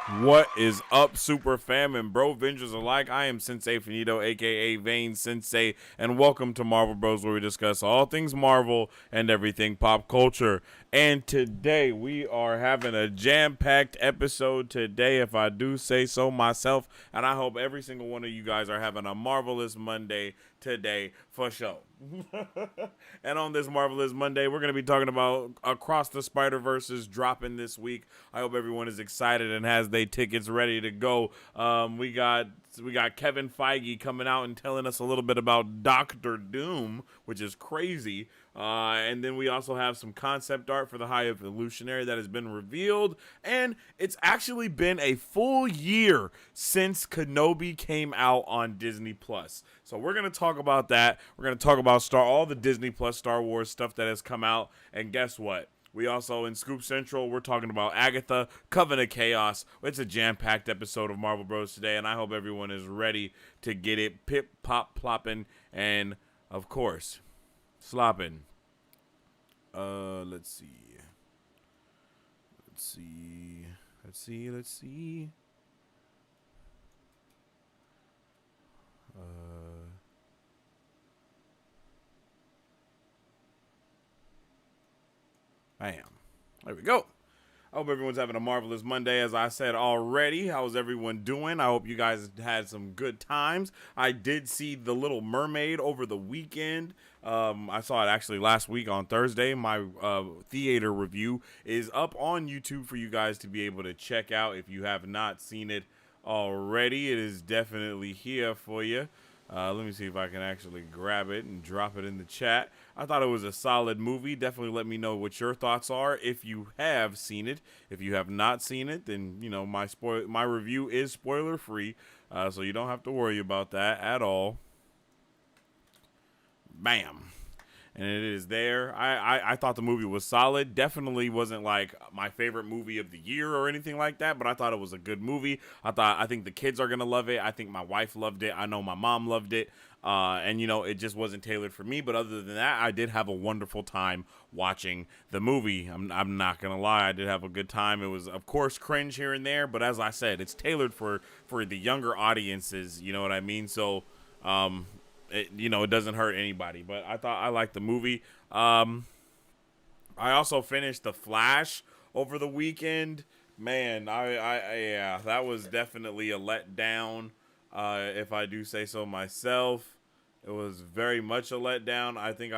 What is up, super fam and bro vengers alike? I am Sensei Finito, aka Vane Sensei, and welcome to Marvel Bros, where we discuss all things Marvel and everything pop culture. And today we are having a jam-packed episode today, if I do say so myself. And I hope every single one of you guys are having a marvelous Monday today for sure. And on this marvelous Monday, we're going to be talking about Across the Spider-Verse dropping this week. I hope everyone is excited and has their tickets ready to go. We got Kevin Feige coming out and telling us a little bit about Doctor Doom, which is crazy. And then we also have some concept art for the High Evolutionary that has been revealed. And it's actually been a full year since Kenobi came out on Disney Plus. So we're going to talk about that. We're going to talk about all the Disney Plus Star Wars stuff that has come out. And guess what? We also, in Scoop Central, we're talking about Agatha, Coven of Chaos. It's a jam-packed episode of Marvel Bros. Today, and I hope everyone is ready to get it pip, pop, plopping, and, of course, slopping. Let's see. Let's see. Bam. There we go. I hope everyone's having a marvelous Monday. As I said already, how's everyone doing? I hope you guys had some good times. I did see The Little Mermaid over the weekend. I saw it actually last week on Thursday. My theater review is up on YouTube for you guys to be able to check out. If you have not seen it already, it is definitely here for you. Let me see if I can actually grab it and drop it in the chat. I thought it was a solid movie. Definitely let me know what your thoughts are if you have seen it. If you have not seen it, then, you know, my review is spoiler free, so you don't have to worry about that at all. Bam. And it is there. I thought the movie was solid. Definitely wasn't like my favorite movie of the year or anything like that, but I thought it was a good movie. I think the kids are gonna love it. I think my wife loved it. I know my mom loved it. And you know, it just wasn't tailored for me. But other than that, I did have a wonderful time watching the movie. I'm not gonna lie, I did have a good time. It was, of course, cringe here and there, but as I said, it's tailored for the younger audiences. You know what I mean? So, it doesn't hurt anybody. But I liked the movie. I also finished The Flash over the weekend. Man, yeah, that was definitely a letdown. If I do say so myself, it was very much a letdown. I think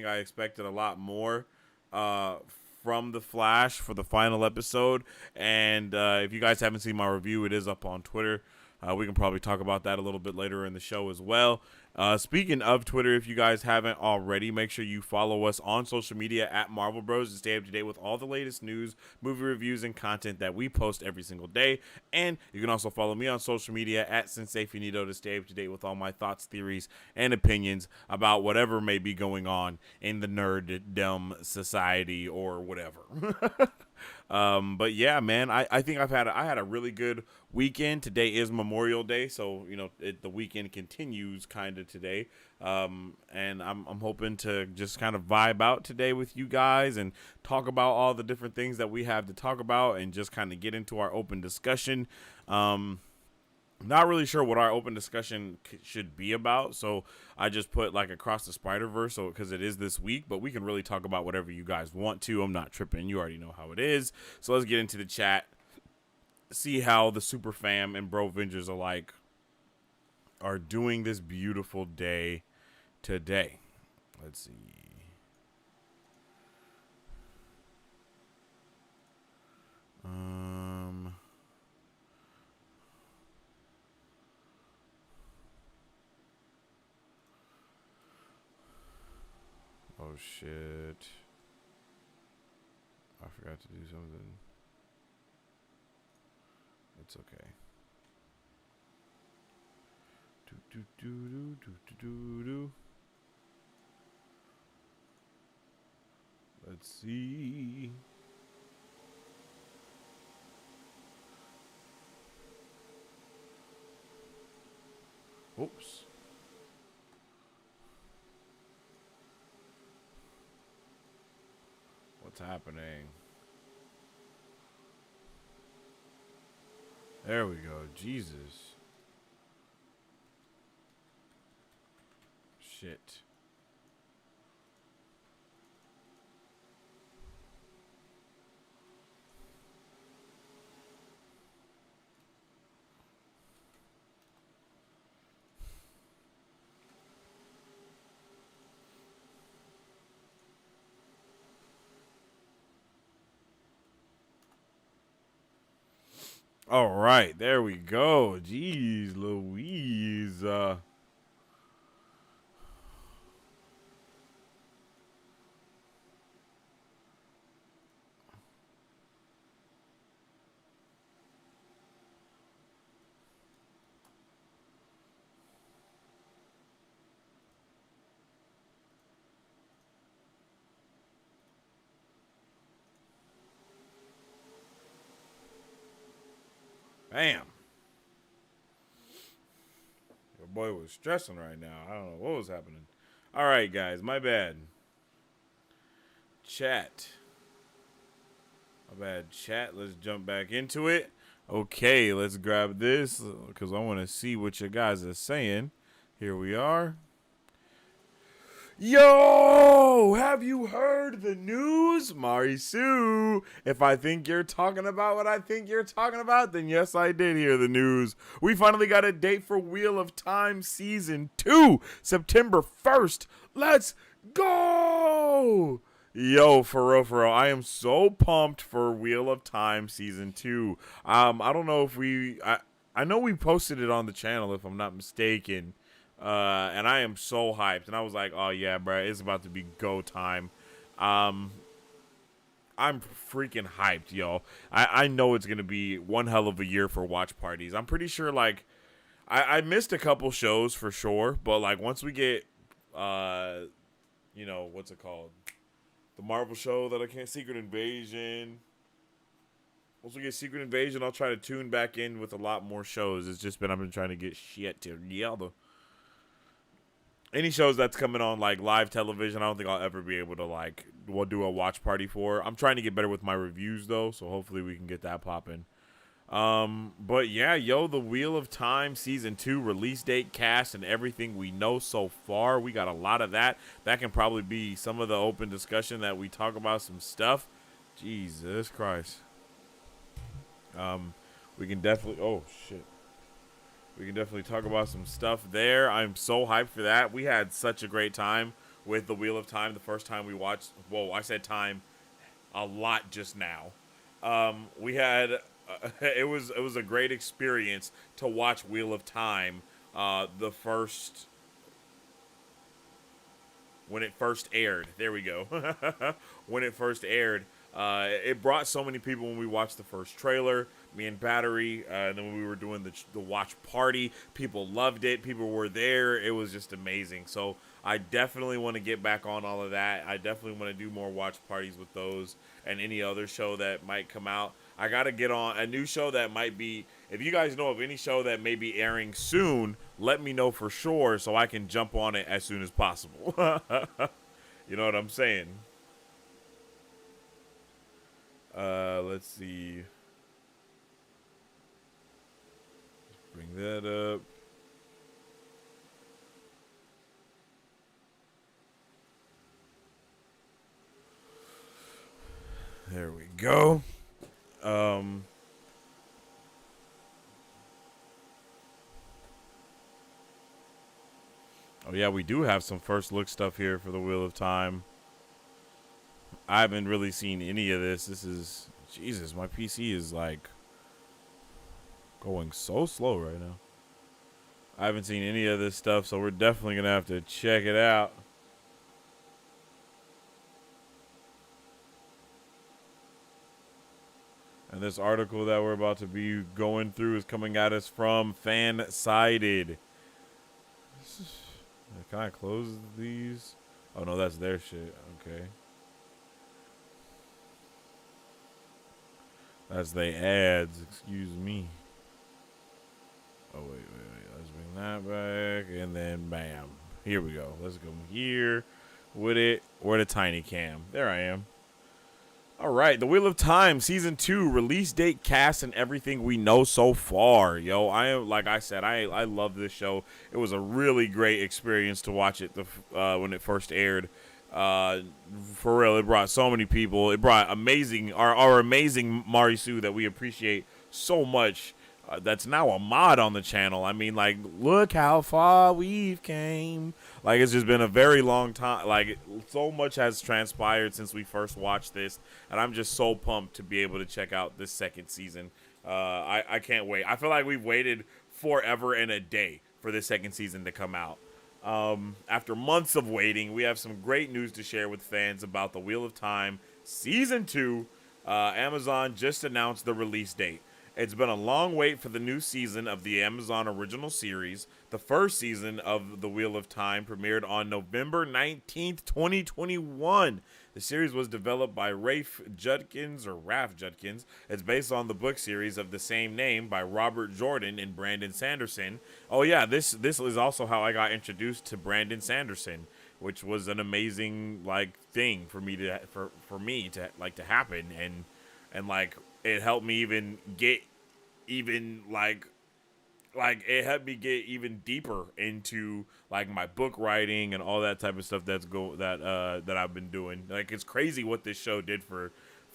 I expected a lot more from The Flash for the final episode. And if you guys haven't seen my review, it is up on Twitter. We can probably talk about that a little bit later in the show as well. Speaking of Twitter, if you guys haven't already, make sure you follow us on social media at Marvel Bros to stay up to date with all the latest news, movie reviews, and content that we post every single day. And you can also follow me on social media at Sensei Finito to stay up to date with all my thoughts, theories, and opinions about whatever may be going on in the nerddom society or whatever. But yeah, man, I think I had a really good weekend. Today is Memorial Day, so you know the weekend continues kind of today. And I'm hoping to just kind of vibe out today with you guys and talk about all the different things that we have to talk about and just kind of get into our open discussion. Not really sure what our open discussion should be about, so I just put like Across the Spider-Verse, so because it is this week, but we can really talk about whatever you guys want to. I'm not tripping. You already know how it is. So let's get into the chat, see how the super fam and bro vengers alike are doing this beautiful day today. Let's see. Oh shit. I forgot to do something. It's okay. Let's see. Oops. What's happening? There we go. Jesus. Shit. All right, there we go. Jeez, Louise. Bam. Your boy was stressing right now. I don't know what was happening. All right, guys, my bad. Chat. My bad, chat. Let's jump back into it. Okay, let's grab this because I want to see what you guys are saying. Here we are. Yo, have you heard the news? Mari Sue. If I think you're talking about what I think you're talking about, then yes, I did hear the news. We finally got a date for Wheel of Time Season 2, September 1st. Let's go! Yo, for real, I am so pumped for Wheel of Time Season 2. I don't know if I know we posted it on the channel, if I'm not mistaken. And I am so hyped. And I was like, oh, yeah, bro, it's about to be go time. I'm freaking hyped, yo. I know it's going to be one hell of a year for watch parties. I'm pretty sure, like, I missed a couple shows for sure. But, like, once we get, you know, what's it called? The Marvel show that I can't, Secret Invasion. Once we get Secret Invasion, I'll try to tune back in with a lot more shows. It's just been, I've been trying to get shit together. Any shows that's coming on, like, live television, I don't think I'll ever be able to, like, do a watch party for. I'm trying to get better with my reviews, though, so hopefully we can get that popping. But, yeah, yo, the Wheel of Time Season 2 release date, cast, and everything we know so far. We got a lot of that. That can probably be some of the open discussion that we talk about some stuff. Jesus Christ. We can definitely... Oh, shit. We can definitely talk about some stuff there. I'm so hyped for that. We had such a great time with the Wheel of Time the first time we watched. Whoa, I said time a lot just now. We had it was a great experience to watch Wheel of Time the first when it first aired. There we go. When it first aired. It brought so many people when we watched the first trailer, me and Battery, and then when we were doing the watch party, people loved it, people were there, it was just amazing. So I definitely want to get back on all of that. I definitely want to do more watch parties with those and any other show that might come out. I got to get on a new show that might be, if you guys know of any show that may be airing soon, let me know for sure so I can jump on it as soon as possible. You know what I'm saying? Let's see. Bring that up. There we go. Oh yeah, we do have some first look stuff here for the Wheel of Time. I haven't really seen any of this. This is, Jesus, my PC is like going so slow right now. I haven't seen any of this stuff, so we're definitely going to have to check it out. And this article that we're about to be going through is coming at us from Fansided. Can I close these? Oh, no, that's their shit. Okay. That's the ads, excuse me. Oh, wait. Let's bring that back. And then, bam. Here we go. Let's go here with it. Where the tiny cam. There I am. All right, The Wheel of Time season 2 release date, cast, and everything we know so far. Yo, I am like I said, I love this show. It was a really great experience to watch it when it first aired. Uh, for real, it brought so many people. It brought our amazing Marisu that we appreciate so much. That's now a mod on the channel. I mean, like, look how far we've came. Like, it's just been a very long time. Like, so much has transpired since we first watched this, and I'm just so pumped to be able to check out this second season. I can't wait. I feel like we've waited forever and a day for this second season to come out. After months of waiting, we have some great news to share with fans about The Wheel of Time Season 2. Amazon just announced the release date. It's been a long wait for the new season of the Amazon original series. The first season of The Wheel of Time premiered on November 19th, 2021. The series was developed by Rafe Judkins. It's based on the book series of the same name by Robert Jordan and Brandon Sanderson. Oh yeah, this is also how I got introduced to Brandon Sanderson, which was an amazing thing for me to like to happen, and like it helped me even get even like it helped me get even deeper into like my book writing and all that type of stuff that I've been doing. Like, it's crazy what this show did for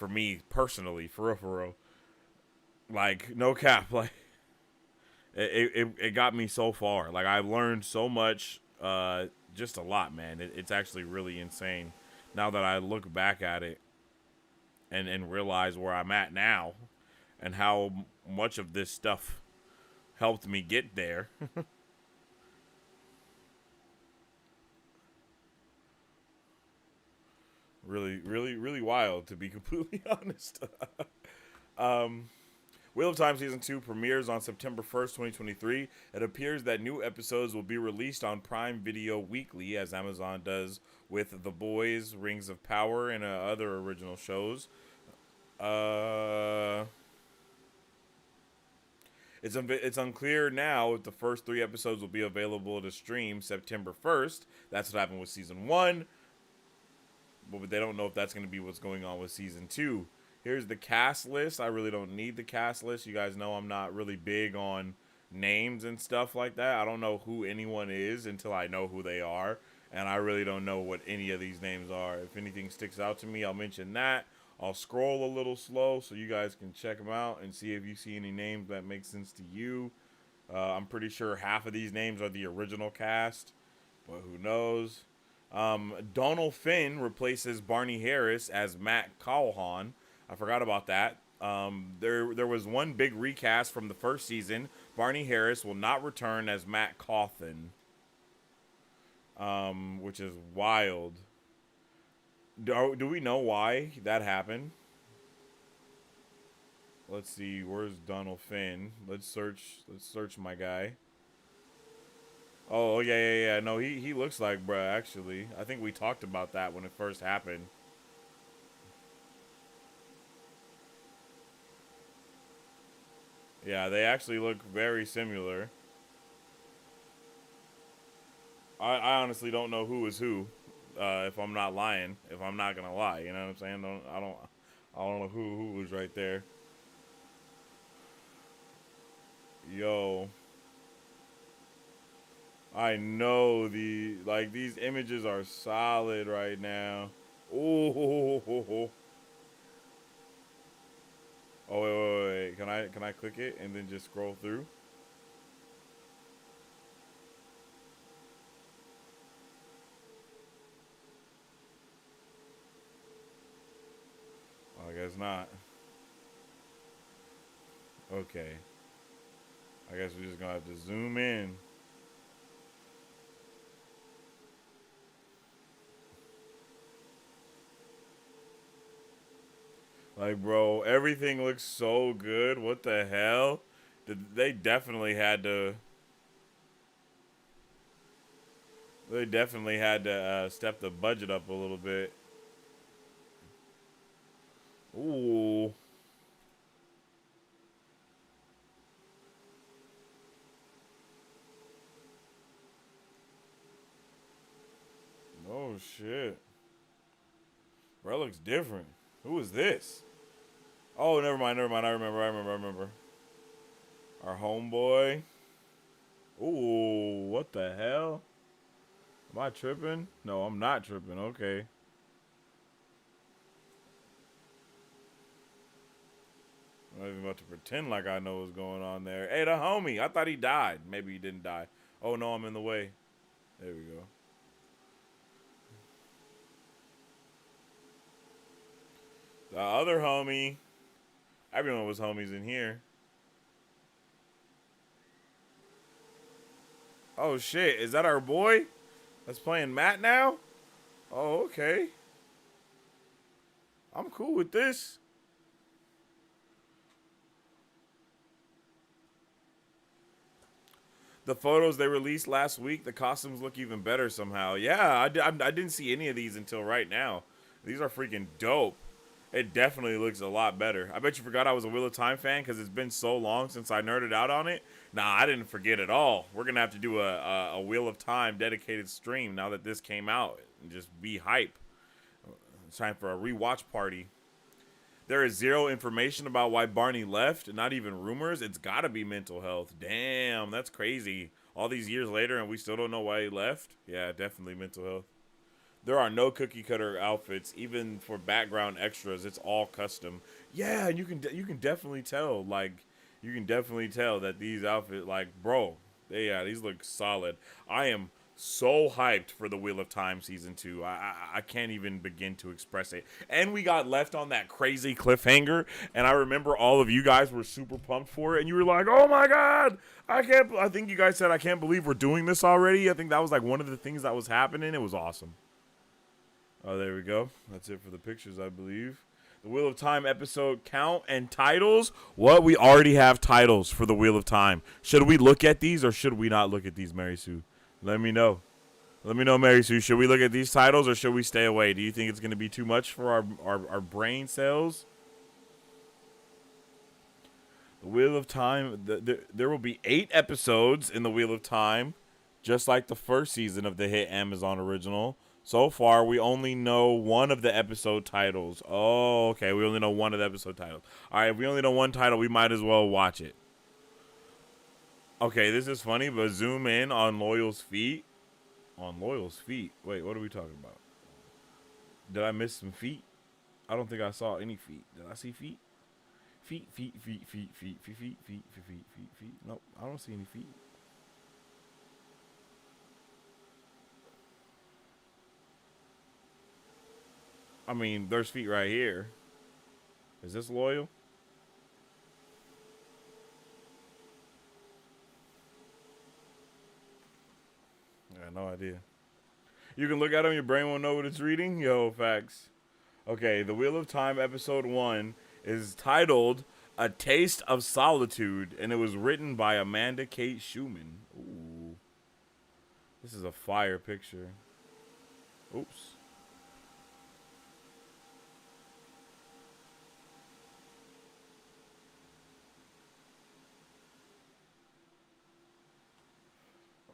me personally, for real. Like, no cap, like it got me so far. Like, I've learned so much, just a lot, man. It's actually really insane now that I look back at it and realize where I'm at now and how much of this stuff helped me get there. Really wild, to be completely honest. um, Wheel of Time Season 2 premieres on September 1st, 2023. It appears that new episodes will be released on Prime Video weekly, as Amazon does with The Boys, Rings of Power, and other original shows. It's unclear now if the first 3 episodes will be available to stream September 1st. That's what happened with Season 1. But they don't know if that's going to be what's going on with Season 2. Here's the cast list. I really don't need the cast list. You guys know I'm not really big on names and stuff like that. I don't know who anyone is until I know who they are. And I really don't know what any of these names are. If anything sticks out to me, I'll mention that. I'll scroll a little slow so you guys can check them out and see if you see any names that make sense to you. I'm pretty sure half of these names are the original cast, but who knows? Donald Finn replaces Barney Harris as Matt Callahan. I forgot about that. There was one big recast from the first season. Barney Harris will not return as Matt Cauthen, which is wild. Do we know why that happened? Let's see. Where's Donald Finn? Let's search my guy. Oh yeah. No, he looks like bruh. Actually, I think we talked about that when it first happened. Yeah, they actually look very similar. I honestly don't know who is who. If I'm not lying, if I'm not gonna lie, you know what I'm saying? I don't know who was right there. Yo, I know these images are solid right now. Oh, oh wait. Can I click it and then just scroll through? I guess not. Okay. I guess we're just gonna have to zoom in. Like, bro, everything looks so good. What the hell? They definitely had to. They definitely had to step the budget up a little bit. Ooh. Oh shit. Bro, looks different. Who is this? Oh, never mind, never mind. I remember. Our homeboy. Ooh, what the hell? Am I tripping? No, I'm not tripping. Okay. I'm not even about to pretend like I know what's going on there. Hey, the homie. I thought he died. Maybe he didn't die. Oh, no, I'm in the way. There we go. The other homie. Everyone was homies in here. Oh, shit. Is that our boy that's playing Matt now? Oh, okay. I'm cool with this. The photos they released last week, the costumes look even better somehow. Yeah, I didn't see any of these until right now. These are freaking dope. It definitely looks a lot better. I bet you forgot I was a Wheel of Time fan because it's been so long since I nerded out on it. Nah, I didn't forget at all. We're going to have to do a Wheel of Time dedicated stream now that this came out. And just be hype. It's time for a rewatch party. There is zero information about why Barney left, not even rumors. It's got to be mental health. Damn, that's crazy. All these years later and we still don't know why he left? Yeah, definitely mental health. There are no cookie cutter outfits, even for background extras. It's all custom. Yeah, you can definitely tell. Like, you can definitely tell that these outfits, like, bro, these look solid. I am so hyped for the Wheel of Time season 2. I can't even begin to express it. And we got left on that crazy cliffhanger, and I remember all of you guys were super pumped for it, and you were like, "Oh my god, I can't!" I think you guys said, "I can't believe we're doing this already." I think that was like one of the things that was happening. It was awesome. Oh, there we go. That's it for the pictures, I believe. The Wheel of Time episode count and titles. What? We already have titles for the Wheel of Time. Should we look at these or should we not look at these, Mary Sue? Let me know. Let me know, Mary Sue. Should we look at these titles or should we stay away? Do you think it's going to be too much for our brain cells? The Wheel of Time. There will be 8 episodes in the Wheel of Time, just like the first season of the hit Amazon original. So far, we only know one of the episode titles. Oh, okay. We only know one of the episode titles. All right, if we only know one title, we might as well watch it. Okay, this is funny, but zoom in on Loyal's feet. On Loyal's feet? Wait, what are we talking about? Did I miss some feet? I don't think I saw any feet. Did I see feet? Feet. Nope, I don't see any feet. I mean, there's feet right here. Is this Loyal? I got no idea. You can look at them, your brain won't know what it's reading? Yo, facts. Okay, The Wheel of Time episode 1 is titled A Taste of Solitude, and it was written by Amanda Kate Schumann. Ooh. This is a fire picture. Oops.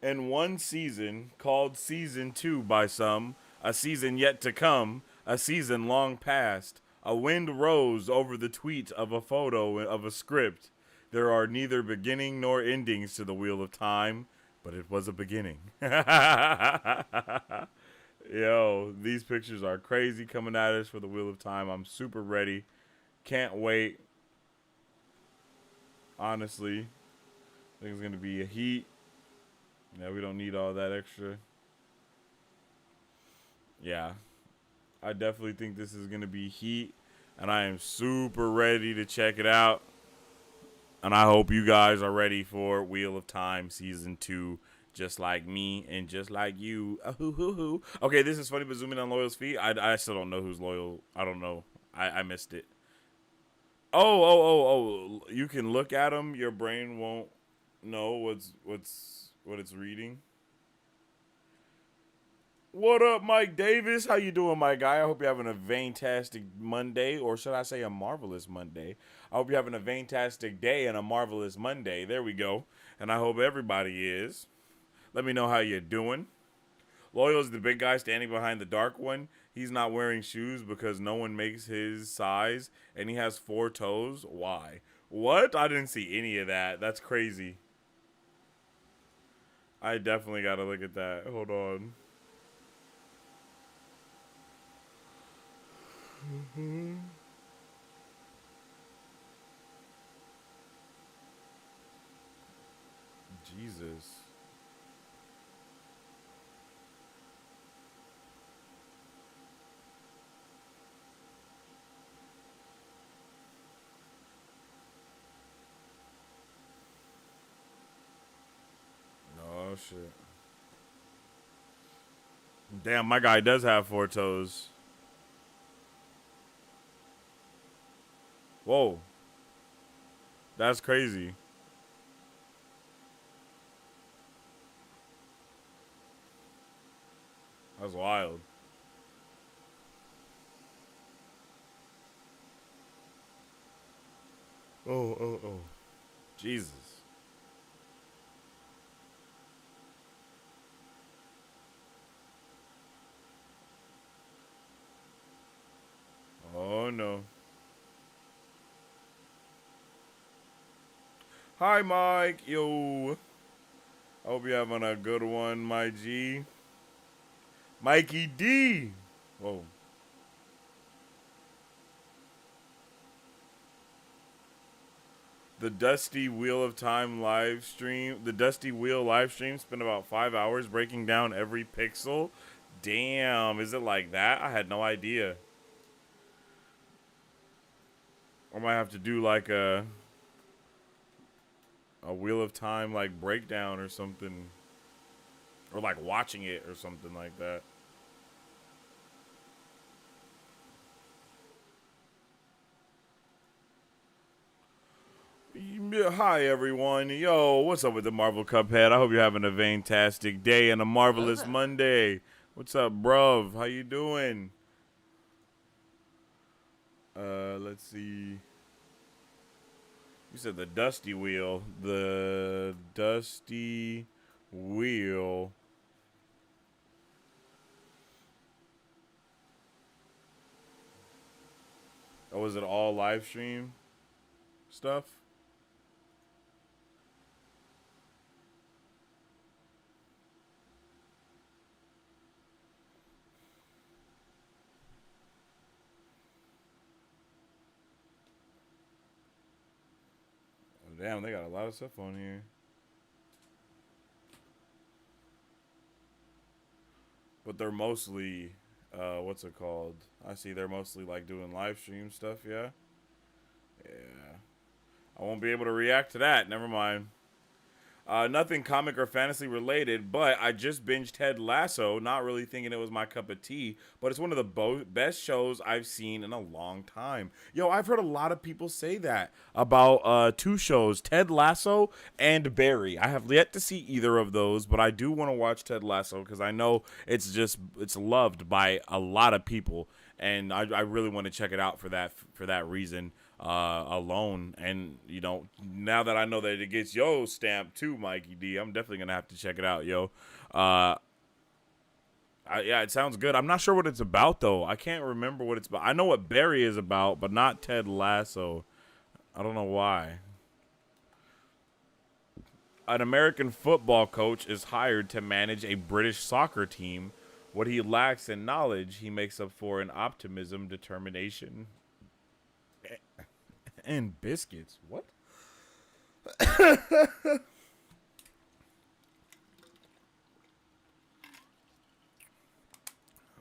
In one season, called Season 2 by some, a season yet to come, a season long past, a wind rose over the tweet of a photo of a script. There are neither beginning nor endings to the Wheel of Time, but it was a beginning. Yo, these pictures are crazy coming at us for the Wheel of Time. I'm super ready. Can't wait. Honestly, I think it's going to be a heat. Yeah, we don't need all that extra. Yeah, I definitely think this is going to be heat, and I am super ready to check it out. And I hope you guys are ready for Wheel of Time Season 2, just like me and just like you. Okay, this is funny, but zooming on Loyal's feet, I still don't know who's Loyal. I don't know. I missed it. Oh. You can look at them. Your brain won't know what it's reading. What up, Mike Davis? How you doing, my guy? I hope you're having a fantastic Monday, or should I say a marvelous Monday? I hope you're having a fantastic day and a marvelous Monday. There we go. And I hope everybody is. Let me know how you're doing. Loyal is the big guy standing behind the dark one. He's not wearing shoes because no one makes his size, and he has 4 toes. Why? What? I didn't see any of that. That's crazy. I definitely gotta look at that. Hold on. Jesus. Oh, shit. Damn, my guy does have 4 toes. Whoa. That's crazy. That's wild. Oh. Jesus. Oh, no. Hi, Mike. Yo. I hope you're having a good one, my G. Mikey D. Whoa. The Dusty Wheel of Time live stream. The Dusty Wheel live stream spent about 5 hours breaking down every pixel. Damn, is it like that? I had no idea. I might have to do like a Wheel of Time like breakdown or something, or like watching it or something like that. Hi everyone, yo, what's up with the Marvel Cuphead? I hope you're having a fantastic day and a marvelous Monday. What's up, bruv? How you doing? Let's see. You said the Dusty Wheel. The Dusty Wheel. Oh, was it all live stream stuff? Oh, damn, they got a lot of stuff on here. But they're mostly, what's it called? I see they're mostly like doing live stream stuff, yeah? Yeah. I won't be able to react to that. Never mind. Nothing comic or fantasy related, but I just binged Ted Lasso, not really thinking it was my cup of tea, but it's one of the best shows I've seen in a long time. Yo, I've heard a lot of people say that about 2 shows, Ted Lasso and Barry. I have yet to see either of those, but I do want to watch Ted Lasso because I know it's loved by a lot of people, and I really want to check it out for that reason alone. And now that I know that it gets yo stamp too, Mikey D, I'm definitely gonna have to check it out, yo. Yeah, it sounds good. I'm not sure what it's about though. I can't remember what it's about. I know what Barry is about, but not Ted Lasso. I don't know why. An American football coach is hired to manage a British soccer team. What he lacks in knowledge, he makes up for in optimism, determination, and biscuits. What?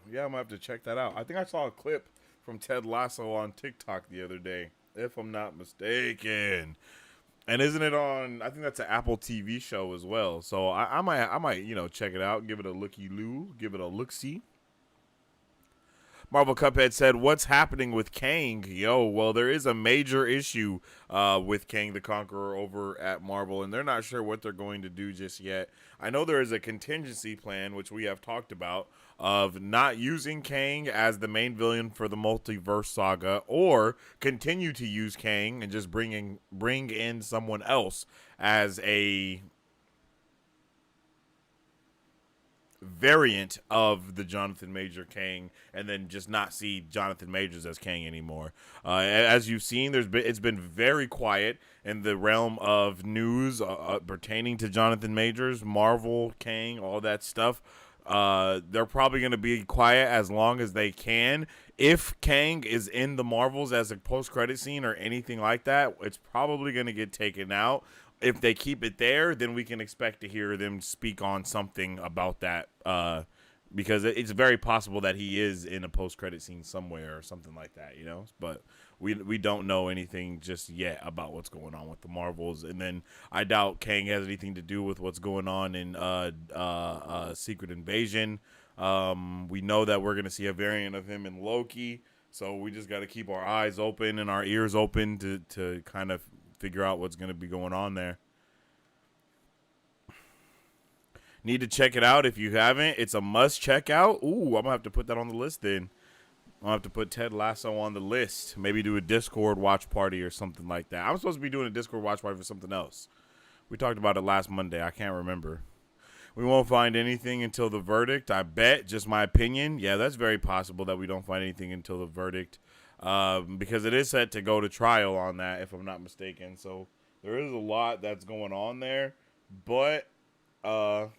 Yeah, I'm gonna have to check that out. I think I saw a clip from Ted Lasso on TikTok the other day, if I'm not mistaken. And isn't it on? I think that's an Apple TV show as well. So I might check it out, give it a looky loo, give it a look see. Marvel Cuphead said, "What's happening with Kang?" Yo, well, there is a major issue with Kang the Conqueror over at Marvel, and they're not sure what they're going to do just yet. I know there is a contingency plan, which we have talked about, of not using Kang as the main villain for the multiverse saga, or continue to use Kang and just bring in someone else as variant of the Jonathan Major Kang, and then just not see Jonathan Majors as Kang anymore. As you've seen, it's been very quiet in the realm of news pertaining to Jonathan Majors, Marvel, Kang, all that stuff. They're probably going to be quiet as long as they can. If Kang is in the Marvels as a post-credit scene or anything like that, it's probably going to get taken out. If they keep it there, then we can expect to hear them speak on something about that, because it's very possible that he is in a post-credit scene somewhere or something like that, you know. But we don't know anything just yet about what's going on with the Marvels, and then I doubt Kang has anything to do with what's going on in Secret Invasion. We know that we're gonna see a variant of him in Loki, so we just got to keep our eyes open and our ears open to kind of figure out what's going to be going on there. Need to check it out if you haven't. It's a must check out. Ooh, I'm going to have to put that on the list then. I'm going to have to put Ted Lasso on the list. Maybe do a Discord watch party or something like that. I'm supposed to be doing a Discord watch party for something else. We talked about it last Monday. I can't remember. We won't find anything until the verdict, I bet. Just my opinion. Yeah, that's very possible that we don't find anything until the verdict. Because it is set to go to trial on that, if I'm not mistaken. So there is a lot that's going on there, but there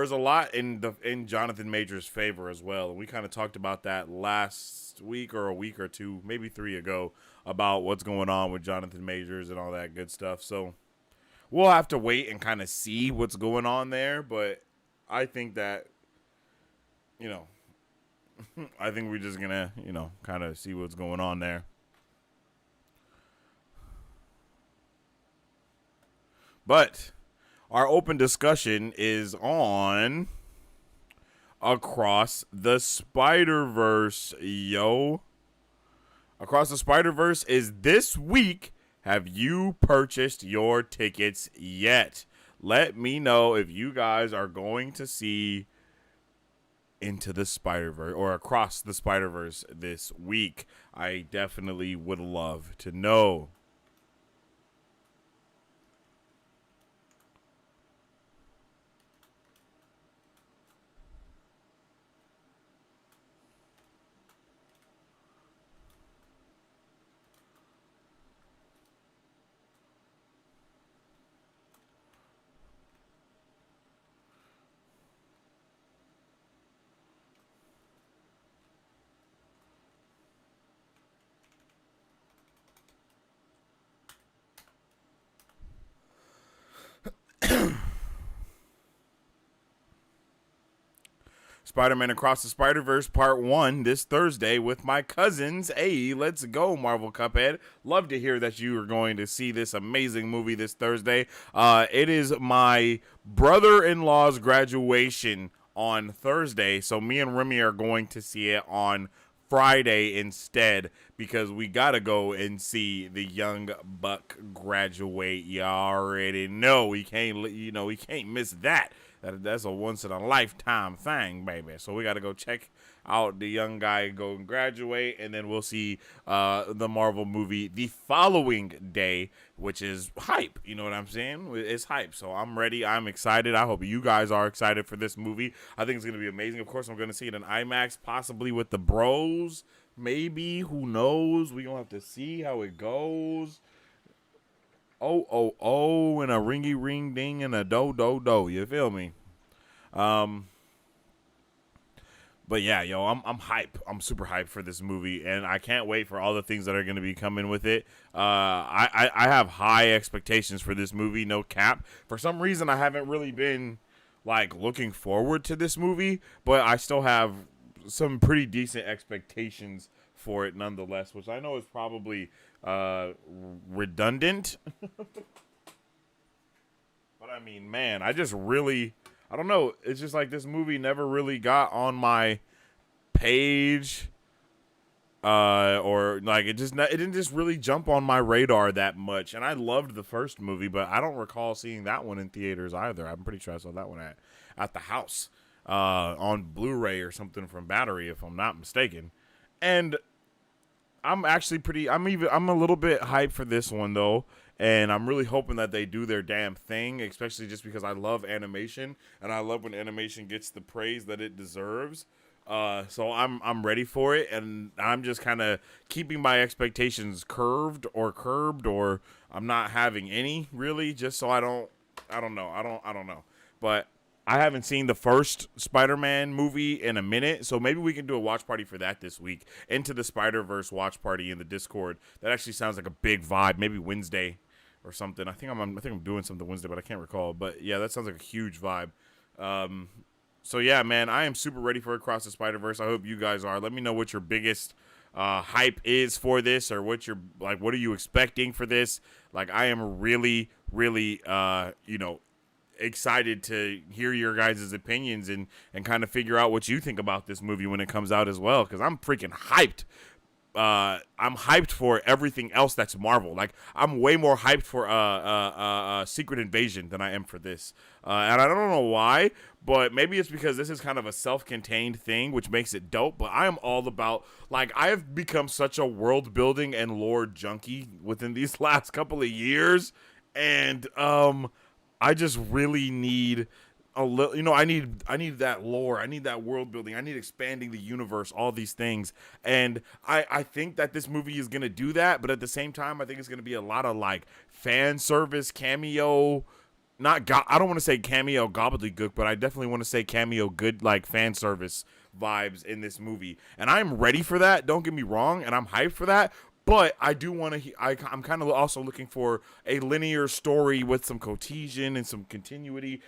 is a lot in Jonathan Major's favor as well. And we kind of talked about that last week or a week or two, maybe 3 ago, about what's going on with Jonathan Majors and all that good stuff. So we'll have to wait and kind of see what's going on there. But I think that, you know, I think we're just going to, you know, kind of see what's going on there. But our open discussion is on Across the Spider-Verse, yo. Across the Spider-Verse is this week. Have you purchased your tickets yet? Let me know if you guys are going to see Into the Spider-Verse or Across the Spider-Verse this week. I definitely would love to know. Spider-Man Across the Spider-Verse Part 1 this Thursday with my cousins. Hey, let's go, Marvel Cuphead. Love to hear that you are going to see this amazing movie this Thursday. It is my brother-in-law's graduation on Thursday, so me and Remy are going to see it on Friday instead, because we gotta go and see the young buck graduate. You already know we can't miss that. That's a once in a lifetime thing, baby. So we got to go check out the young guy go and graduate, and then we'll see the Marvel movie the following day, which is hype. You know what I'm saying? It's hype. So I'm ready. I'm excited. I hope you guys are excited for this movie. I think it's going to be amazing. Of course, I'm going to see it in IMAX, possibly with the bros. Maybe. Who knows? We're going to have to see how it goes. Oh, and a ringy ring ding and a do. You feel me? But yeah, yo, I'm hype. I'm super hyped for this movie, and I can't wait for all the things that are going to be coming with it. I have high expectations for this movie, no cap. For some reason, I haven't really been like looking forward to this movie, but I still have some pretty decent expectations for it nonetheless, which I know is probably redundant. But I mean, man, I don't know. It's just like this movie never really got on my page, or like it didn't just really jump on my radar that much. And I loved the first movie, but I don't recall seeing that one in theaters either. I'm pretty sure I saw that one at the house, on Blu-ray or something from Battery, if I'm not mistaken. And I'm a little bit hyped for this one though, and I'm really hoping that they do their damn thing, especially just because I love animation and I love when animation gets the praise that it deserves. So I'm ready for it, and I'm just kind of keeping my expectations curbed, or I'm not having any really, just so I don't know, but I haven't seen the first Spider-Man movie in a minute, so maybe we can do a watch party for that this week. Into the Spider-Verse watch party in the Discord. That actually sounds like a big vibe. Maybe Wednesday or something. I think I'm doing something Wednesday, but I can't recall. But yeah, that sounds like a huge vibe. Um, so yeah, man, I am super ready for Across the Spider-Verse. I hope you guys are. Let me know what your biggest hype is for this, or what you're like. What are you expecting for this? Like, I am really, really, excited to hear your guys' opinions and kind of figure out what you think about this movie when it comes out as well, because I'm freaking hyped. I'm hyped for everything else that's Marvel. Like, I'm way more hyped for Secret Invasion than I am for this. And I don't know why, but maybe it's because this is kind of a self-contained thing, which makes it dope. But I am all about, like, I have become such a world building and lore junkie within these last couple of years, and I just really need a little, I need that lore. I need that world building. I need expanding the universe, all these things. And I think that this movie is going to do that. But at the same time, I think it's going to be a lot of like fan service, cameo, I don't want to say cameo gobbledygook, but I definitely want to say cameo good, like fan service vibes in this movie. And I'm ready for that. Don't get me wrong. And I'm hyped for that. But I do want to. I'm kind of also looking for a linear story with some cohesion and some continuity,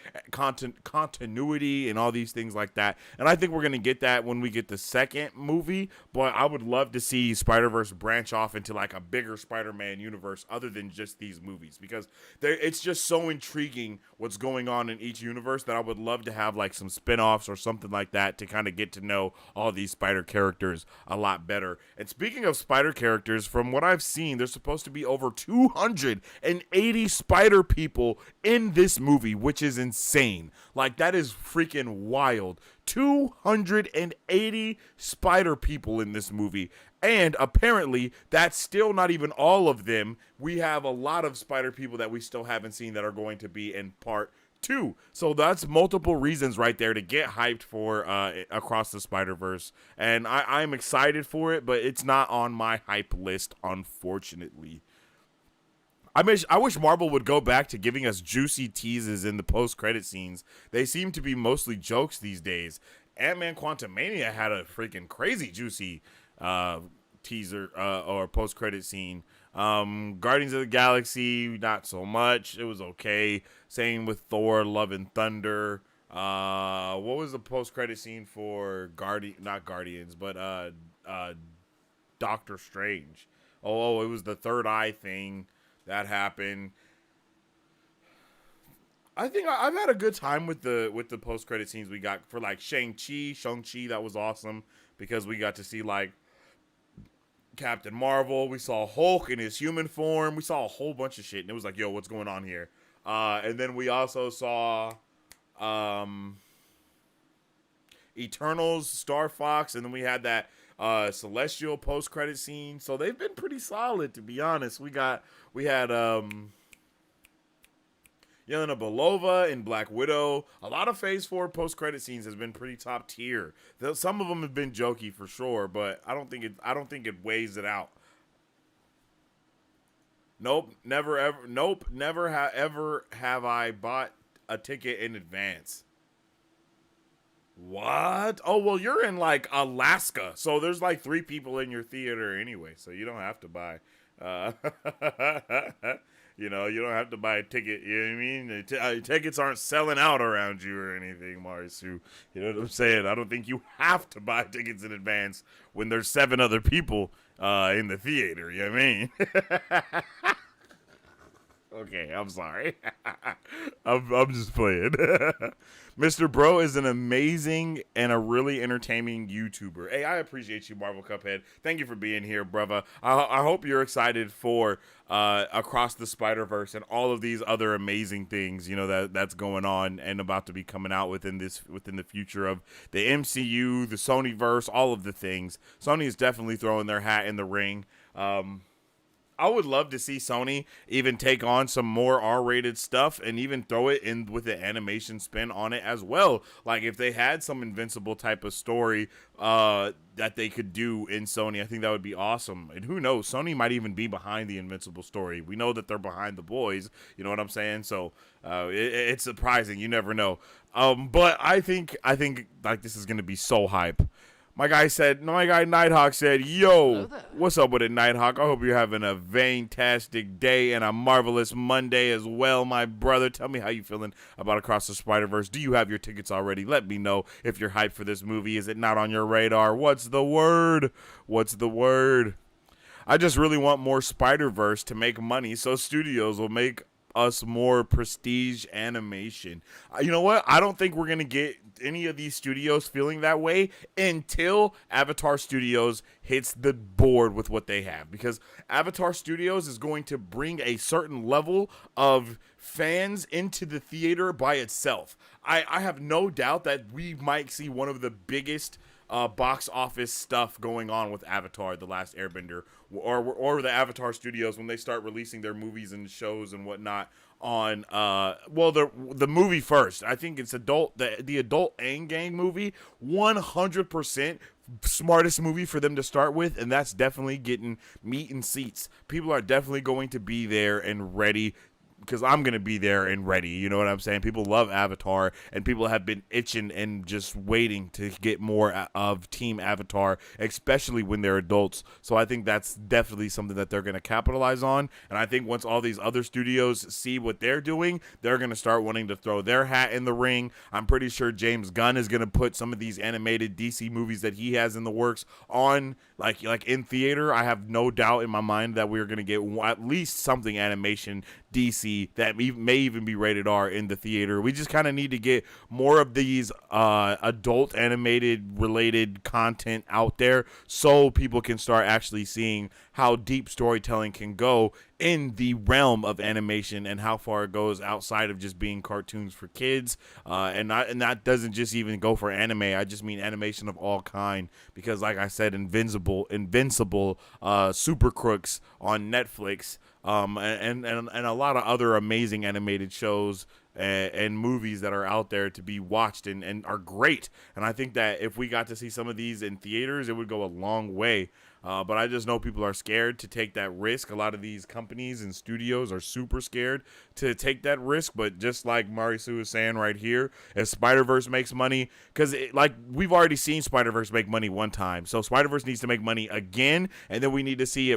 and all these things like that. And I think we're gonna get that when we get the second movie. But I would love to see Spider-Verse branch off into like a bigger Spider-Man universe, other than just these movies, because it's just so intriguing what's going on in each universe that I would love to have like some spin-offs or something like that to kind of get to know all these Spider characters a lot better. And speaking of Spider characters, from what I've seen, there's supposed to be over 280 Spider people in this movie, which is insane. Like, that is freaking wild. 280 Spider people in this movie. And apparently, that's still not even all of them. We have a lot of Spider people that we still haven't seen that are going to be in part 2. So that's multiple reasons right there to get hyped for Across the Spider-Verse. And I'm excited for it, but it's not on my hype list, unfortunately. I wish Marvel would go back to giving us juicy teases in the post-credit scenes. They seem to be mostly jokes these days. Ant-Man Quantumania had a freaking crazy juicy teaser or post-credit scene. Guardians of the Galaxy, not so much. It was okay. Same with Thor, Love and Thunder. What was the post-credit scene for not Guardians, but Doctor Strange? Oh, it was the third eye thing that happened. I think I've had a good time with the post-credit scenes we got for like Shang-Chi. That was awesome because we got to see like Captain Marvel. We saw Hulk in his human form. We saw a whole bunch of shit, and it was like, yo, what's going on here? And then we also saw Eternals, Star Fox, and then we had that Celestial post-credit scene. So they've been pretty solid, to be honest. We had Yelena Belova in Black Widow. A lot of Phase 4 post-credit scenes has been pretty top tier. Some of them have been jokey for sure, but I don't think it weighs it out. Nope, never have I bought a ticket in advance. What? Oh, well, you're in like Alaska, so there's like 3 people in your theater anyway, so you don't have to buy. You don't have to buy a ticket. You know what I mean? Tickets aren't selling out around you or anything, Marisu. You know what I'm saying? I don't think you have to buy tickets in advance when there's 7 other people in the theater. You know what I mean? Okay, I'm sorry. I'm just playing. Mr. Bro is an amazing and a really entertaining YouTuber. Hey, I appreciate you, Marvel Cuphead. Thank you for being here, brother. I hope you're excited for Across the Spider-Verse and all of these other amazing things, that's going on and about to be coming out within the future of the MCU, the Sonyverse, all of the things. Sony is definitely throwing their hat in the ring. I would love to see Sony even take on some more R-rated stuff and even throw it in with an animation spin on it as well. Like if they had some Invincible type of story that they could do in Sony, I think that would be awesome. And who knows, Sony might even be behind the Invincible story. We know that they're behind The Boys. You know what I'm saying? So it's surprising. You never know. But I think like this is gonna be so hype. My guy Nighthawk said, yo, what's up with it, Nighthawk? I hope you're having a fantastic day and a marvelous Monday as well, my brother. Tell me how you feeling about Across the Spider-Verse. Do you have your tickets already? Let me know if you're hyped for this movie. Is it not on your radar? What's the word? I just really want more Spider-Verse to make money so studios will make us more prestige animation. You know what? I don't think we're going to get any of these studios feeling that way until Avatar Studios hits the board with what they have, because Avatar Studios is going to bring a certain level of fans into the theater by itself. I have no doubt that we might see one of the biggest box office stuff going on with Avatar: The Last Airbender, or the Avatar Studios when they start releasing their movies and shows and whatnot on the movie first. I think it's the adult Aang Gang movie, 100% smartest movie for them to start with, and that's definitely getting meat and seats. People are definitely going to be there and ready, because I'm going to be there and ready. You know what I'm saying? People love Avatar, and people have been itching and just waiting to get more of Team Avatar, especially when they're adults. So I think that's definitely something that they're going to capitalize on. And I think once all these other studios see what they're doing, they're going to start wanting to throw their hat in the ring. I'm pretty sure James Gunn is going to put some of these animated DC movies that he has in the works on, like in theater. I have no doubt in my mind that we're going to get at least something animation DC that may even be rated R in the theater. We just kind of need to get more of these adult animated related content out there so people can start actually seeing how deep storytelling can go in the realm of animation and how far it goes outside of just being cartoons for kids. And that doesn't just even go for anime. I just mean animation of all kind, because like I said, Invincible, Super Crooks on Netflix, and a lot of other amazing animated shows and movies that are out there to be watched and are great. And I think that if we got to see some of these in theaters, it would go a long way. But I just know people are scared to take that risk. A lot of these companies and studios are super scared to take that risk. But just like Marisu is saying right here, if Spider-Verse makes money, because like we've already seen Spider-Verse make money one time, so Spider-Verse needs to make money again, and then we need to see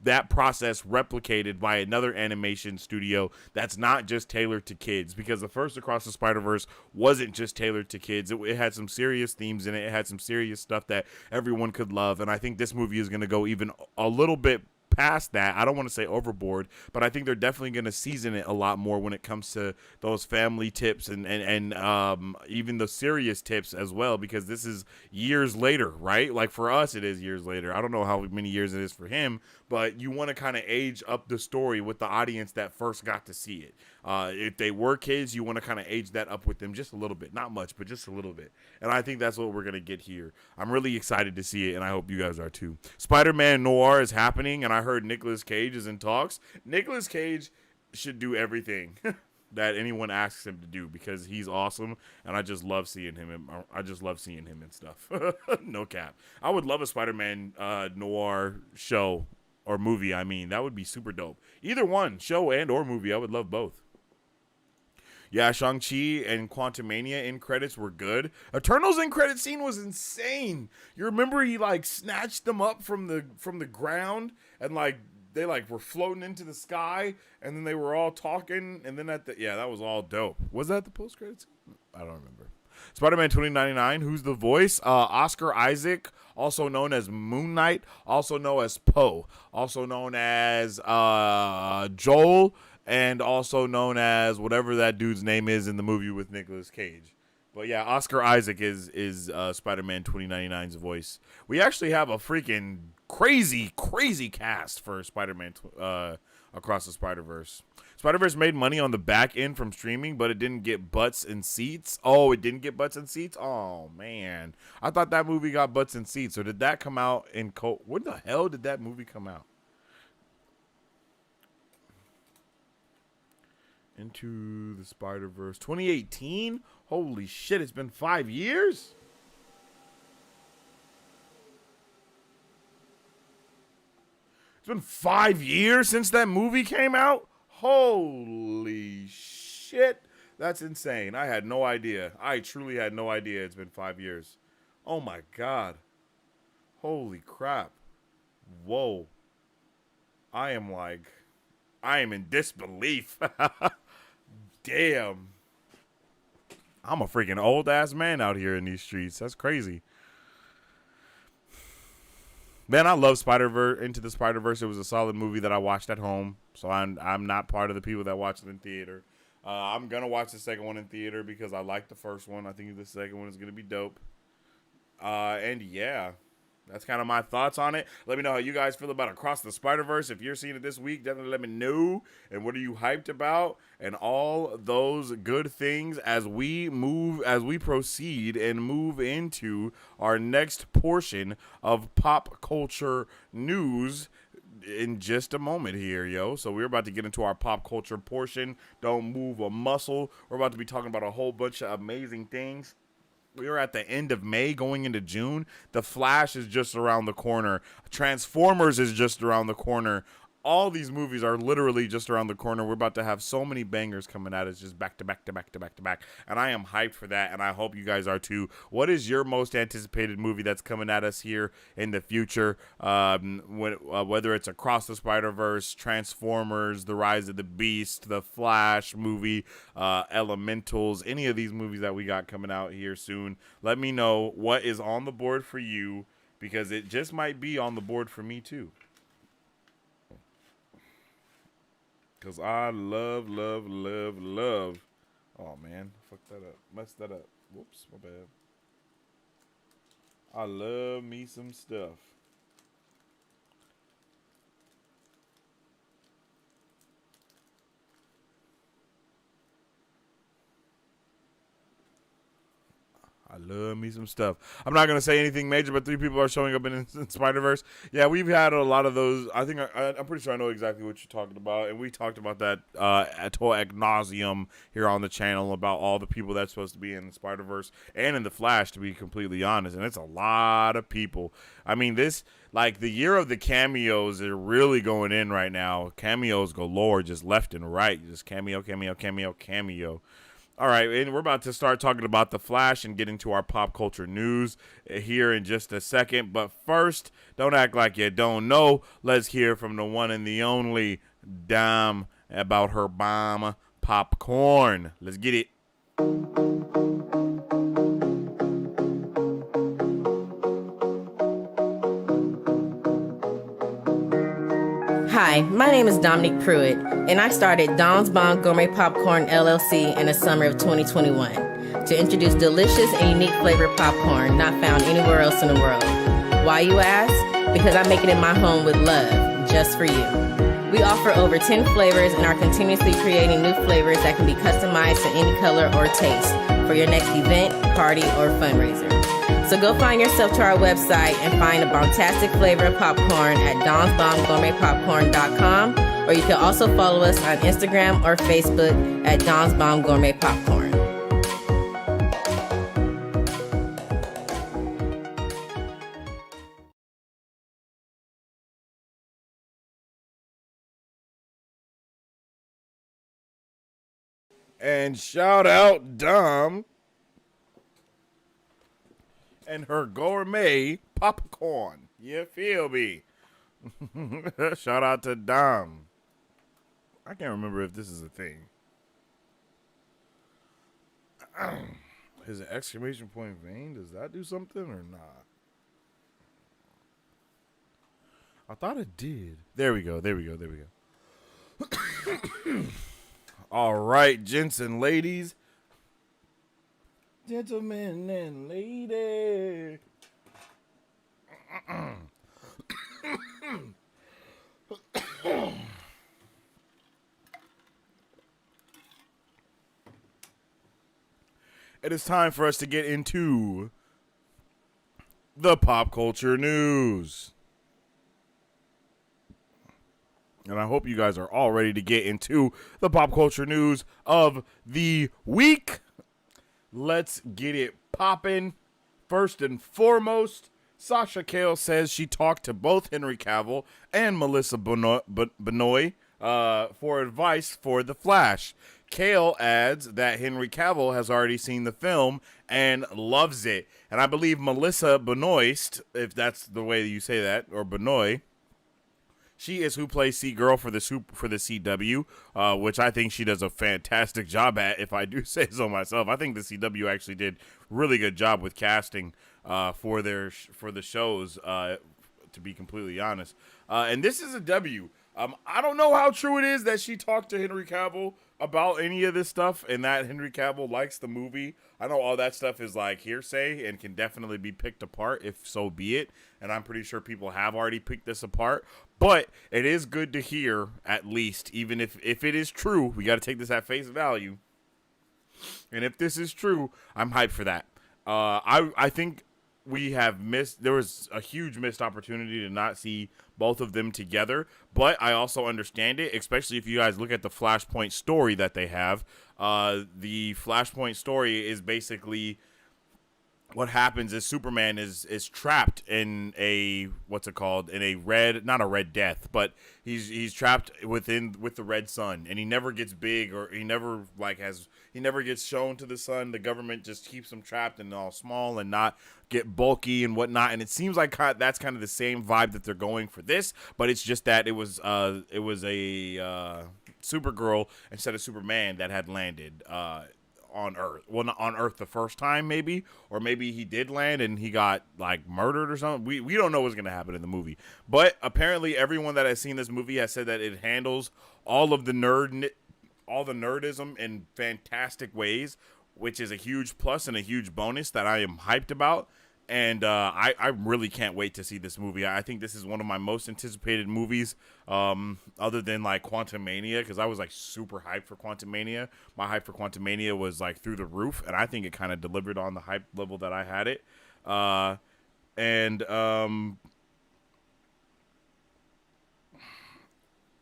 that process replicated by another animation studio that's not just tailored to kids, because the first Across the Spider-Verse wasn't just tailored to kids. It had some serious themes in it. It had some serious stuff that everyone could love, and I think this movie is going to go even a little bit past that. I don't want to say overboard, but I think they're definitely going to season it a lot more when it comes to those family tips and even the serious tips as well, because this is years later, right? Like for us, it is years later. I don't know how many years it is for him, but you want to kind of age up the story with the audience that first got to see it. If they were kids, you want to kind of age that up with them just a little bit. Not much, but just a little bit. And I think that's what we're going to get here. I'm really excited to see it, and I hope you guys are too. Spider-Man Noir is happening, and I heard Nicolas Cage is in talks. Nicolas Cage should do everything that anyone asks him to do, because he's awesome, and I just love seeing him. I just love seeing him and stuff. No cap. I would love a Spider-Man Noir show or movie. I mean, that would be super dope. Either one, show and or movie. I would love both. Yeah, Shang-Chi and Quantumania end credits were good. Eternals end credit scene was insane. You remember he like snatched them up from the ground, and like they like were floating into the sky, and then they were all talking, and then that was all dope. Was that the post credits? I don't remember. Spider-Man 2099, who's the voice? Oscar Isaac, also known as Moon Knight, also known as Poe, also known as Joel, and also known as whatever that dude's name is in the movie with Nicolas Cage. But yeah, Oscar Isaac is Spider-Man 2099's voice. We actually have a freaking crazy cast for Spider-Man Across the Spider-Verse. Spider-Verse made money on the back end from streaming, but it didn't get butts and seats. Oh, it didn't get butts and seats? Oh, man. I thought that movie got butts and seats. Or did that come out in when the hell did that movie come out? Into the Spider-Verse 2018. Holy shit, it's been 5 years. It's been 5 years since that movie came out. Holy shit, that's insane. I had no idea. I truly had no idea it's been 5 years. Oh my god. Holy crap. Whoa. I am in disbelief. Damn. I'm a freaking old ass man out here in these streets. That's crazy. Man, I love Into the Spider-Verse. It was a solid movie that I watched at home. So I'm not part of the people that watched it in theater. I'm going to watch the second one in theater because I like the first one. I think the second one is going to be dope. And yeah, that's kind of my thoughts on it. Let me know how you guys feel about Across the Spider-Verse. If you're seeing it this week, definitely let me know. And what are you hyped about? And all those good things as we proceed and move into our next portion of pop culture news in just a moment here, yo. So we're about to get into our pop culture portion. Don't move a muscle. We're about to be talking about a whole bunch of amazing things. We are at the end of May going into June. The Flash is just around the corner. Transformers is just around the corner. All these movies are literally just around the corner. We're about to have so many bangers coming at us just back to back to back to back to back. And I am hyped for that, and I hope you guys are too. What is your most anticipated movie that's coming at us here in the future? Whether it's Across the Spider-Verse, Transformers, The Rise of the Beast, The Flash movie, Elementals, any of these movies that we got coming out here soon. Let me know what is on the board for you, because it just might be on the board for me too. Because I love. Oh, man. Fuck that up. Messed that up. Whoops, my bad. I love me some stuff. I love me some stuff. I'm not going to say anything major, but 3 people are showing up in Spider-Verse. Yeah, we've had a lot of those. I think I'm pretty sure I know exactly what you're talking about. And we talked about that ad nauseum here on the channel about all the people that's supposed to be in the Spider-Verse and in the Flash, to be completely honest. And it's a lot of people. I mean, this, like, the year of the cameos are really going in right now. Cameos galore, just left and right. Just cameo. All right, and we're about to start talking about The Flash and get into our pop culture news here in just a second. But first, don't act like you don't know. Let's hear from the one and the only Dom about her bomb popcorn. Let's get it. Hi, my name is Dominique Pruitt, and I started Dom's Bomb Gourmet Popcorn LLC in the summer of 2021 to introduce delicious and unique flavored popcorn not found anywhere else in the world. Why, you ask? Because I make it in my home with love, just for you. We offer over 10 flavors and are continuously creating new flavors that can be customized to any color or taste for your next event, party, or fundraiser. So go find yourself to our website and find a bombastic flavor of popcorn at donsbombgourmetpopcorn.com, or you can also follow us on Instagram or Facebook at Don's Bomb Gourmet Popcorn. And shout out Dom and her gourmet popcorn. You feel me? Shout out to Dom. I can't remember if this is a thing. Is an exclamation point vain? Does that do something or not? I thought it did. There we go. All right, gents and ladies. Gentlemen and ladies. It is time for us to get into the pop culture news. And I hope you guys are all ready to get into the pop culture news of the week. Let's get it poppin'. First and foremost, Sasha Cale says she talked to both Henry Cavill and Melissa Benoist for advice for The Flash. Cale adds that Henry Cavill has already seen the film and loves it. And I believe Melissa Benoist, if that's the way you say that, or Benoist, she is who plays Seagirl for the CW, which I think she does a fantastic job at, if I do say so myself. I think the CW actually did really good job with casting for the shows, to be completely honest. And this is a W. I don't know how true it is that she talked to Henry Cavill about any of this stuff and that Henry Cavill likes the movie. I know all that stuff is like hearsay and can definitely be picked apart if so be it. And I'm pretty sure people have already picked this apart. But it is good to hear, at least, even if it is true, we got to take this at face value. And if this is true, I'm hyped for that. I think there was a huge missed opportunity to not see both of them together, but I also understand it, especially if you guys look at the Flashpoint story that they have. The Flashpoint story is basically what happens is Superman is trapped in a not a red death, but he's trapped with the red sun, and he never gets big, or he never gets shown to the sun. The government just keeps him trapped and all small and not get bulky and whatnot. And it seems like that's kind of the same vibe that they're going for this, but it's just that it was a Supergirl instead of Superman that had landed on Earth. Well, not on Earth the first time, maybe, or maybe he did land and he got like murdered or something. We don't know what's gonna happen in the movie, but apparently everyone that has seen this movie has said that it handles all the nerdism in fantastic ways, which is a huge plus and a huge bonus that I am hyped about. And I really can't wait to see this movie. I think this is one of my most anticipated movies, other than like Quantumania, because I was like super hyped for Quantumania. My hype for Quantumania was like through the roof, and I think it kind of delivered on the hype level that I had it.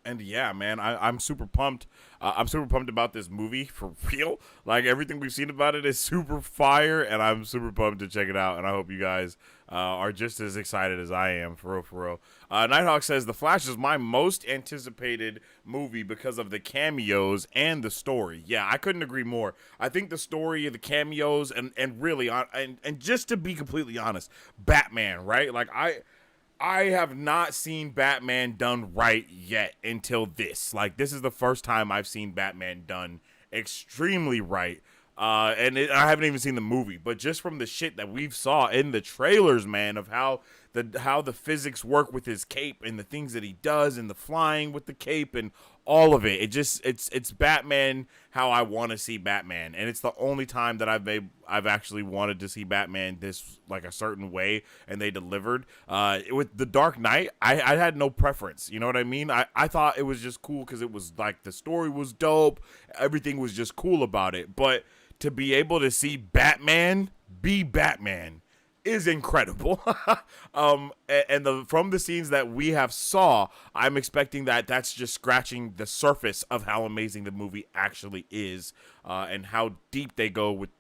And yeah, man, I'm super pumped. I'm super pumped about this movie, for real. Like, everything we've seen about it is super fire, and I'm super pumped to check it out. And I hope you guys are just as excited as I am, for real. Nighthawk says, The Flash is my most anticipated movie because of the cameos and the story. Yeah, I couldn't agree more. I think the story, the cameos, and really, and just to be completely honest, Batman, right? Like, I have not seen Batman done right yet until this. Like, this is the first time I've seen Batman done extremely right. I haven't even seen the movie, but just from the shit that we've saw in the trailers, man, of how the physics work with his cape and the things that he does and the flying with the cape and all of it. It's Batman how I want to see Batman, and it's the only time that I've actually wanted to see Batman this like a certain way, and they delivered. With The Dark Knight, I had no preference. You know what I mean? I thought it was just cool because it was like the story was dope, everything was just cool about it. But to be able to see Batman be Batman is incredible. From the scenes that we have saw, I'm expecting that's just scratching the surface of how amazing the movie actually is, and how deep they go with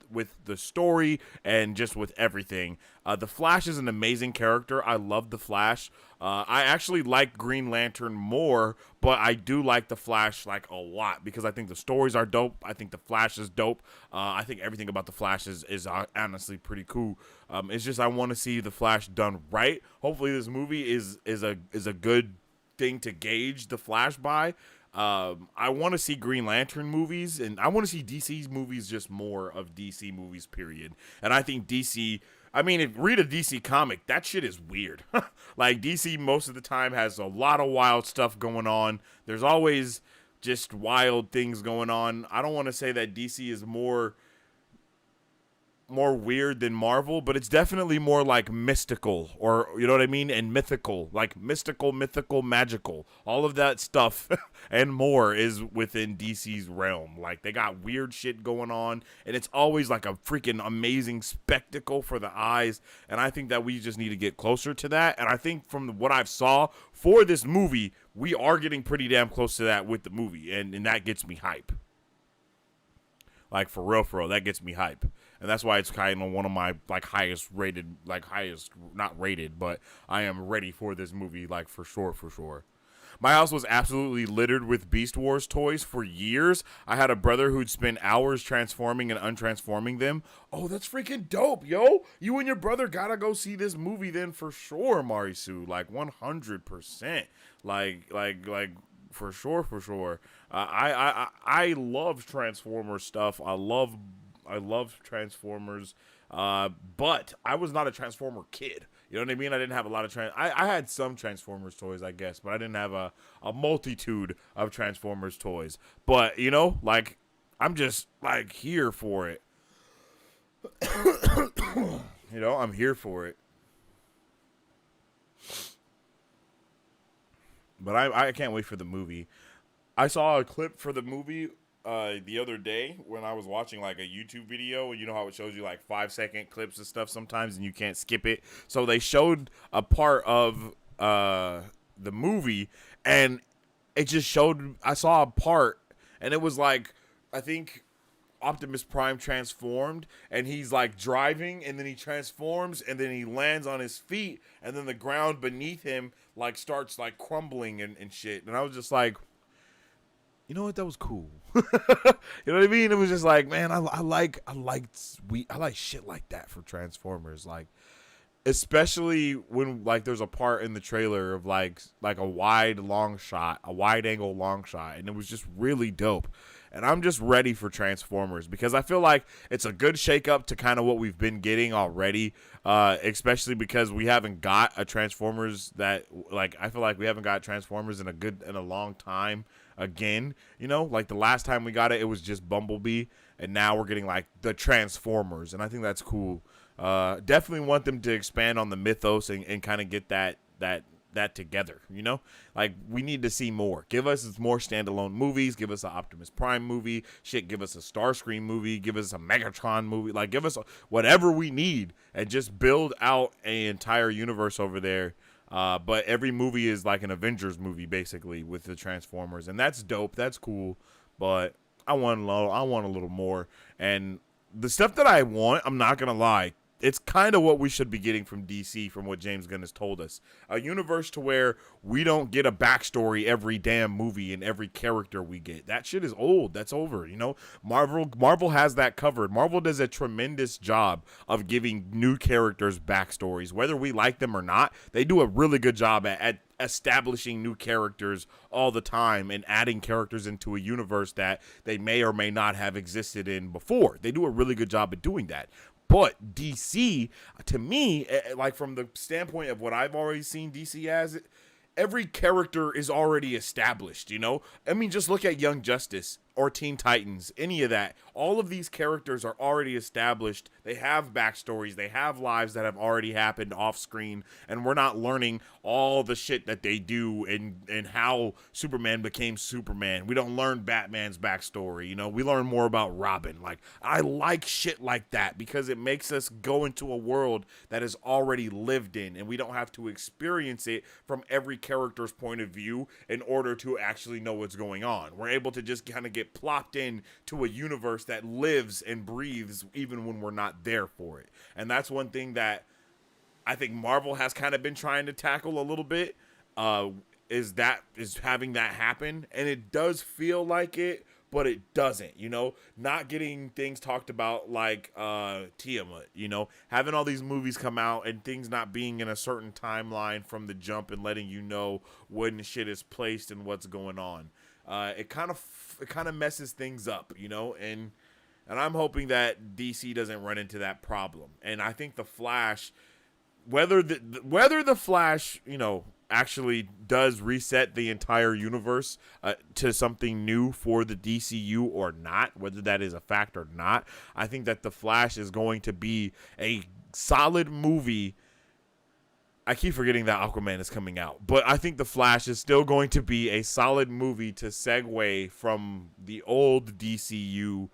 the story and just with everything. The Flash is an amazing character. I love the Flash. I actually like Green Lantern more, but I do like the Flash like a lot because I think the stories are dope. I think the Flash is dope. I think everything about the Flash is honestly pretty cool. It's just I want to see the Flash done right. Hopefully, this movie is a good thing to gauge the Flash by. I want to see Green Lantern movies, and I want to see DC's movies, just more of DC movies, period. And I think DC, I mean, if read a DC comic, that shit is weird. Like, DC most of the time has a lot of wild stuff going on. There's always just wild things going on. I don't want to say that DC is more weird than Marvel, but it's definitely more like mystical, or you know what I mean, and mythical, like mystical, magical, all of that stuff and more is within DC's realm. Like, they got weird shit going on, and it's always like a freaking amazing spectacle for the eyes, and I think that we just need to get closer to that. And I think from what I've saw for this movie, we are getting pretty damn close to that with the movie, and that gets me hype. Like, for real, that gets me hype. And that's why it's kind of one of my, like, highest, not rated, but I am ready for this movie, like, for sure. My house was absolutely littered with Beast Wars toys for years. I had a brother who'd spend hours transforming and untransforming them. Oh, that's freaking dope, yo. You and your brother gotta go see this movie then for sure, Marisu. Like, 100%. Like, for sure. I love Transformers stuff. I love Transformers. But I was not a Transformer kid. You know what I mean? I didn't have a lot of I had some Transformers toys, I guess, but I didn't have a multitude of Transformers toys. But, you know, like, I'm just, like, here for it. You know, I'm here for it. But I can't wait for the movie. I saw a clip for the movie the other day when I was watching like a YouTube video, and you know how it shows you like 5-second clips and stuff sometimes and you can't skip it. So they showed a part of the movie, and it just showed, I saw a part, and it was like, I think Optimus Prime transformed, and he's like driving, and then he transforms, and then he lands on his feet, and then the ground beneath him like starts like crumbling and shit. And I was just like, you know what? That was cool. You know what I mean? It was just like, man, I like shit like that for Transformers. Like, especially when like there's a part in the trailer of like a wide angle long shot, and it was just really dope. And I'm just ready for Transformers because I feel like it's a good shakeup to kind of what we've been getting already, especially because we haven't got a Transformers that, like, I feel like we haven't got Transformers in a long time again. You know, like the last time we got it, it was just Bumblebee, and now we're getting like the Transformers, and I think that's cool. Definitely want them to expand on the mythos and kind of get that together, you know? Like, we need to see more. Give us more standalone movies. Give us an Optimus Prime movie. Shit, give us a Starscream movie. Give us a Megatron movie. Like, give us whatever we need and just build out an entire universe over there. But every movie is like an Avengers movie, basically, with the Transformers. And that's dope. That's cool. But I want a little more. And the stuff that I want, I'm not going to lie, it's kind of what we should be getting from DC, from what James Gunn has told us. A universe to where we don't get a backstory every damn movie and every character we get. That shit is old. That's over, you know? Marvel has that covered. Marvel does a tremendous job of giving new characters backstories. Whether we like them or not, they do a really good job at establishing new characters all the time and adding characters into a universe that they may or may not have existed in before. They do a really good job at doing that. But DC, to me, like from the standpoint of what I've already seen DC as, every character is already established, you know? I mean, just look at Young Justice or Teen Titans, any of that. All of these characters are already established. They have backstories. They have lives that have already happened off screen, and we're not learning all the shit that they do and how Superman became Superman. We don't learn Batman's backstory, you know? We learn more about Robin. Like, I like shit like that because it makes us go into a world that is already lived in, and we don't have to experience it from every character's point of view in order to actually know what's going on. We're able to just kind of get plopped in to a universe that lives and breathes even when we're not there for it. And that's one thing that I think Marvel has kind of been trying to tackle a little bit, is having that happen. And it does feel like it, but it doesn't, you know, not getting things talked about like Tiamat, you know, having all these movies come out and things not being in a certain timeline from the jump and letting you know when shit is placed and what's going on. It kind of messes things up, you know, and I'm hoping that DC doesn't run into that problem. And I think the Flash, whether the Flash, you know, actually does reset the entire universe to something new for the DCU or not, whether that is a fact or not, I think that the Flash is going to be a solid movie. I keep forgetting that Aquaman is coming out, but I think The Flash is still going to be a solid movie to segue from the old DCU,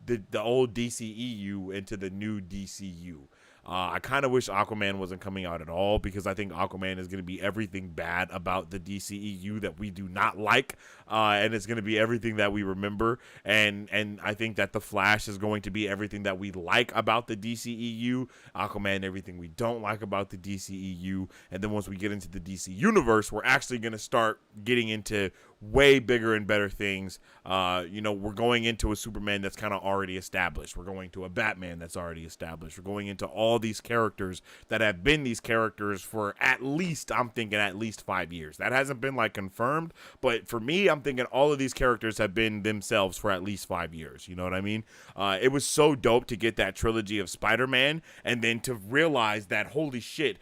the old DCEU into the new DCU. I kind of wish Aquaman wasn't coming out at all, because I think Aquaman is going to be everything bad about the DCEU that we do not like, and it's going to be everything that we remember. And I think that the Flash is going to be everything that we like about the DCEU. Aquaman, everything we don't like about the DCEU. And then once we get into the DC universe, we're actually going to start getting into way bigger and better things. We're going into a Superman that's kind of already established. We're going to a Batman that's already established. We're going into all these characters that have been these characters for I'm thinking at least 5 years. That hasn't been like confirmed, but for me, I'm thinking all of these characters have been themselves for at least 5 years. You know what I mean? It was so dope to get that trilogy of Spider-Man, and then to realize that, holy shit,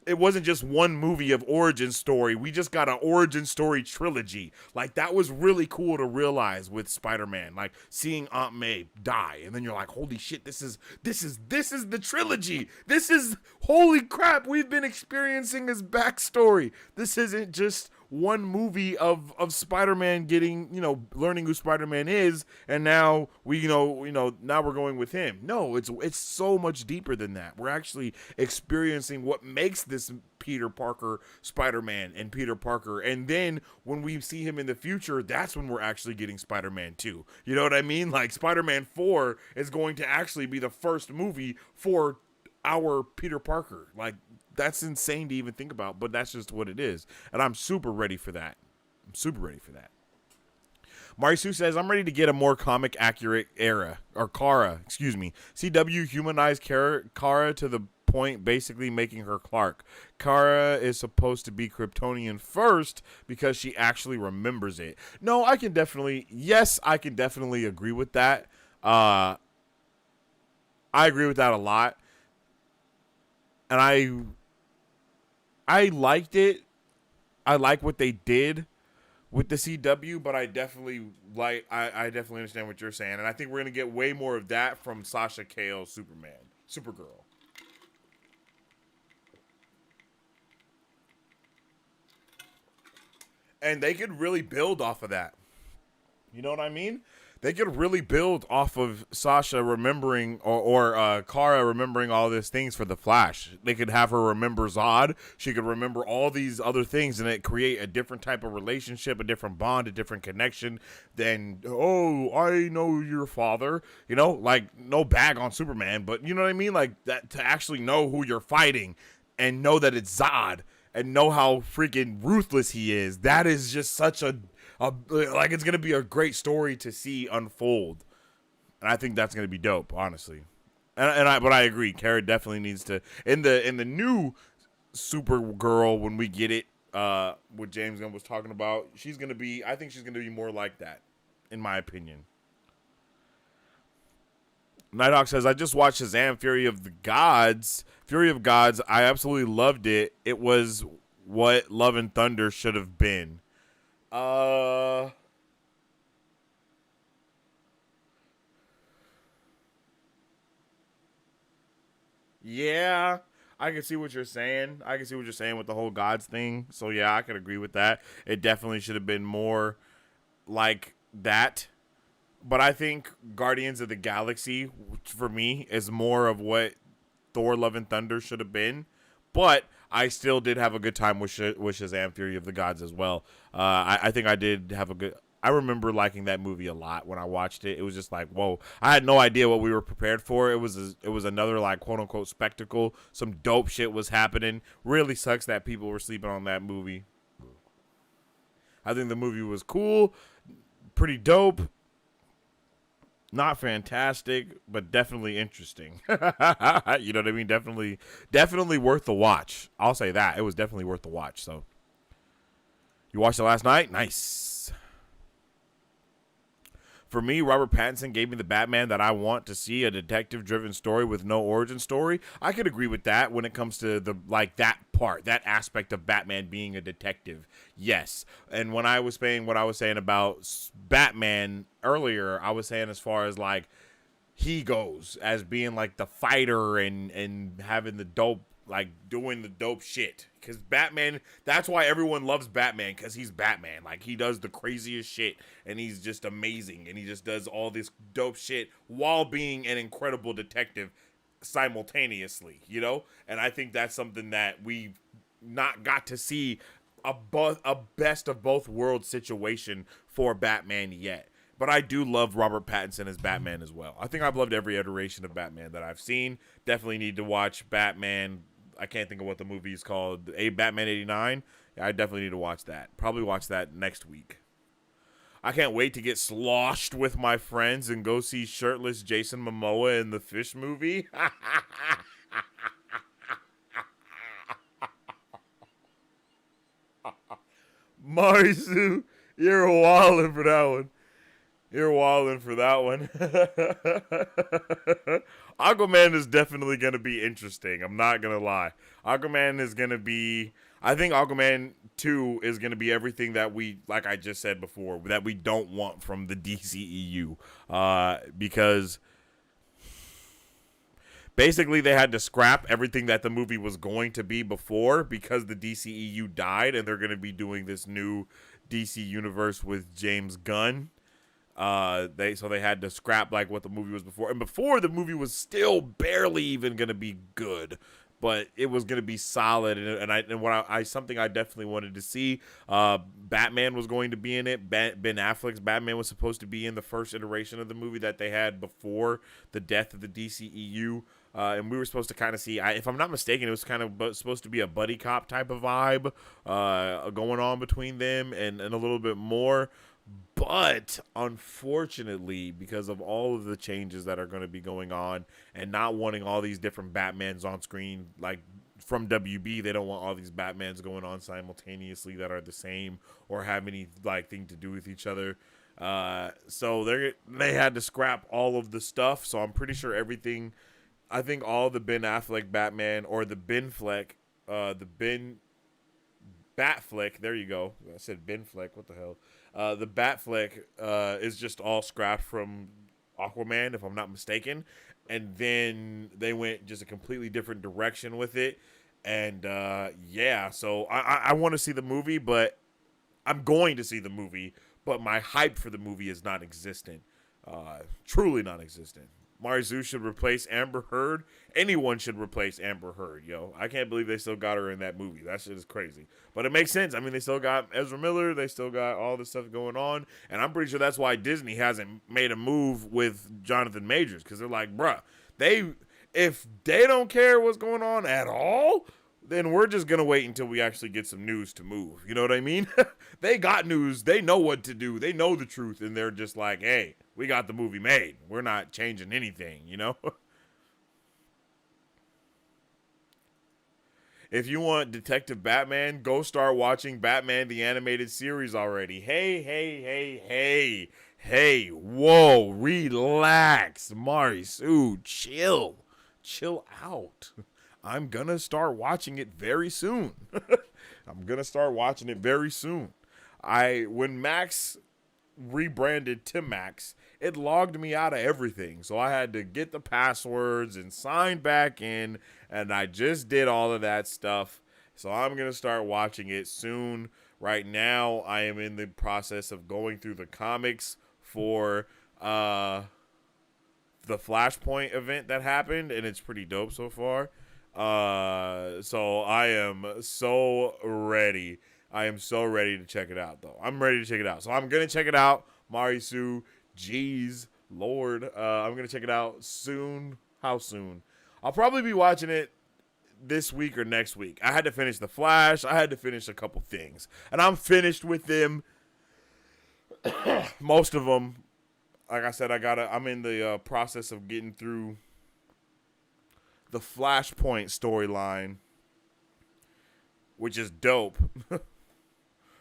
it wasn't just one movie of origin story. We just got an origin story trilogy. Like, that was really cool to realize with Spider-Man. Like, seeing Aunt May die, and then you're like, holy shit, this is the trilogy. This is, holy crap, we've been experiencing his backstory. This isn't just one movie of Spider-Man getting, learning who Spider-Man is, and now now we're going with him. No, it's so much deeper than that. We're actually experiencing what makes this Peter Parker Spider-Man and Peter Parker, and then when we see him in the future, that's when we're actually getting Spider-Man 2. You know what I mean? Like, Spider-Man 4 is going to actually be the first movie for our Peter Parker. Like, that's insane to even think about, but that's just what it is. And I'm super ready for that. Marisu says, I'm ready to get a more comic accurate Kara, CW humanized Kara to the point basically making her Clark. Kara is supposed to be Kryptonian first because she actually remembers it. No, I can definitely agree with that. I agree with that a lot. And I liked it. I like what they did with the CW, but I definitely understand what you're saying, and I think we're gonna get way more of that from Sasha Cale's Supergirl. And they could really build off of that. You know what I mean? They could really build off of Sasha remembering or Kara remembering all these things for the Flash. They could have her remember Zod. She could remember all these other things, and it create a different type of relationship, a different bond, a different connection than, oh, I know your father. Like, no bag on Superman, but you know what I mean? Like, that, to actually know who you're fighting and know that it's Zod and know how freaking ruthless he is. That is just such it's gonna be a great story to see unfold, and I think that's gonna be dope, honestly. But I agree, Kara definitely needs to in the new Supergirl, when we get it, what James Gunn was talking about. I think she's gonna be more like that, in my opinion. Nighthawk says, I just watched Shazam: Fury of Gods. I absolutely loved it. It was what Love and Thunder should have been. Yeah, I can see what you're saying. With the whole gods thing. So yeah, I could agree with that. It definitely should have been more like that. But I think Guardians of the Galaxy, for me, is more of what Thor: Love and Thunder should have been. But I still did have a good time with Shazam: Fury of the Gods as well. I think I did have a good... I remember liking that movie a lot when I watched it. It was just like, whoa. I had no idea what we were prepared for. It was another, like, quote-unquote spectacle. Some dope shit was happening. Really sucks that people were sleeping on that movie. I think the movie was cool. Pretty dope. Not fantastic, but definitely interesting. You know what I mean? Definitely worth the watch. I'll say that. It was definitely worth the watch. So, you watched it last night? Nice. For me, Robert Pattinson gave me the Batman that I want to see, a detective-driven story with no origin story. I could agree with that when it comes to that part, that aspect of Batman being a detective. Yes. And when I was saying what I was saying about Batman earlier, I was saying as far as like he goes as being like the fighter and having the dope, like doing the dope shit. Because Batman, that's why everyone loves Batman, because he's Batman. Like, he does the craziest shit, and he's just amazing, and he just does all this dope shit while being an incredible detective simultaneously, and I think that's something that we've not got to see a best of both worlds situation for Batman yet. But I do love Robert Pattinson as Batman as well. I think I've loved every iteration of Batman that I've seen. Definitely need to watch Batman. I can't think of what the movie is called. Batman 89. I definitely need to watch that. Probably watch that next week. I can't wait to get sloshed with my friends and go see shirtless Jason Momoa in the Fish movie. Marisu, you're wildin' for that one. You're wildin' for that one. Aquaman is definitely going to be interesting. I'm not going to lie. Aquaman is going to be... I think Aquaman 2 is going to be everything that we, like I just said before, that we don't want from the DCEU. Because basically they had to scrap everything that the movie was going to be before because the DCEU died, and they're going to be doing this new DC universe with James Gunn. They had to scrap like what the movie was before, and before the movie was still barely even gonna be good, but it was gonna be solid. And something I definitely wanted to see. Batman was going to be in it. Ben Affleck's Batman was supposed to be in the first iteration of the movie that they had before the death of the DCEU. And we were supposed to kind of see, if I'm not mistaken, it was kind of supposed to be a buddy cop type of vibe going on between them and a little bit more. But unfortunately, because of all of the changes that are going to be going on and not wanting all these different Batmans on screen, like from WB, they don't want all these Batmans going on simultaneously that are the same or have any like thing to do with each other. So they had to scrap all of the stuff. So I'm pretty sure everything. I think all the Ben Affleck Batman or the Ben Fleck, Batfleck. There you go. I said Ben Fleck. What the hell? The Batfleck is just all scrapped from Aquaman, if I'm not mistaken. And then they went just a completely different direction with it. And so I want to see the movie, but I'm going to see the movie. But my hype for the movie is non existent. Truly non existent. Marzu should replace Amber Heard. Anyone should replace Amber Heard, yo. I can't believe they still got her in that movie. That shit is crazy. But it makes sense. I mean, they still got Ezra Miller. They still got all this stuff going on. And I'm pretty sure that's why Disney hasn't made a move with Jonathan Majors. Because they're like, bruh, if they don't care what's going on at all, then we're just going to wait until we actually get some news to move. You know what I mean? They got news. They know what to do. They know the truth. And they're just like, hey, we got the movie made. We're not changing anything, you know? If you want Detective Batman, go start watching Batman the Animated Series already. Hey, whoa, relax. Marisou, chill out. I'm gonna start watching it very soon. When Max rebranded to Max, it logged me out of everything. So I had to get the passwords and sign back in, and I just did all of that stuff. So I'm going to start watching it soon. Right now, I am in the process of going through the comics for the Flashpoint event that happened, and it's pretty dope so far. So I am so ready. I am so ready to check it out, though. I'm ready to check it out. So I'm going to check it out. Marisu, jeez, Lord. I'm going to check it out soon. How soon? I'll probably be watching it this week or next week. I had to finish The Flash. I had to finish a couple things. And I'm finished with them. Most of them. Like I said, I'm in the process of getting through the Flashpoint storyline, which is dope.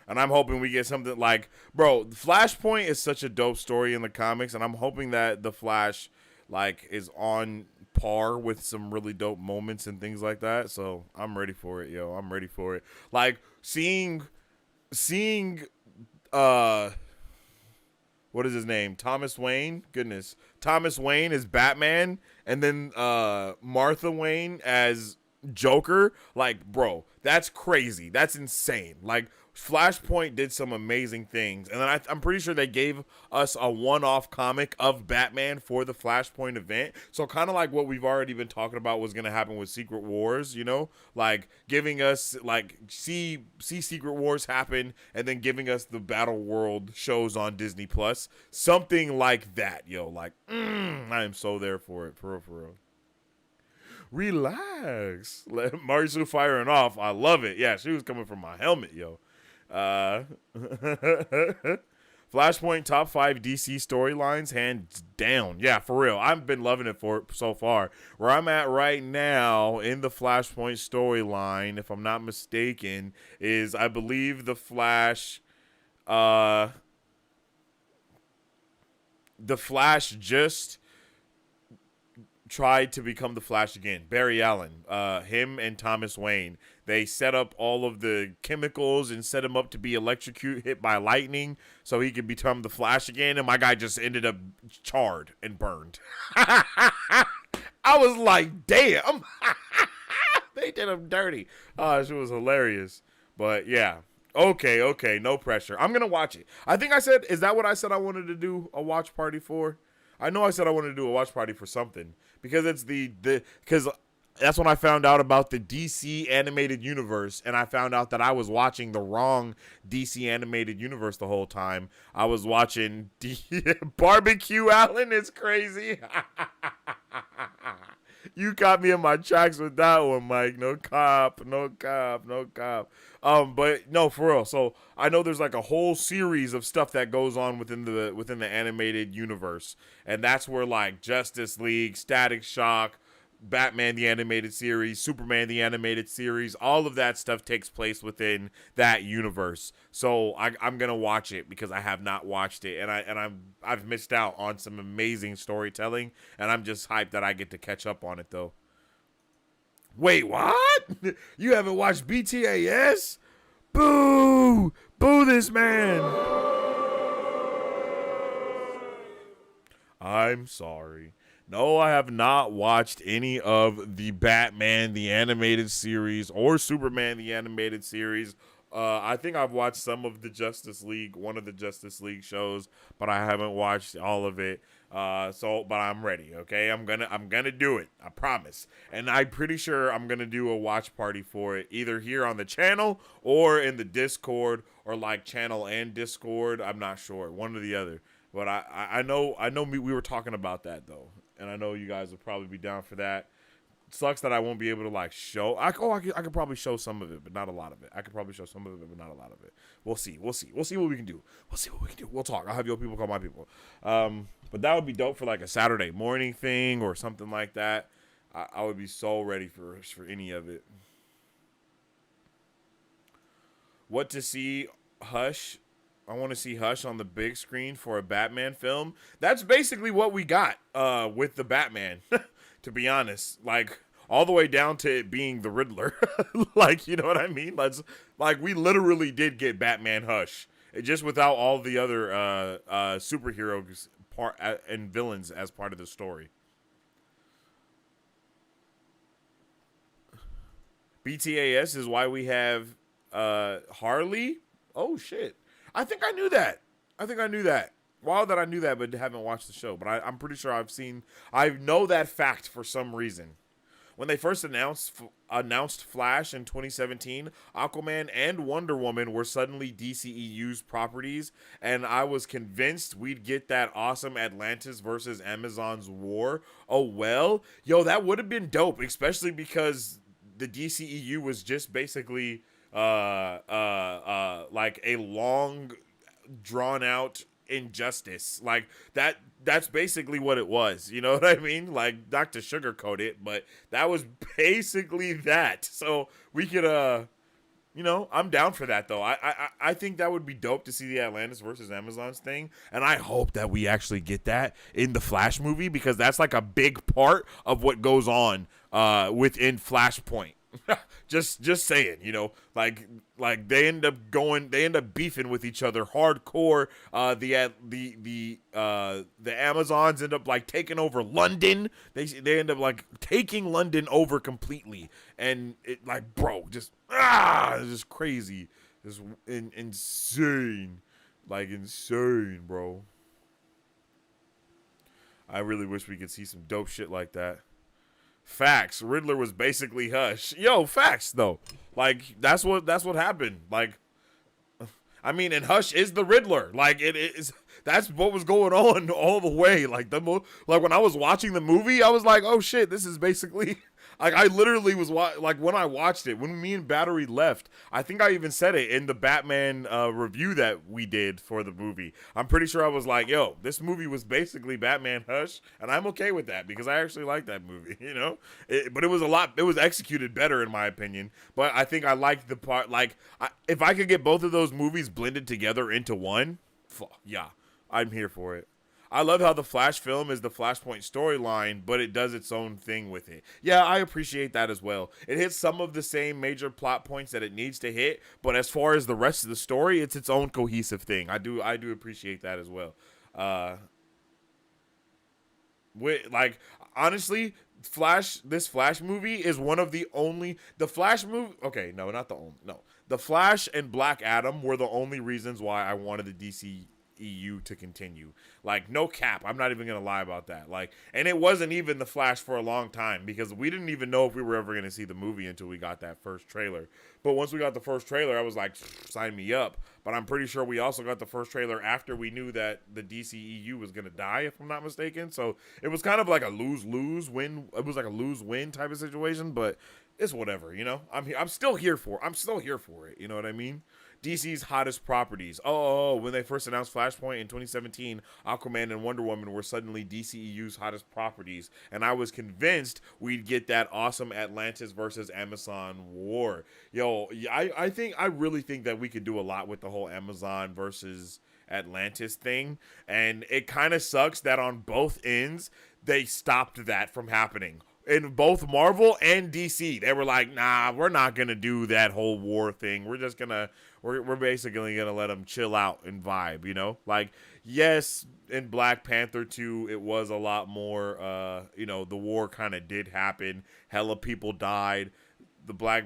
And I'm hoping we get something like, bro, Flashpoint is such a dope story in the comics, and I'm hoping that the Flash like is on par with some really dope moments and things like that. So I'm ready for it, yo. I'm ready for it. Like seeing what is his name? Thomas Wayne. Goodness. Thomas Wayne as Batman, and then Martha Wayne as Joker, like, bro, that's crazy. That's insane. Like, Flashpoint did some amazing things, and then I'm pretty sure they gave us a one-off comic of Batman for the Flashpoint event. So kind of like what we've already been talking about was going to happen with Secret Wars, you know, like giving us like see Secret Wars happen, and then giving us the Battle World shows on Disney Plus, something like that, yo. Like, I am so there for it, for real, for real. Relax. Let Marisu firing off. I love it. Yeah, she was coming from my helmet, yo. Flashpoint top 5 DC storylines, hands down. Yeah, for real. I've been loving it for so far. Where I'm at right now in the Flashpoint storyline, if I'm not mistaken, is I believe the Flash just tried to become the Flash again. Barry Allen, him and Thomas Wayne, they set up all of the chemicals and set him up to be hit by lightning so he could become the Flash again, and my guy just ended up charred and burned. I was like, damn. They did him dirty. It was hilarious. But yeah. Okay, no pressure. I'm gonna watch it. I think I said, is that what I said I wanted to do a watch party for? I know I said I wanted to do a watch party for something, because it's because that's when I found out about the DC animated universe, and I found out that I was watching the wrong DC animated universe the whole time. I was watching Barbecue Allen is crazy. You caught me in my tracks with that one, Mike. No cop. But no, for real. So I know there's like a whole series of stuff that goes on within the animated universe, and that's where like Justice League, Static Shock, Batman the animated series, Superman the animated series, all of that stuff takes place within that universe. So I'm gonna watch it because I have not watched it, and I've missed out on some amazing storytelling, and I'm just hyped that I get to catch up on it though. Wait, what? You haven't watched BTAS? Boo! Boo this man! I'm sorry. No, I have not watched any of the Batman, the animated series, or Superman, the animated series. I think I've watched some of the Justice League, one of the Justice League shows, but I haven't watched all of it. But I'm ready. Okay, I'm gonna do it. I promise. And I'm pretty sure I'm gonna do a watch party for it, either here on the channel or in the Discord, or like channel and Discord. I'm not sure, one or the other. But I know we were talking about that though. And I know you guys will probably be down for that. It sucks that I won't be able to like show. I could probably show some of it, but not a lot of it. I could probably show some of it, but not a lot of it. We'll see what we can do. We'll talk. I'll have your people call my people. But that would be dope for like a Saturday morning thing or something like that. I would be so ready for any of it. What to see? Hush. I want to see Hush on the big screen for a Batman film. That's basically what we got with the Batman, to be honest. Like, all the way down to it being the Riddler. Like, you know what I mean? We literally did get Batman Hush. Just without all the other superheroes and villains as part of the story. BTAS is why we have Harley. Oh, shit. I think I knew that. Wild that I knew that, but haven't watched the show. But I'm pretty sure I know that fact for some reason. When they first announced Flash in 2017, Aquaman and Wonder Woman were suddenly DCEU's properties, and I was convinced we'd get that awesome Atlantis versus Amazon's war. Oh well, yo, that would have been dope, especially because the DCEU was just basically like a long drawn out injustice. Like that's basically what it was, you know what I mean? Like, not to sugarcoat it, but that was basically that. So we could I'm down for that though. I think that would be dope to see the Atlantis versus Amazons thing, and I hope that we actually get that in the Flash movie, because that's like a big part of what goes on within Flashpoint. just saying, like they end up beefing with each other hardcore. The Amazons end up like taking over London. They end up like taking London over completely, and it like, bro, it's just crazy, just insane, like insane, bro. I really wish we could see some dope shit like that. Facts. Riddler was basically Hush. Yo, facts though. Like that's what happened. Like, I mean, and Hush is the Riddler. Like it is. That's what was going on all the way. Like like when I was watching the movie, I was like, oh shit, this is basically. Like I literally was like when I watched it, when me and Battery left, I think I even said it in the Batman review that we did for the movie. I'm pretty sure I was like, yo, this movie was basically Batman Hush, and I'm okay with that because I actually like that movie, but it was executed better in my opinion, but I think I liked the part, like, if I could get both of those movies blended together into one, yeah, I'm here for it. I love how the Flash film is the Flashpoint storyline, but it does its own thing with it. Yeah, I appreciate that as well. It hits some of the same major plot points that it needs to hit, but as far as the rest of the story, it's its own cohesive thing. I do appreciate that as well. Like, honestly, this Flash movie is one of the only, the Flash movie, okay, no, not the only, no. The Flash and Black Adam were the only reasons why I wanted the DC EU to continue. Like, no cap, I'm not even gonna lie about that. Like, and it wasn't even the Flash for a long time because we didn't even know if we were ever gonna see the movie until we got that first trailer. But once we got the first trailer, I was like, sign me up. But I'm pretty sure we also got the first trailer after we knew that the DC EU was gonna die, if I'm not mistaken. So it was kind of like a lose-lose win. It was like a lose-win type of situation, but it's whatever, I'm still here for it, you know what I mean? DC's hottest properties. When they first announced Flashpoint in 2017, Aquaman and Wonder Woman were suddenly DCEU's hottest properties, and I was convinced we'd get that awesome Atlantis versus Amazon war. Yo, I really think that we could do a lot with the whole Amazon versus Atlantis thing, and it kind of sucks that on both ends they stopped that from happening. In both Marvel and DC, they were like, nah, we're not going to do that whole war thing. We're just going to, we're basically going to let them chill out and vibe, Like, yes, in Black Panther 2, it was a lot more, the war kind of did happen. Hella people died. The Black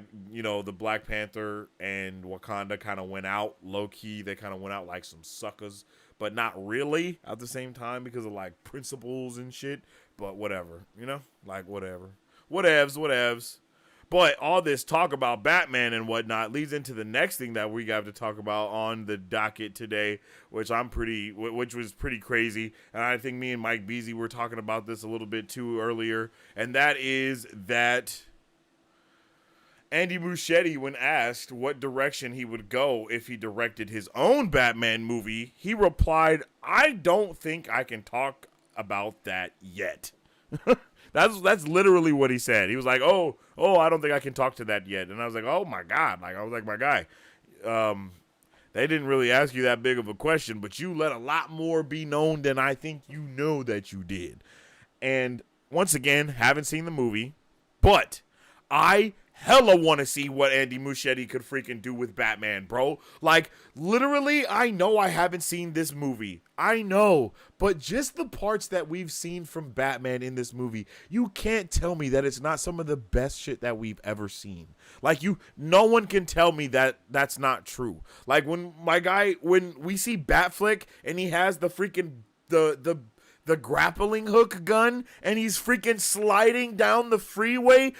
Panther and Wakanda kind of went out low-key. They kind of went out like some suckers, but not really at the same time because of, like, principles and shit. But whatever, like whatever. Whatevs. But all this talk about Batman and whatnot leads into the next thing that we got to talk about on the docket today, which was pretty crazy. And I think me and Mike Beasy were talking about this a little bit too earlier. And that is that Andy Muschietti, when asked what direction he would go if he directed his own Batman movie, he replied, "I don't think I can talk about that yet." That's literally what he said. He was like, oh, I don't think I can talk to that yet. And I was like, oh my God. Like, I was like, my guy, they didn't really ask you that big of a question, but you let a lot more be known than I think you know that you did. And once again, haven't seen the movie, but I hella want to see what Andy Muschietti could freaking do with Batman, bro. Like, literally, I know I haven't seen this movie. I know, but just the parts that we've seen from Batman in this movie, you can't tell me that it's not some of the best shit that we've ever seen. Like, no one can tell me that that's not true. Like, when we see Batflick and he has the freaking, the grappling hook gun and he's freaking sliding down the freeway.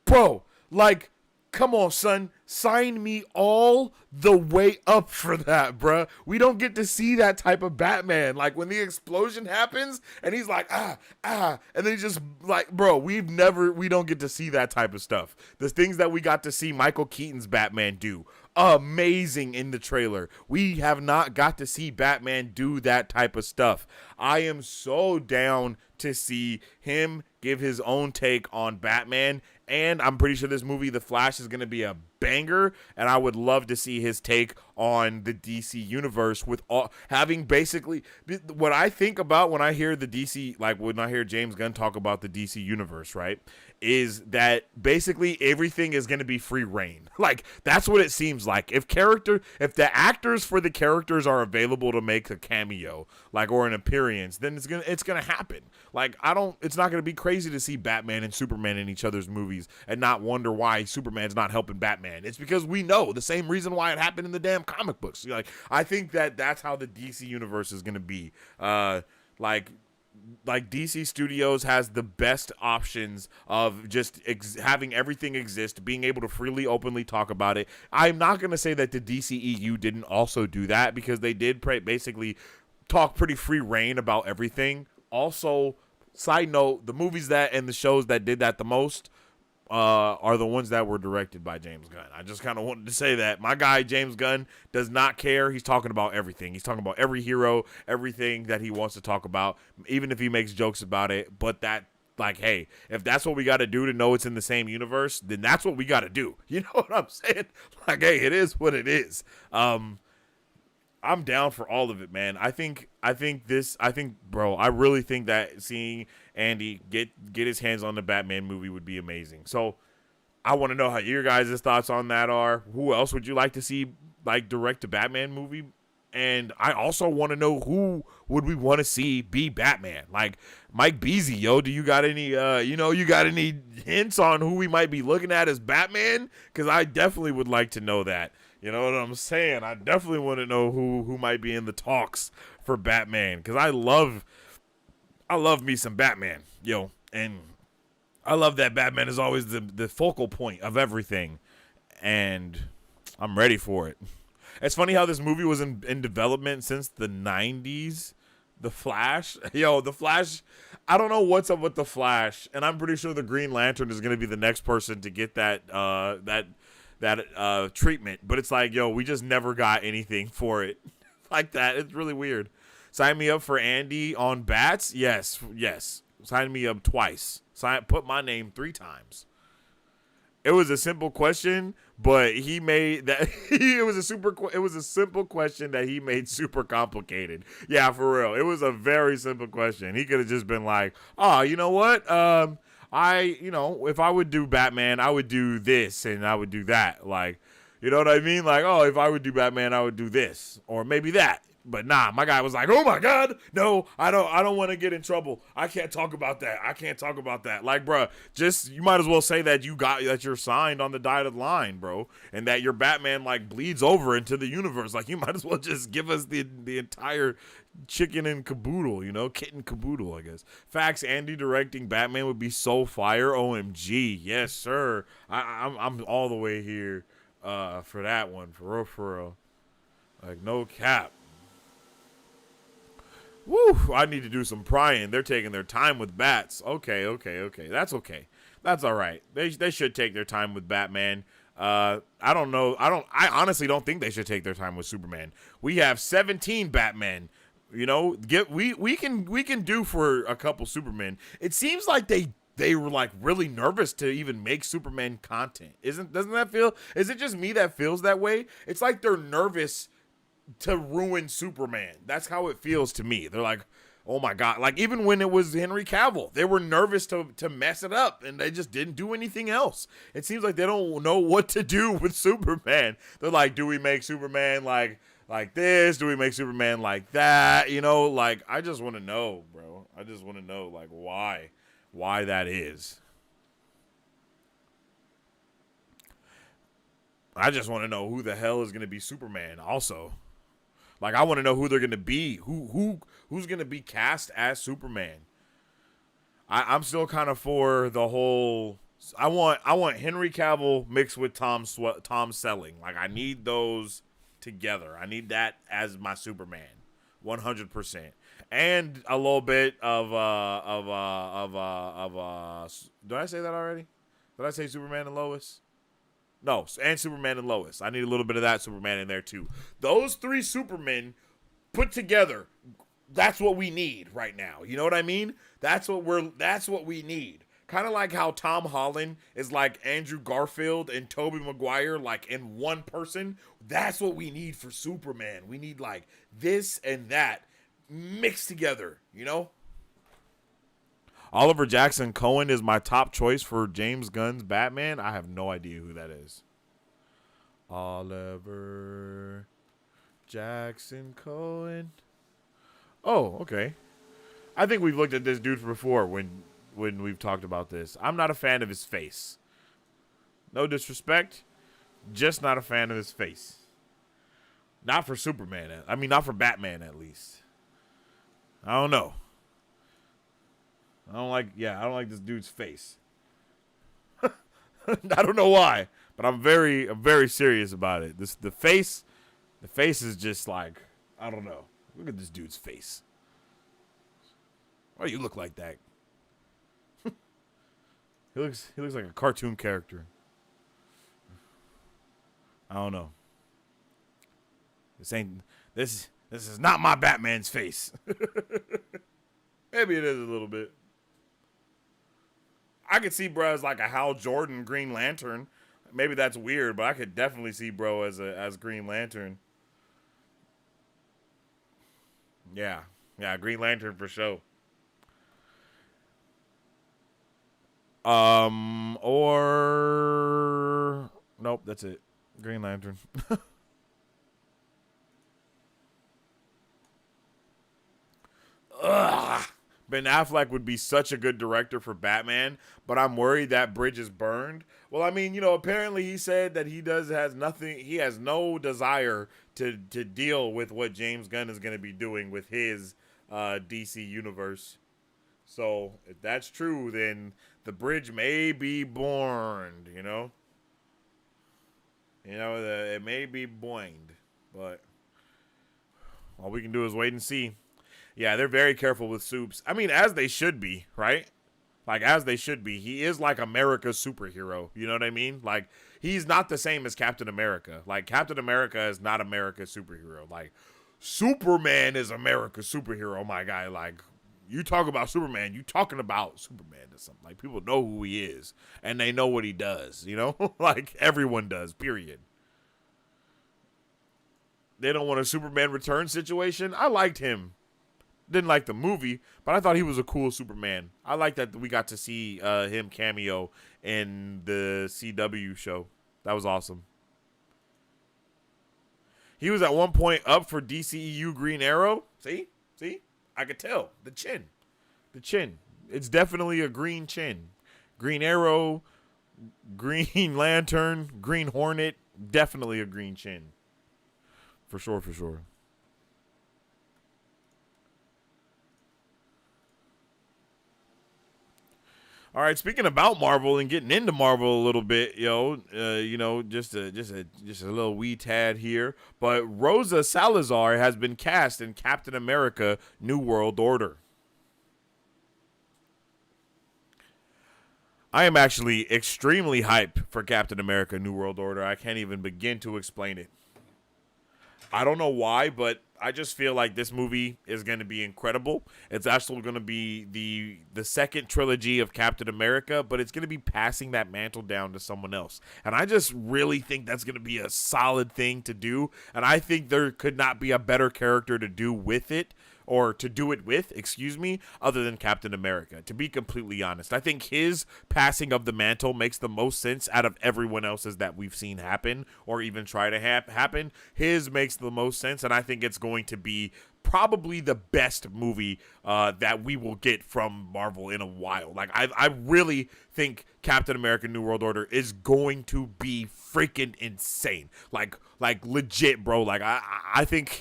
Bro, like, come on, son. Sign me all the way up for that, bruh. We don't get to see that type of Batman. Like, when the explosion happens and he's like, and then he's just like, bro, we don't get to see that type of stuff. The things that we got to see Michael Keaton's Batman do, amazing in the trailer. We have not got to see Batman do that type of stuff. I am so down to see him give his own take on Batman. And I'm pretty sure this movie, The Flash, is going to be a banger, and I would love to see his take on the DC universe with all having basically what I think about when I hear the DC, like when I hear James Gunn talk about the DC universe, right, is that basically everything is going to be free reign. Like that's what it seems like. If the actors for the characters are available to make a cameo, like or an appearance, then it's gonna happen. Like it's not gonna be crazy to see Batman and Superman in each other's movies and not wonder why Superman's not helping Batman. It's because we know the same reason why it happened in the damn comic books. Like I think that's how the DC universe is gonna be. Like DC Studios has the best options of just having everything exist, being able to freely, openly talk about it. I'm not going to say that the DCEU didn't also do that, because they did basically talk pretty free reign about everything. Also, side note, the movies that and the shows that did that the most are the ones that were directed by James Gunn. I just kind of wanted to say that. My guy, James Gunn, does not care. He's talking about everything. He's talking about every hero, everything that he wants to talk about, even if he makes jokes about it. But that, like, hey, if that's what we got to do to know it's in the same universe, then that's what we got to do. You know what I'm saying? Like, hey, it is what it is. I'm down for all of it, man. Bro, I really think that seeing Andy get his hands on the Batman movie would be amazing. So I want to know how your guys' thoughts on that are. Who else would you like to see like direct a Batman movie? And I also want to know who would we want to see be Batman? Like Mike Beasley, yo, do you got any you got any hints on who we might be looking at as Batman? Because I definitely would like to know that. You know what I'm saying? I definitely want to know who might be in the talks for Batman, because I love me some Batman, yo, and I love that Batman is always the focal point of everything, and I'm ready for it. It's funny how this movie was in development since the 90s. The Flash, The Flash, I don't know what's up with The Flash, and I'm pretty sure the Green Lantern is going to be the next person to get that treatment, but it's like, yo, we just never got anything for it like that. It's really weird. Sign me up for Andy on Bats. Yes. Sign me up twice. Put my name 3 times. It was a simple question, but he made that it was a simple question that he made super complicated. Yeah, for real. It was a very simple question. He could have just been like, "Oh, you know what? If I would do Batman, I would do this and I would do that." Like, you know what I mean? Like, oh, if I would do Batman, I would do this or maybe that. But nah, my guy was like, "Oh my God, no, I don't want to get in trouble. I can't talk about that. Like, bruh, you might as well say that you're signed on the dotted line, bro, and that your Batman like bleeds over into the universe. Like, you might as well just give us the entire chicken and caboodle, kit and caboodle, I guess. Facts, Andy directing Batman would be so fire. OMG, yes sir. I'm all the way here for that one, for real. Like, no cap. Woo, I need to do some prying. They're taking their time with bats. Okay. That's okay. That's all right. They should take their time with Batman. I don't know. I honestly don't think they should take their time with Superman. We have 17 Batmen. We can do for a couple Supermen. It seems like they were like really nervous to even make Superman content. Doesn't that feel? Is it just me that feels that way? It's like they're nervous to ruin Superman. That's how it feels to me. They're like, oh my God. Like, even when it was Henry Cavill, they were nervous to mess it up, and they just didn't do anything else. It seems like they don't know what to do with Superman. They're like, do we make Superman like this? Do we make Superman like that? Like, I just want to know, bro. I just want to know, like, why that is. I just want to know who the hell is going to be Superman also. Like, I want to know who they're going to be. Who's going to be cast as Superman. I'm still kind of for the whole. I want Henry Cavill mixed with Tom Selleck. Like, I need those together. I need that as my Superman, 100%, and a little bit of Did I say that already? Did I say Superman and Lois? No, and Superman and Lois. I need a little bit of that Superman in there too. Those 3 Supermen put together, that's what we need right now. You know what I mean? That's what we need. Kind of like how Tom Holland is like Andrew Garfield and Tobey Maguire, like in one person. That's what we need for Superman. We need like this and that mixed together, you know? Oliver Jackson Cohen is my top choice for James Gunn's Batman. I have no idea who that is. Oliver Jackson Cohen. Oh, okay. I think we've looked at this dude before when we've talked about this. I'm not a fan of his face. No disrespect, just not a fan of his face. Not for Superman. I mean, not for Batman, at least. I don't know. I don't like this dude's face. I don't know why, but I'm very serious about it. The face is just like, I don't know. Look at this dude's face. Why do you look like that? He looks like a cartoon character. I don't know. This is not my Batman's face. Maybe it is a little bit. I could see bro as like a Hal Jordan Green Lantern. Maybe that's weird, but I could definitely see bro as Green Lantern. Yeah, Green Lantern for sure. Or nope, that's it. Green Lantern. Ugh. Ben Affleck would be such a good director for Batman, but I'm worried that bridge is burned. Well, I mean, apparently he said that he has no desire to deal with what James Gunn is going to be doing with his DC universe. So if that's true, then the bridge may be burned, it may be burned, but all we can do is wait and see. Yeah, they're very careful with Supes. I mean, as they should be, right? Like, as they should be. He is like America's superhero. You know what I mean? Like, he's not the same as Captain America. Like, Captain America is not America's superhero. Like, Superman is America's superhero, my guy. Like, you talk about Superman, you talking about Superman or something. Like, people know who he is. And they know what he does, Like, everyone does, period. They don't want a Superman return situation. I liked him. Didn't like the movie, but I thought he was a cool Superman. I like that we got to see him cameo in the CW show. That was awesome. He was at one point up for DCEU Green Arrow. See? I could tell. The chin. It's definitely a green chin. Green Arrow, Green Lantern, Green Hornet. Definitely a green chin. For sure. All right, speaking about Marvel and getting into Marvel a little bit, just a little wee tad here, but Rosa Salazar has been cast in Captain America: New World Order. I am actually extremely hyped for Captain America: New World Order. I can't even begin to explain it. I don't know why, but I just feel like this movie is going to be incredible. It's actually going to be the second trilogy of Captain America, but it's going to be passing that mantle down to someone else. And I just really think that's going to be a solid thing to do. And I think there could not be a better character to do with it, or to do it with, other than Captain America, to be completely honest. I think his passing of the mantle makes the most sense out of everyone else's that we've seen happen, or even try to happen. His makes the most sense, and I think it's going to be probably the best movie that we will get from Marvel in a while. Like, I really think Captain America: New World Order is going to be freaking insane. Like legit, bro. Like, I think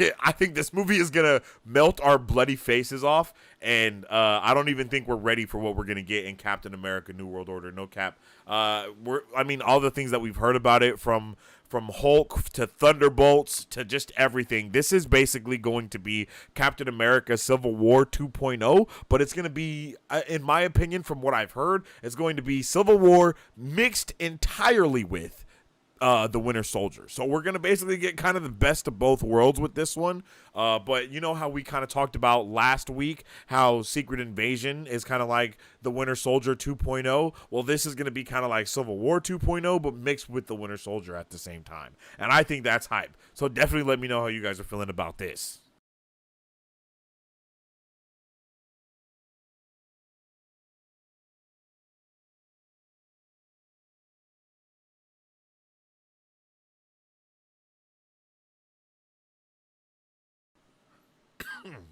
this movie is gonna melt our bloody faces off, and I don't even think we're ready for what we're gonna get in Captain America: New World Order. No cap. All the things that we've heard about it, from Hulk to Thunderbolts to just everything. This is basically going to be Captain America Civil War 2.0, but it's going to be, in my opinion, from what I've heard, it's going to be Civil War mixed entirely with the Winter Soldier. So we're gonna basically get kind of the best of both worlds with this one. But you know how we kind of talked about last week how Secret Invasion is kind of like the Winter Soldier 2.0. Well, this is gonna be kind of like Civil War 2.0, but mixed with the Winter Soldier at the same time. And I think that's hype. So definitely let me know how you guys are feeling about this.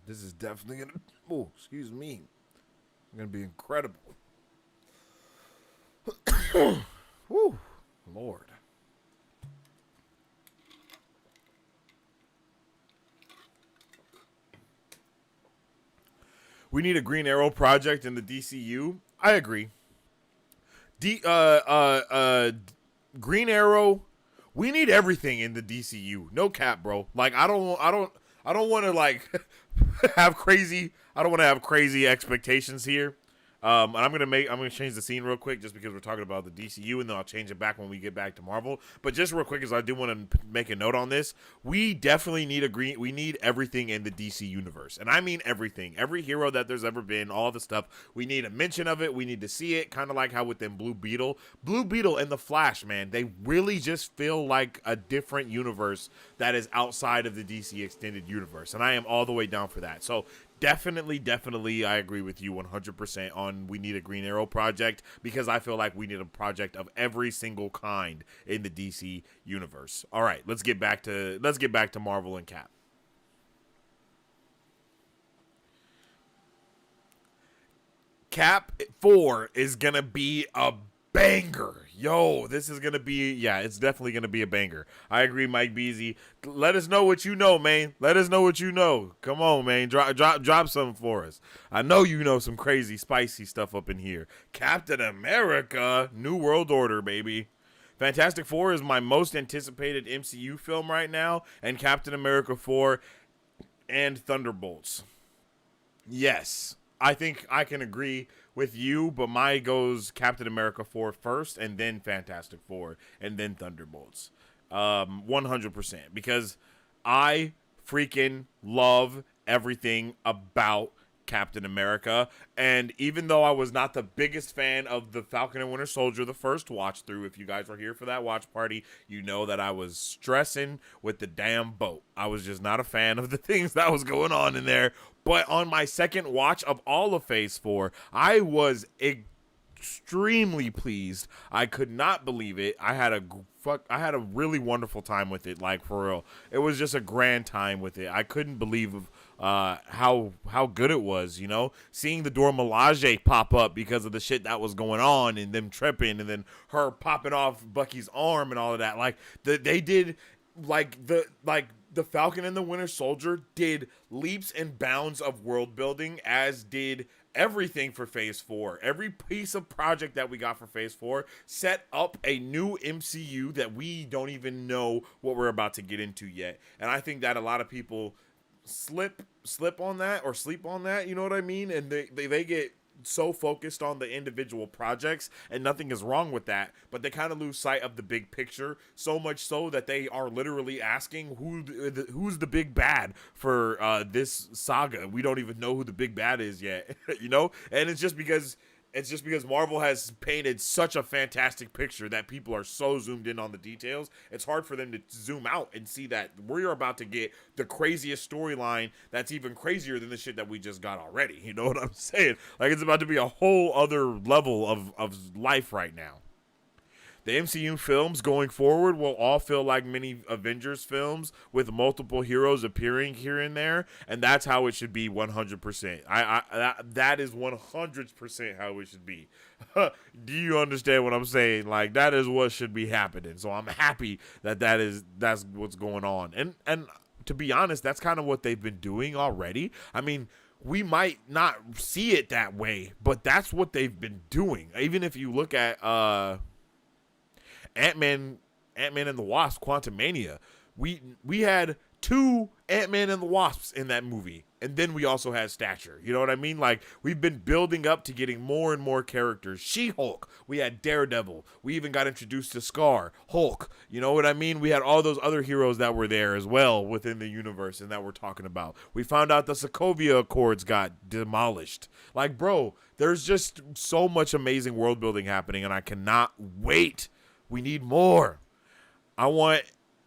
This is definitely gonna. Oh, excuse me. Gonna be incredible. Whew, Lord. We need a Green Arrow project in the DCU. I agree. D Green Arrow. We need everything in the DCU. No cap, bro. Like I don't want to like have crazy. I don't want to have crazy expectations here. And I'm gonna change the scene real quick just because we're talking about the DCU, and then I'll change it back when we get back to Marvel. But just real quick, because I do want to make a note on this, we definitely need we need everything in the DC universe, and I mean everything, every hero that there's ever been, all the stuff. We need a mention of it. We need to see it, kind of like how within Blue Beetle and the Flash, man, they really just feel like a different universe that is outside of the DC extended universe, and I am all the way down for that. So. Definitely, I agree with you 100% on we need a Green Arrow project because I feel like we need a project of every single kind in the DC universe. All right, let's get back to Marvel and Cap. Cap 4 is gonna be a banger. Yo, this is gonna be, yeah, it's definitely gonna be a banger. I agree, Mike Beasy. Let us know what you know, man. Let us know what you know. Come on, man. Drop something for us. I know you know some crazy, spicy stuff up in here. Captain America, New World Order, baby. Fantastic Four is my most anticipated MCU film right now, and Captain America 4 and Thunderbolts. Yes, I think I can agree with you, but my goes Captain America 4 first, and then Fantastic Four, and then Thunderbolts. 100%. Because I freaking love everything about Captain America. And even though I was not the biggest fan of the Falcon and Winter Soldier, the first watch through, if you guys were here for that watch party, you know that I was stressing with the damn boat. I was just not a fan of the things that was going on in there. But on my second watch of all of Phase 4, I was extremely pleased. I could not believe it. I had a really wonderful time with it, like for real. It was just a grand time with it. I couldn't believe how good it was, you know? Seeing the Dora Milaje pop up because of the shit that was going on and them tripping and then her popping off Bucky's arm and all of that. Like they did the Falcon and the Winter Soldier did leaps and bounds of world building, as did everything for Phase 4. Every piece of project that we got for Phase 4 set up a new MCU that we don't even know what we're about to get into yet. And I think that a lot of people slip on that or sleep on that, you know what I mean? And they get so focused on the individual projects, and nothing is wrong with that, but they kind of lose sight of the big picture, so much so that they are literally asking who's the big bad for this saga. We don't even know who the big bad is yet. You know? And it's just because Marvel has painted such a fantastic picture that people are so zoomed in on the details. It's hard for them to zoom out and see that we're about to get the craziest storyline that's even crazier than the shit that we just got already. You know what I'm saying? Like, it's about to be a whole other level of life right now. The MCU films going forward will all feel like mini Avengers films with multiple heroes appearing here and there, and that's how it should be 100%. That is 100% how it should be. Do you understand what I'm saying? Like, that is what should be happening. So I'm happy that's what's going on. And to be honest, that's kind of what they've been doing already. I mean, we might not see it that way, but that's what they've been doing. Even if you look at Ant-Man and the Wasp, Quantumania, We had two Ant-Man and the Wasps in that movie, and then we also had Stature. You know what I mean? Like, we've been building up to getting more and more characters. She-Hulk, we had Daredevil, we even got introduced to Scar, Hulk. You know what I mean? We had all those other heroes that were there as well within the universe and that we're talking about. We found out the Sokovia Accords got demolished. Like, bro, there's just so much amazing world building happening, and I cannot wait. We need more. I want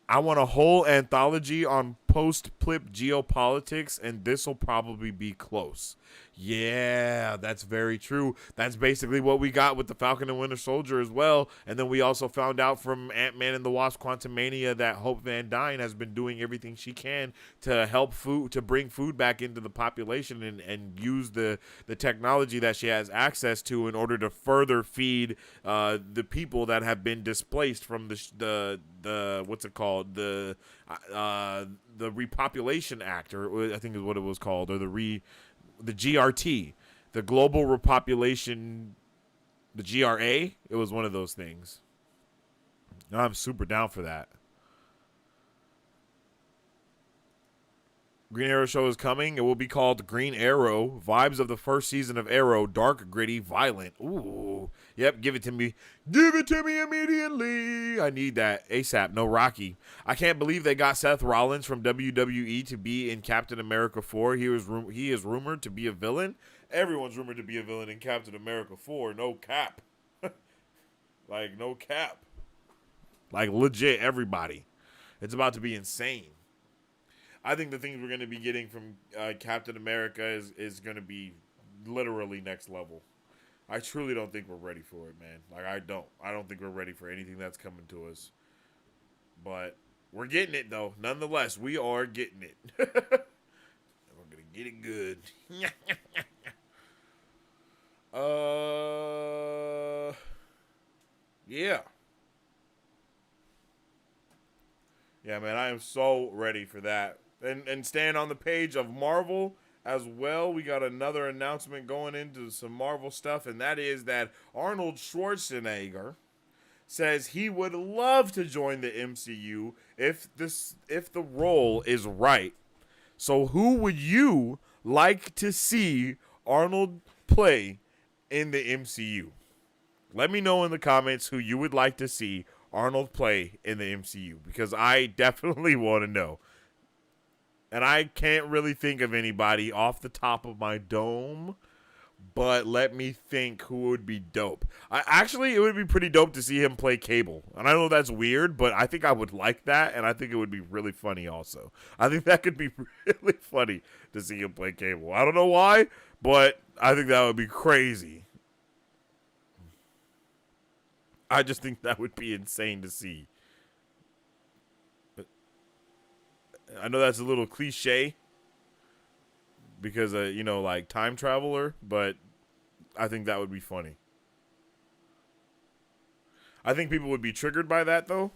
a whole anthology on post-plip geopolitics, and this will probably be close. Yeah, that's very true. That's basically what we got with the Falcon and Winter Soldier as well. And then we also found out from Ant-Man and the Wasp: Quantumania that Hope Van Dyne has been doing everything she can to help to bring food back into the population and use the technology that she has access to in order to further feed the people that have been displaced from the what's it called, the Repopulation Act, or I think is what it was called, or the GRT, the Global Repopulation, the GRA. It was one of those things. I'm super down for that. Green Arrow show is coming. It will be called Green Arrow. Vibes of the first season of Arrow. Dark, gritty, violent. Ooh. Yep, give it to me. Give it to me immediately. I need that ASAP. No Rocky. I can't believe they got Seth Rollins from WWE to be in Captain America 4. He is rumored to be a villain. Everyone's rumored to be a villain in Captain America 4. No cap. Like, no cap. Like, legit, everybody. It's about to be insane. I think the things we're going to be getting from Captain America is going to be literally next level. I truly don't think we're ready for it, man. Like, I don't think we're ready for anything that's coming to us. But we're getting it, though. Nonetheless, we are getting it. And we're going to get it good. Yeah. Yeah, man, I am so ready for that. And staying on the page of Marvel as well, we got another announcement going into some Marvel stuff, and that is that Arnold Schwarzenegger says he would love to join the MCU if the role is right. So who would you like to see Arnold play in the MCU? Let me know in the comments who you would like to see Arnold play in the MCU, because I definitely want to know. And I can't really think of anybody off the top of my dome, but let me think who would be dope. It would be pretty dope to see him play Cable. And I know that's weird, but I think I would like that, and I think it would be really funny also. I think that could be really funny to see him play Cable. I don't know why, but I think that would be crazy. I just think that would be insane to see. I know that's a little cliche because, like time traveler, but I think that would be funny. I think people would be triggered by that, though.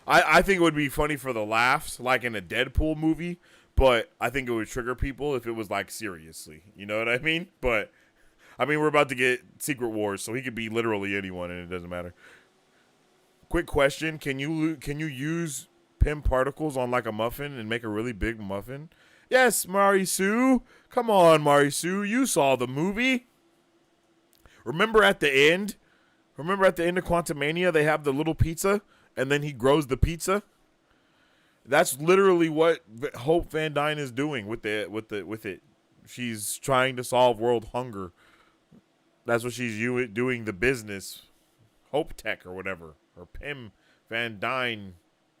I think it would be funny for the laughs, like in a Deadpool movie, but I think it would trigger people if it was, like, seriously. You know what I mean? But, I mean, we're about to get Secret Wars, so he could be literally anyone, and it doesn't matter. Quick question. Can you use PIM particles on like a muffin and make a really big muffin? Yes, Mari Sue. Come on, Mari Sue. You saw the movie. Remember at the end of Quantumania, they have the little pizza, and then he grows the pizza. That's literally what Hope Van Dyne is doing with it. She's trying to solve world hunger. That's what she's doing. The business, Hope Tech or whatever, or PIM Van Dyne.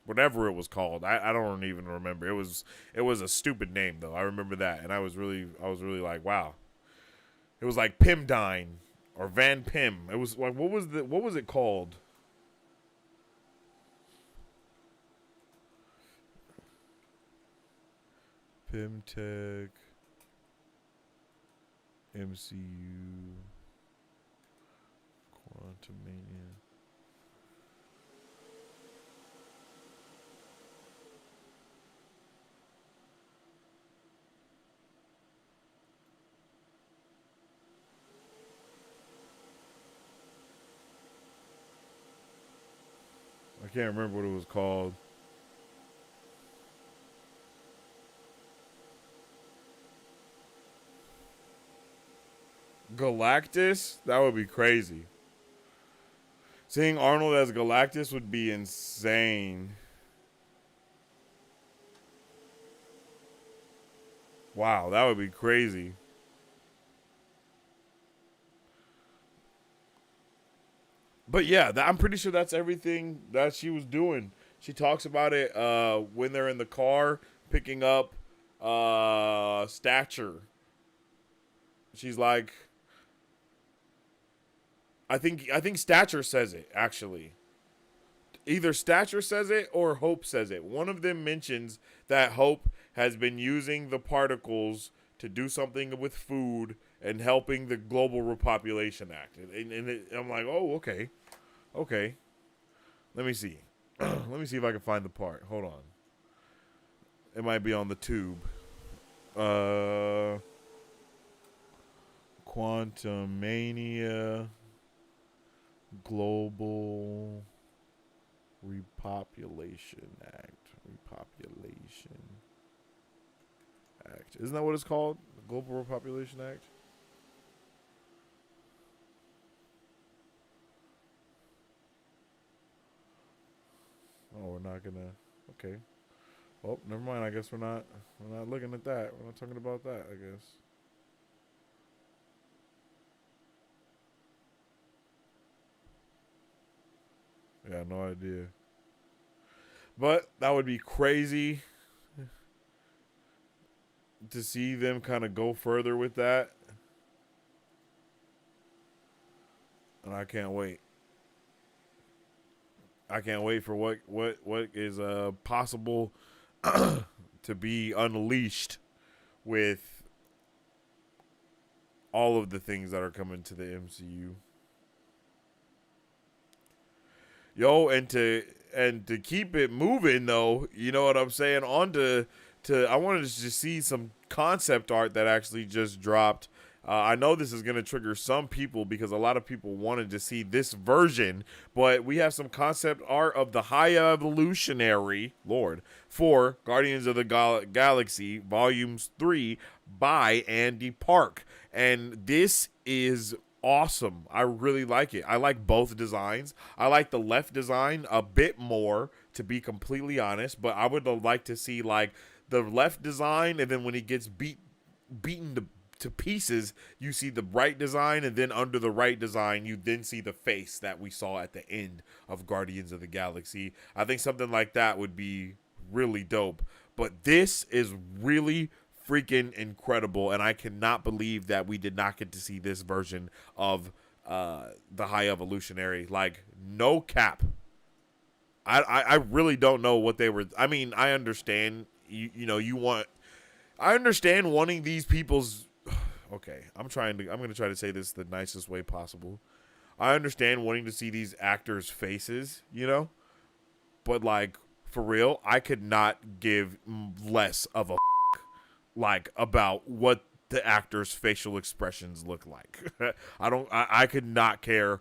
Whatever it was called, I don't even remember. It was a stupid name though. I remember that, and I was really like, wow. It was like Pimdine or Van Pim. It was like what was it called? Pimtech MCU Quantumania. I can't remember what it was called. Galactus? That would be crazy. Seeing Arnold as Galactus would be insane. Wow, that would be crazy. But yeah, I'm pretty sure that's everything that she was doing. She talks about it when they're in the car picking up Stature. She's like, I think Stature says it actually. Either Stature says it or Hope says it. One of them mentions that Hope has been using the particles to do something with food and helping the Global Repopulation Act. And I'm like, oh, okay. Okay. Let me see. Let me see if I can find the part. Hold on. It might be on the tube. Quantumania Global Repopulation Act. Repopulation Act. Isn't that what it's called? The Global Repopulation Act? Oh, we're not gonna. Okay. Oh, never mind. I guess we're not looking at that. We're not talking about that, I guess. Yeah, no idea. But that would be crazy to see them kind of go further with that. And I can't wait. I can't wait for what is possible to be unleashed with all of the things that are coming to the MCU. Yo, and to keep it moving though, you know what I'm saying? On to I wanted to just see some concept art that actually just dropped. I know this is going to trigger some people because a lot of people wanted to see this version, but we have some concept art of the High Evolutionary, Lord, for Guardians of the Galaxy Volumes 3 by Andy Park. And this is awesome. I really like it. I like both designs. I like the left design a bit more, to be completely honest, but I would like to see like the left design, and then when he gets beaten to pieces, you see the right design, and then under the right design, you then see the face that we saw at the end of Guardians of the Galaxy. I think something like that would be really dope. But this is really freaking incredible, and I cannot believe that we did not get to see this version of the High Evolutionary. Like, no cap. I really don't know what they were. I mean, I understand. I understand wanting these people's. Okay, I'm going to try to say this the nicest way possible. I understand wanting to see these actors' faces, but like, for real, I could not give less of a like about what the actors' facial expressions look like. I could not care.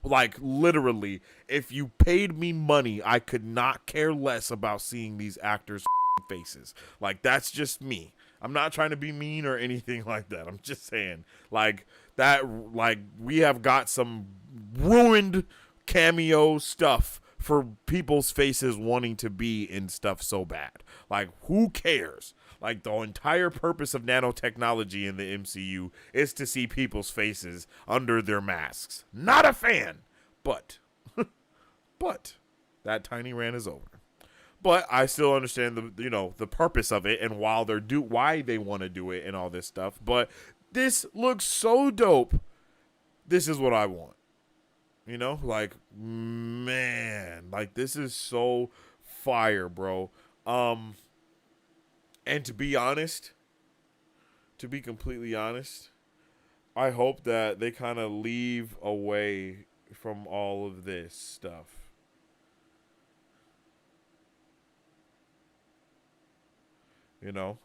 Like, literally, if you paid me money, I could not care less about seeing these actors' faces. Like, that's just me. I'm not trying to be mean or anything like that. I'm just saying, like, that, like, we have got some ruined cameo stuff for people's faces wanting to be in stuff so bad. Like, who cares? Like, the entire purpose of nanotechnology in the MCU is to see people's faces under their masks. Not a fan, but that tiny rant is over. But I still understand the purpose of it and why they want to do it and all this stuff. But this looks so dope. This is what I want. Like, man, like, this is so fire, bro. And to be completely honest, I hope that they kind of leave away from all of this stuff.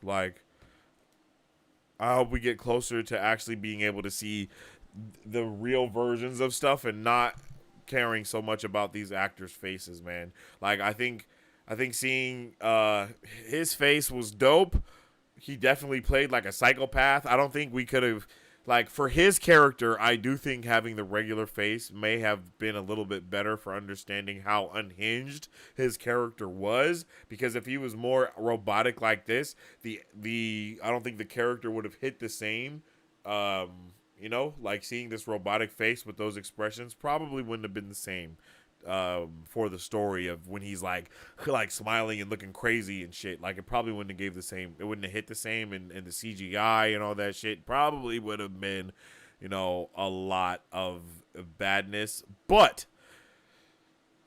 Like, I hope we get closer to actually being able to see the real versions of stuff and not caring so much about these actors' faces, man. Like, I think seeing his face was dope. He definitely played like a psychopath. I don't think we could have like for his character, I do think having the regular face may have been a little bit better for understanding how unhinged his character was. Because if he was more robotic like this, the I don't think the character would have hit the same. You know, like seeing this robotic face with those expressions probably wouldn't have been the same. For the story of when he's like smiling and looking crazy and shit, like it probably wouldn't have gave the same. It wouldn't have hit the same, and the CGI and all that shit probably would have been, you know, a lot of badness. But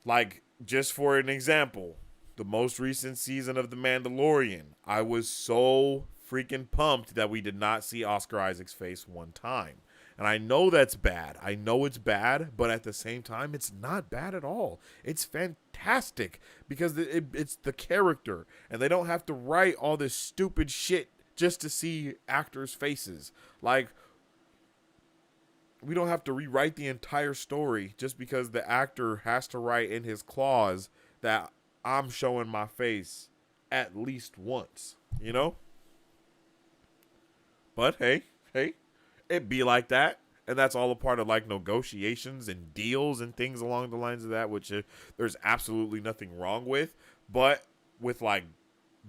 like, just for an example, the most recent season of The Mandalorian, I was so freaking pumped that we did not see Oscar Isaac's face one time. And I know that's bad. I know it's bad, but at the same time, it's not bad at all. It's fantastic because it's the character, and they don't have to write all this stupid shit just to see actors' faces. Like, we don't have to rewrite the entire story just because the actor has to write in his clause that I'm showing my face at least once, you know? But hey, it be like that. And that's all a part of like negotiations and deals and things along the lines of that, which there's absolutely nothing wrong with. But with like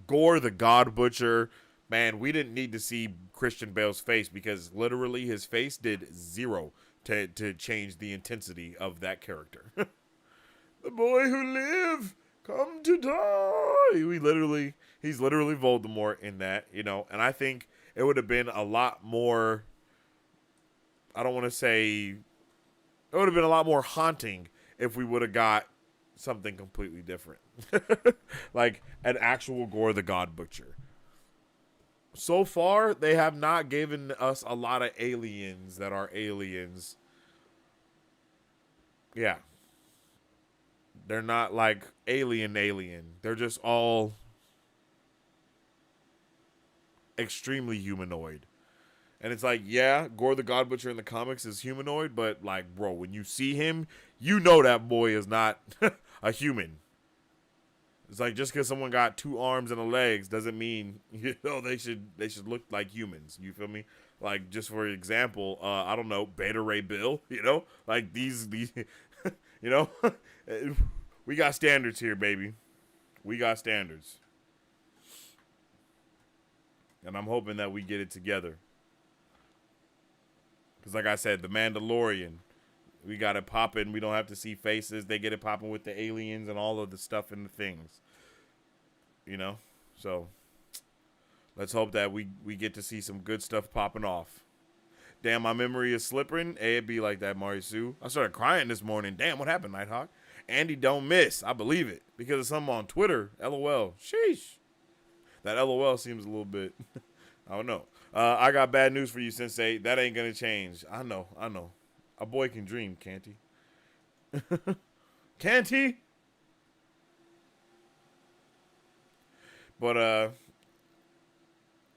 Gore the God Butcher, man, we didn't need to see Christian Bale's face because literally his face did zero to change the intensity of that character. The boy who lived, come to die. He's literally Voldemort in that, you know. And I think it would have been a lot more, I don't want to say, it would have been a lot more haunting if we would have got something completely different. Like an actual Gore the God Butcher. So far, they have not given us a lot of aliens that are aliens. Yeah. They're not like alien. They're just all extremely humanoid. And it's like, yeah, Gore the God Butcher in the comics is humanoid, but like, bro, when you see him, you know that boy is not a human. It's like just because someone got 2 arms and a legs doesn't mean, you know, they should look like humans. You feel me? Like, just for example, I don't know, Beta Ray Bill, you know, like these you know, we got standards here, baby. We got standards, and I'm hoping that we get it together. Because like I said, The Mandalorian, we got it popping. We don't have to see faces. They get it popping with the aliens and all of the stuff and the things. You know? So, let's hope that we get to see some good stuff popping off. Damn, my memory is slipping. It'd be like that, Marisu. I started crying this morning. Damn, what happened, Nighthawk? Andy don't miss. I believe it. Because of something on Twitter. LOL. Sheesh. That LOL seems a little bit... I don't know. I got bad news for you, Sensei. That ain't gonna change. I know. A boy can dream, can't he? Can't he? But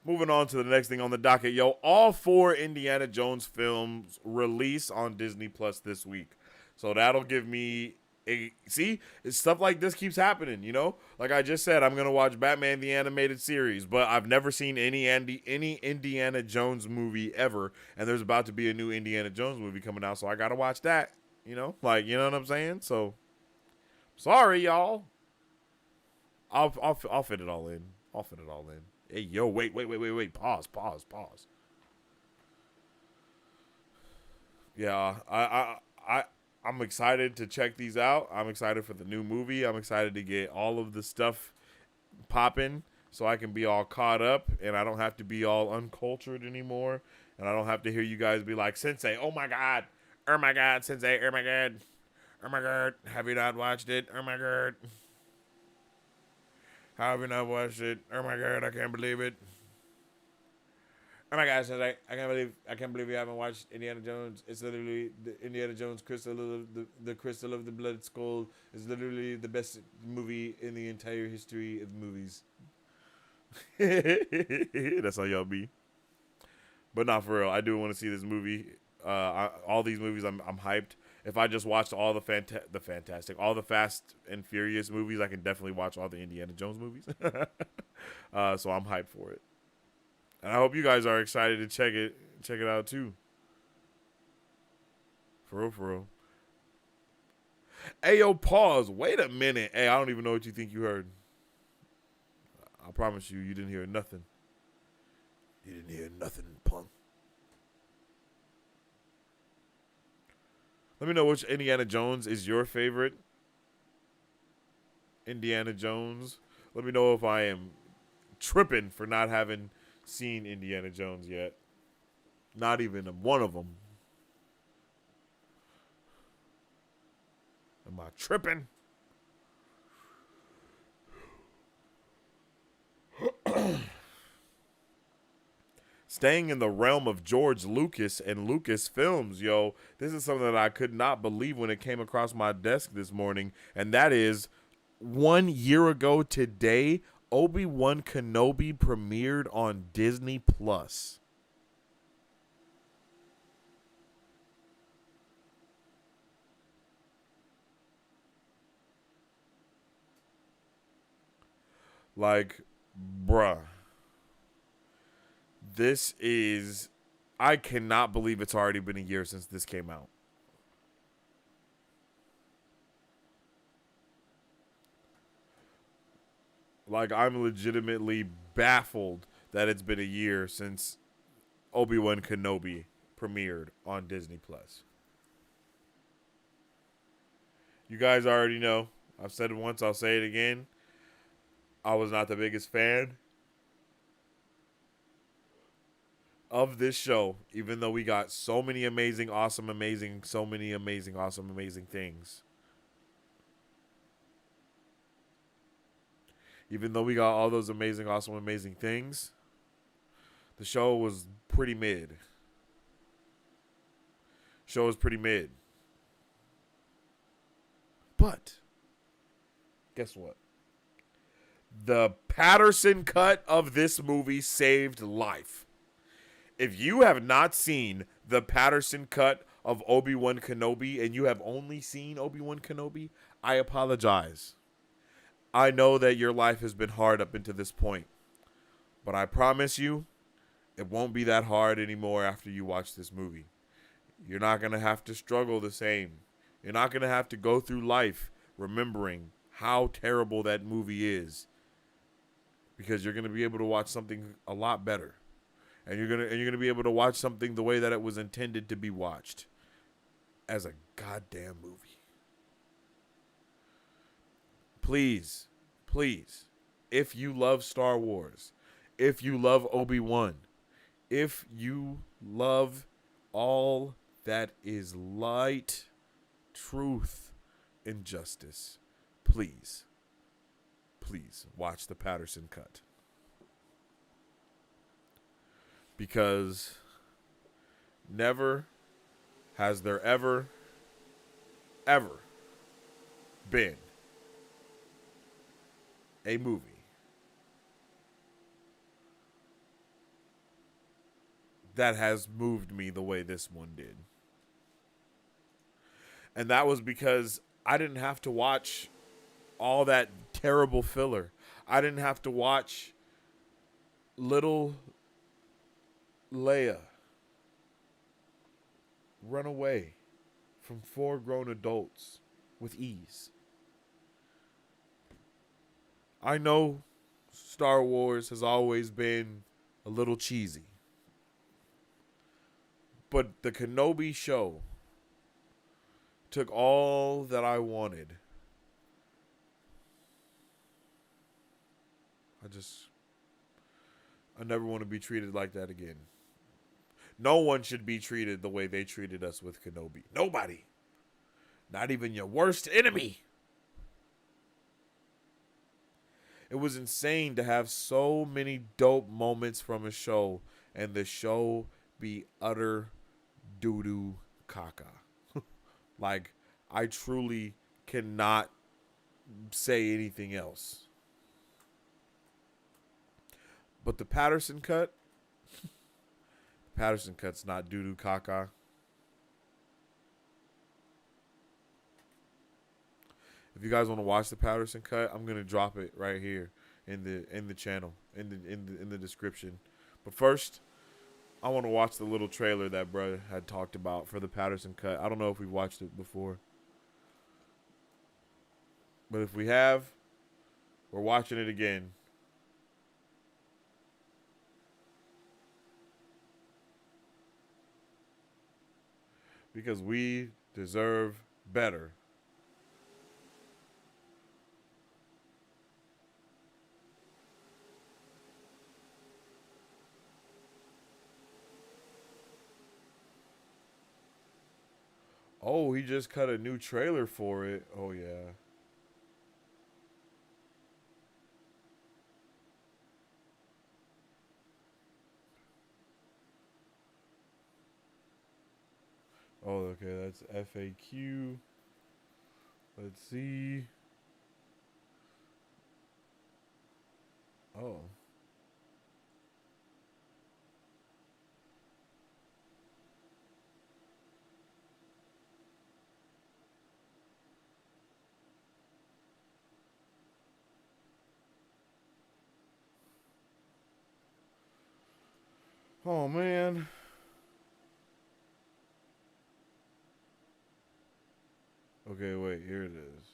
moving on to the next thing on the docket, yo. All 4 Indiana Jones films release on Disney Plus this week. So that'll give me see, stuff like this keeps happening, you know? Like I just said, I'm going to watch Batman the Animated Series, but I've never seen any Indiana Jones movie ever, and there's about to be a new Indiana Jones movie coming out, so I got to watch that, you know? Like, you know what I'm saying? So, sorry, y'all. I'll fit it all in. Hey, yo, wait. Pause. Yeah, I'm excited to check these out. I'm excited for the new movie. I'm excited to get all of the stuff popping so I can be all caught up and I don't have to be all uncultured anymore. And I don't have to hear you guys be like, Sensei, oh my God, Sensei, oh my God, have you not watched it? Oh my God. How have you not watched it? Oh my God, I can't believe it. Oh my gosh, I can't believe you haven't watched Indiana Jones. It's literally the Indiana Jones crystal of the crystal of the blood skull is literally the best movie in the entire history of movies. That's how y'all be. But not for real. I do want to see this movie. All these movies, I'm hyped. If I just watched all all the Fast and Furious movies, I can definitely watch all the Indiana Jones movies. So I'm hyped for it. And I hope you guys are excited to check it out too. For real, for real. Hey, yo, pause. Wait a minute. Hey, I don't even know what you think you heard. I promise you, you didn't hear nothing. You didn't hear nothing, punk. Let me know which Indiana Jones is your favorite. Indiana Jones. Let me know if I am tripping for not having seen Indiana Jones yet. Not even one of them. Am I tripping? Staying in the realm of George Lucas and Lucas Films, yo, this is something that I could not believe when it came across my desk this morning, and that is 1 year ago today, Obi-Wan Kenobi premiered on Disney Plus. Like, bruh. This is... I cannot believe it's already been a year since this came out. Like, I'm legitimately baffled that it's been a year since Obi-Wan Kenobi premiered on Disney Plus. You guys already know. I've said it once, I'll say it again. I was not the biggest fan of this show, even though we got so many amazing, awesome, amazing, so many amazing, awesome, amazing things. Even though we got all those amazing, awesome, amazing things, the show was pretty mid. Show was pretty mid. But, guess what? The Patterson cut of this movie saved life. If you have not seen the Patterson cut of Obi-Wan Kenobi and you have only seen Obi-Wan Kenobi, I apologize. I know that your life has been hard up until this point, but I promise you, it won't be that hard anymore after you watch this movie. You're not going to have to struggle the same. You're not going to have to go through life remembering how terrible that movie is, because you're going to be able to watch something a lot better. And you're gonna be able to watch something the way that it was intended to be watched, as a goddamn movie. Please, please, if you love Star Wars, if you love Obi-Wan, if you love all that is light, truth, and justice, please, please watch the Patterson cut. Because never has there ever been a movie that has moved me the way this one did. And that was because I didn't have to watch all that terrible filler. I didn't have to watch little Leia run away from 4 grown adults with ease. I know Star Wars has always been a little cheesy, but the Kenobi show took all that I wanted. I never want to be treated like that again. No one should be treated the way they treated us with Kenobi. Nobody. Not even your worst enemy. It was insane to have so many dope moments from a show and the show be utter doo-doo caca. Like, I truly cannot say anything else. But the Patterson cut, Patterson cut's not doo-doo caca. If you guys want to watch the Patterson cut, I'm gonna drop it right here in the channel, in the description. But first, I want to watch the little trailer that bro had talked about for the Patterson cut. I don't know if we've watched it before. But if we have, we're watching it again. Because we deserve better. Oh, he just cut a new trailer for it. Oh, yeah. Oh, okay, that's FAQ. Let's see. Oh. Oh, man. Okay, wait, here it is.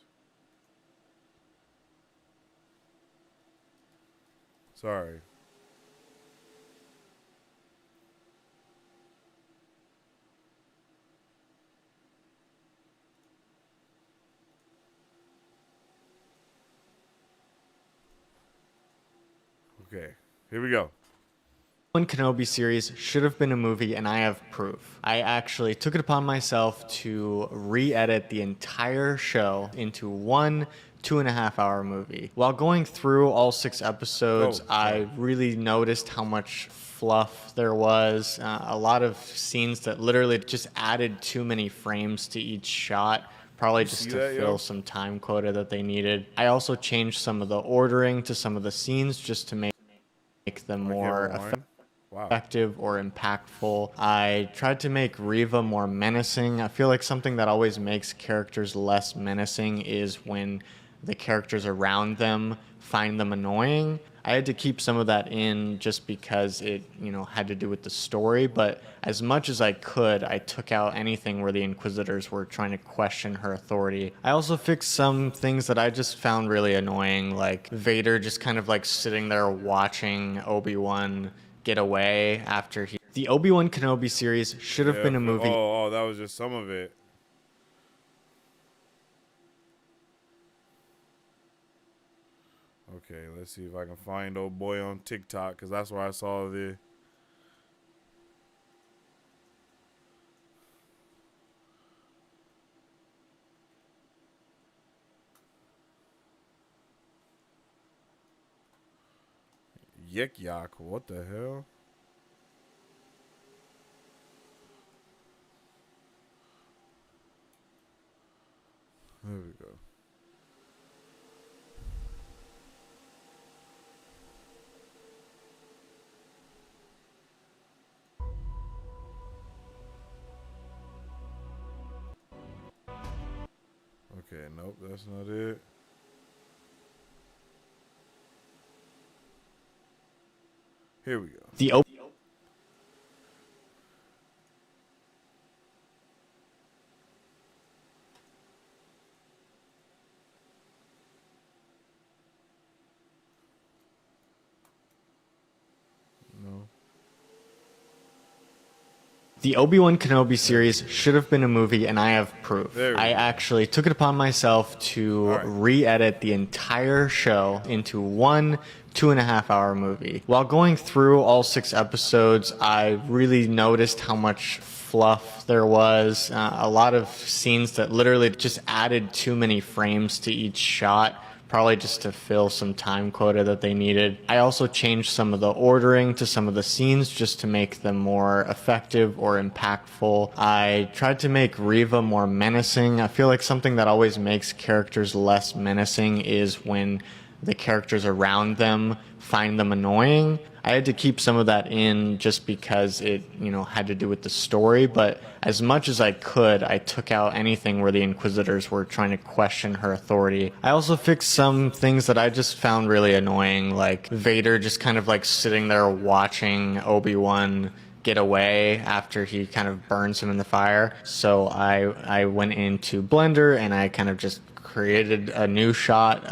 Sorry. Okay, here we go. Kenobi series should have been a movie, and I have proof. I actually took it upon myself to re-edit the entire show into one 2.5-hour movie. While going through all 6 episodes, I really noticed how much fluff there was, a lot of scenes that literally just added too many frames to each shot. Probably just to fill some time quota that they needed. I also changed some of the ordering to some of the scenes just to make them more effective or impactful. I tried to make Reva more menacing. I feel like something that always makes characters less menacing is when the characters around them find them annoying. I had to keep some of that in just because it, had to do with the story, but as much as I could, I took out anything where the Inquisitors were trying to question her authority. I also fixed some things that I just found really annoying, like Vader just kind of like sitting there watching Obi-Wan get away after he... The Obi-Wan Kenobi series should have been a movie. Oh, that was just some of it. Okay, let's see if I can find old boy on TikTok, because that's where I saw the... Yik yak, what the hell? There we go. Okay, nope, that's not it. Here we go. The Obi-Wan Kenobi series should have been a movie, and I have proof. I actually took it upon myself to re-edit the entire show into one 2.5-hour movie. While going through all 6 episodes, I really noticed how much fluff there was, a lot of scenes that literally just added too many frames to each shot. Probably just to fill some time quota that they needed. I also changed some of the ordering to some of the scenes just to make them more effective or impactful. I tried to make Reva more menacing. I feel like something that always makes characters less menacing is when the characters around them find them annoying. I had to keep some of that in just because it, had to do with the story, but as much as I could, I took out anything where the Inquisitors were trying to question her authority. I also fixed some things that I just found really annoying, like Vader just kind of like sitting there watching Obi-Wan get away after he kind of burns him in the fire. So I went into Blender and I kind of just created a new shot,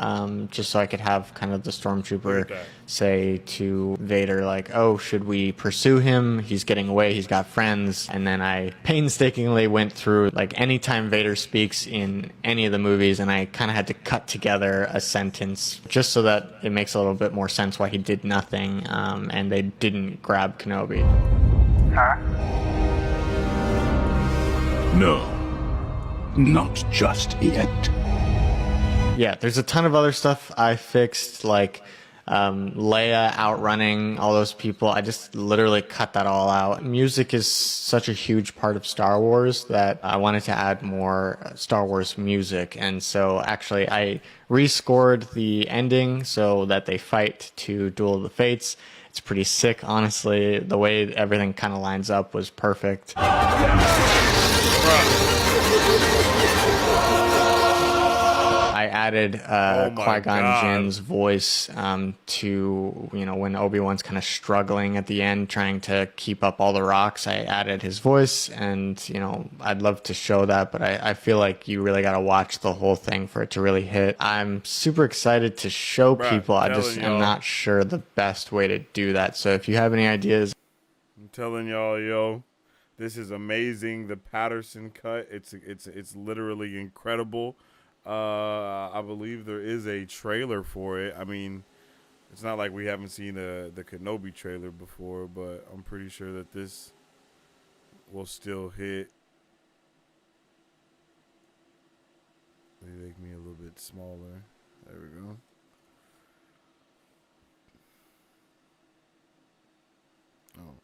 just so I could have kind of the stormtrooper say to Vader, like, oh, should we pursue him? He's getting away, he's got friends. And then I painstakingly went through, like, anytime Vader speaks in any of the movies, and I kind of had to cut together a sentence just so that it makes a little bit more sense why he did nothing, and they didn't grab Kenobi. Sir? No, not just yet. Yeah, there's a ton of other stuff I fixed, like Leia outrunning all those people. I just literally cut that all out. Music is such a huge part of Star Wars that I wanted to add more Star Wars music. And so actually I rescored the ending so that they fight to Duel of the Fates. It's pretty sick, honestly. The way everything kind of lines up was perfect. I added Qui-Gon Jinn's voice to, you know, when Obi-Wan's kind of struggling at the end trying to keep up all the rocks. I added his voice, and, you know, I'd love to show that, but I feel like you really got to watch the whole thing for it to really hit. I'm super excited to show people. I just am not sure the best way to do that. So if you have any ideas. I'm telling y'all, yo, this is amazing. The Patterson cut, it's literally incredible. I believe there is a trailer for it. I mean, it's not like we haven't seen the Kenobi trailer before, but I'm pretty sure that this will still hit. They make me a little bit smaller. There we go. Oh.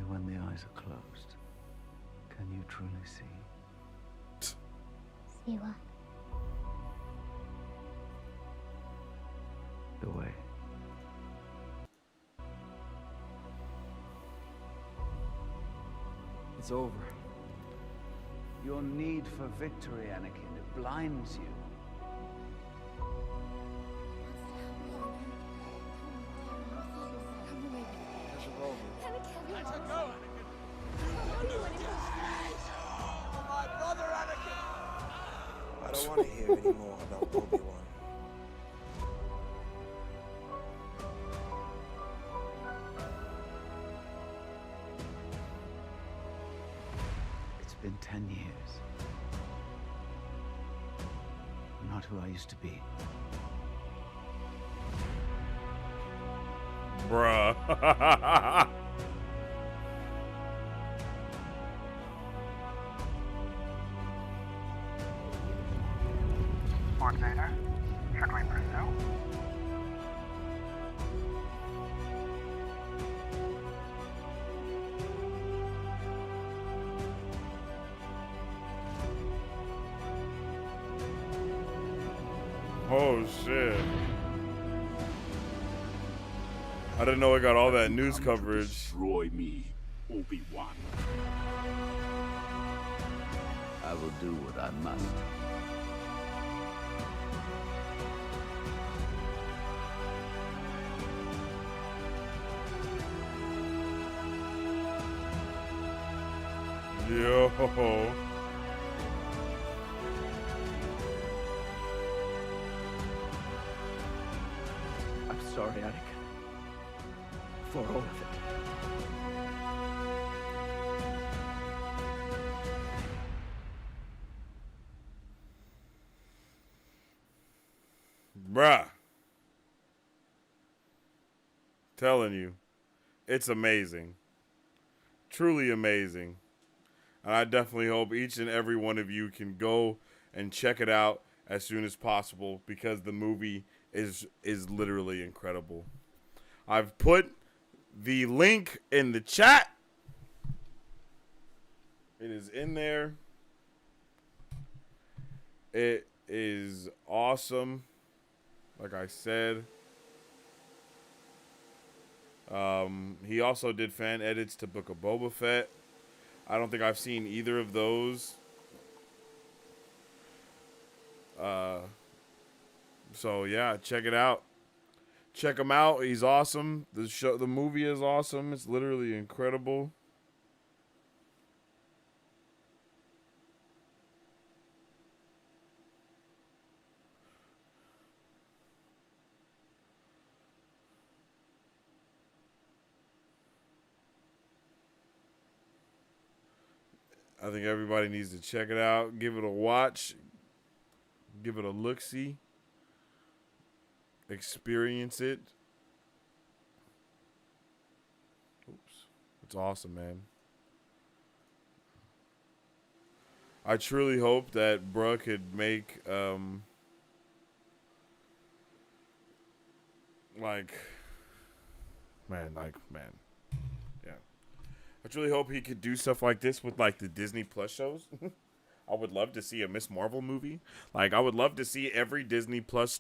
When the eyes are closed, can you truly see? See what? The way. It's over. Your need for victory, Anakin, it blinds you. I don't want to hear any more about Obi-Wan. It's been 10 years. I'm not who I used to be. Bruh. Lord Vader, should we pursue? Oh shit. I didn't know it got all that news coverage. Destroy me, Obi-Wan. I will do what I must. Yo. I'm sorry, Anakin. For all of it. Bruh. Telling you. It's amazing. Truly amazing. And I definitely hope each and every one of you can go and check it out as soon as possible, because the movie is literally incredible. I've put the link in the chat. It is in there. It is awesome. Like I said. He also did fan edits to Book of Boba Fett. I don't think I've seen either of those. So yeah, check it out. Check him out. He's awesome. The movie is awesome. It's literally incredible. I think everybody needs to check it out. Give it a watch. Give it a look-see. Experience it. Oops. It's awesome, man. I truly hope that bruh could make, man. Yeah. I truly hope he could do stuff like this with, like, the Disney Plus shows. I would love to see a Miss Marvel movie. Like, I would love to see every Disney Plus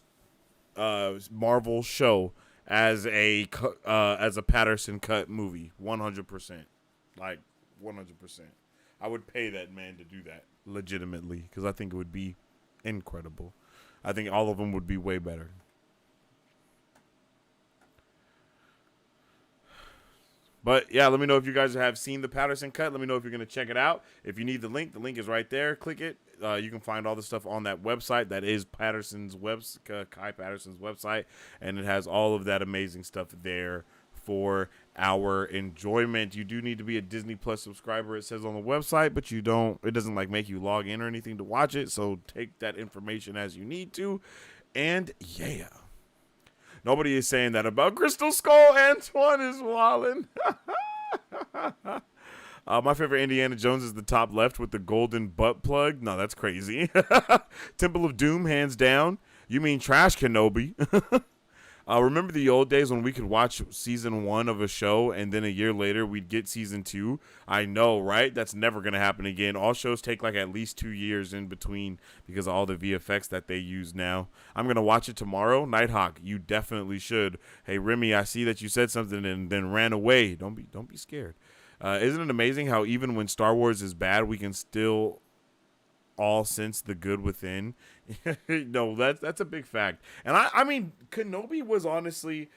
Marvel show as a Patterson cut movie, 100%, like 100%. I would pay that man to do that legitimately because I think it would be incredible. I think all of them would be way better. But yeah, let me know if you guys have seen the Patterson cut. Let me know if you're going to check it out. If you need the link is right there. Click it. You can find all the stuff on that website. That is Kai Patterson's website. And it has all of that amazing stuff there for our enjoyment. You do need to be a Disney Plus subscriber, it says on the website, but it doesn't like make you log in or anything to watch it. So take that information as you need to. And yeah. Nobody is saying that about Crystal Skull. Antoine is wildin'. My favorite Indiana Jones is the top left with the golden butt plug. No, that's crazy. Temple of Doom, hands down. You mean trash Kenobi. Remember the old days when we could watch season 1 of a show and then a year later we'd get season 2? I know, right? That's never going to happen again. All shows take like at least 2 years in between because of all the VFX that they use now. I'm going to watch it tomorrow. Nighthawk, you definitely should. Hey, Remy, I see that you said something and then ran away. Don't be scared. Isn't it amazing how even when Star Wars is bad, we can still all sense the good within? No, that's a big fact. And I mean, Kenobi was honestly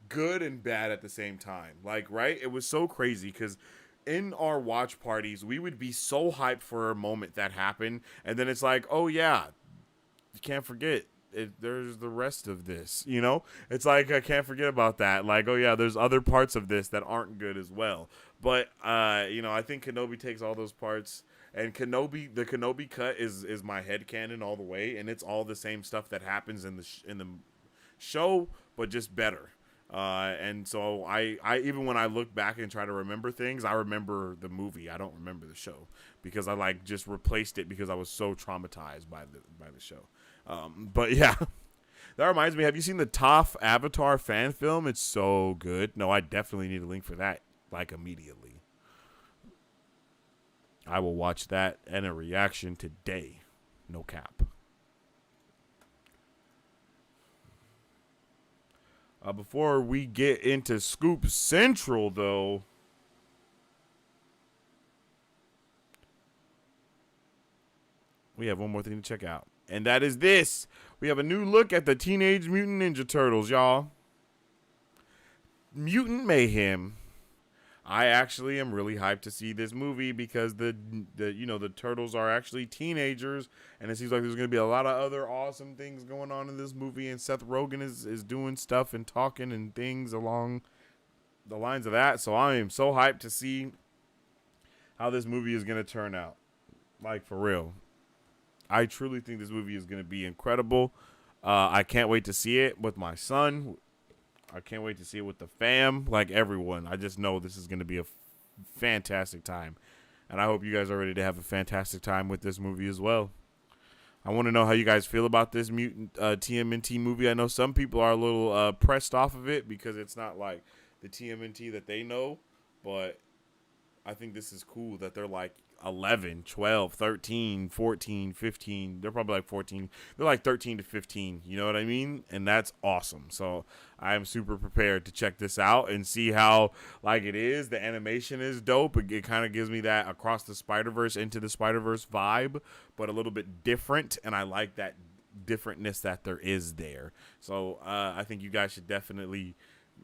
good and bad at the same time. Like, right? It was so crazy because in our watch parties, we would be so hyped for a moment that happened, and then it's like, oh yeah, you can't forget. There's the rest of this, you know? It's like, I can't forget about that. Like, oh yeah, there's other parts of this that aren't good as well. But, I think Kenobi takes all those parts. And the Kenobi cut is my headcanon all the way, and it's all the same stuff that happens in the show, but just better. And so I even when I look back and try to remember things, I remember the movie. I don't remember the show because I like just replaced it because I was so traumatized by the show. But yeah, that reminds me. Have you seen the Toph Avatar fan film? It's so good. No, I definitely need a link for that like immediately. I will watch that and a reaction today. No cap. Before we get into Scoop Central, though, we have one more thing to check out. And that is this. We have a new look at the Teenage Mutant Ninja Turtles, y'all. Mutant Mayhem. I actually am really hyped to see this movie because the turtles are actually teenagers, and it seems like there's going to be a lot of other awesome things going on in this movie, and Seth Rogen is doing stuff and talking and things along the lines of that. So I am so hyped to see how this movie is going to turn out. Like, for real. I truly think this movie is going to be incredible. I can't wait to see it with my son. I can't wait to see it with the fam, like everyone. I just know this is going to be a fantastic time. And I hope you guys are ready to have a fantastic time with this movie as well. I want to know how you guys feel about this mutant TMNT movie. I know some people are a little pressed off of it because it's not like the TMNT that they know. But I think this is cool that they're like 11, 12, 13, 14, 15. They're probably like 14. They're like 13 to 15. You know what I mean? And that's awesome. So I am super prepared to check this out and see how like it is. The animation is dope. It kind of gives me that Across the Spider-Verse, Into the Spider-Verse vibe, but a little bit different. And I like that differentness that there is there. So I think you guys should definitely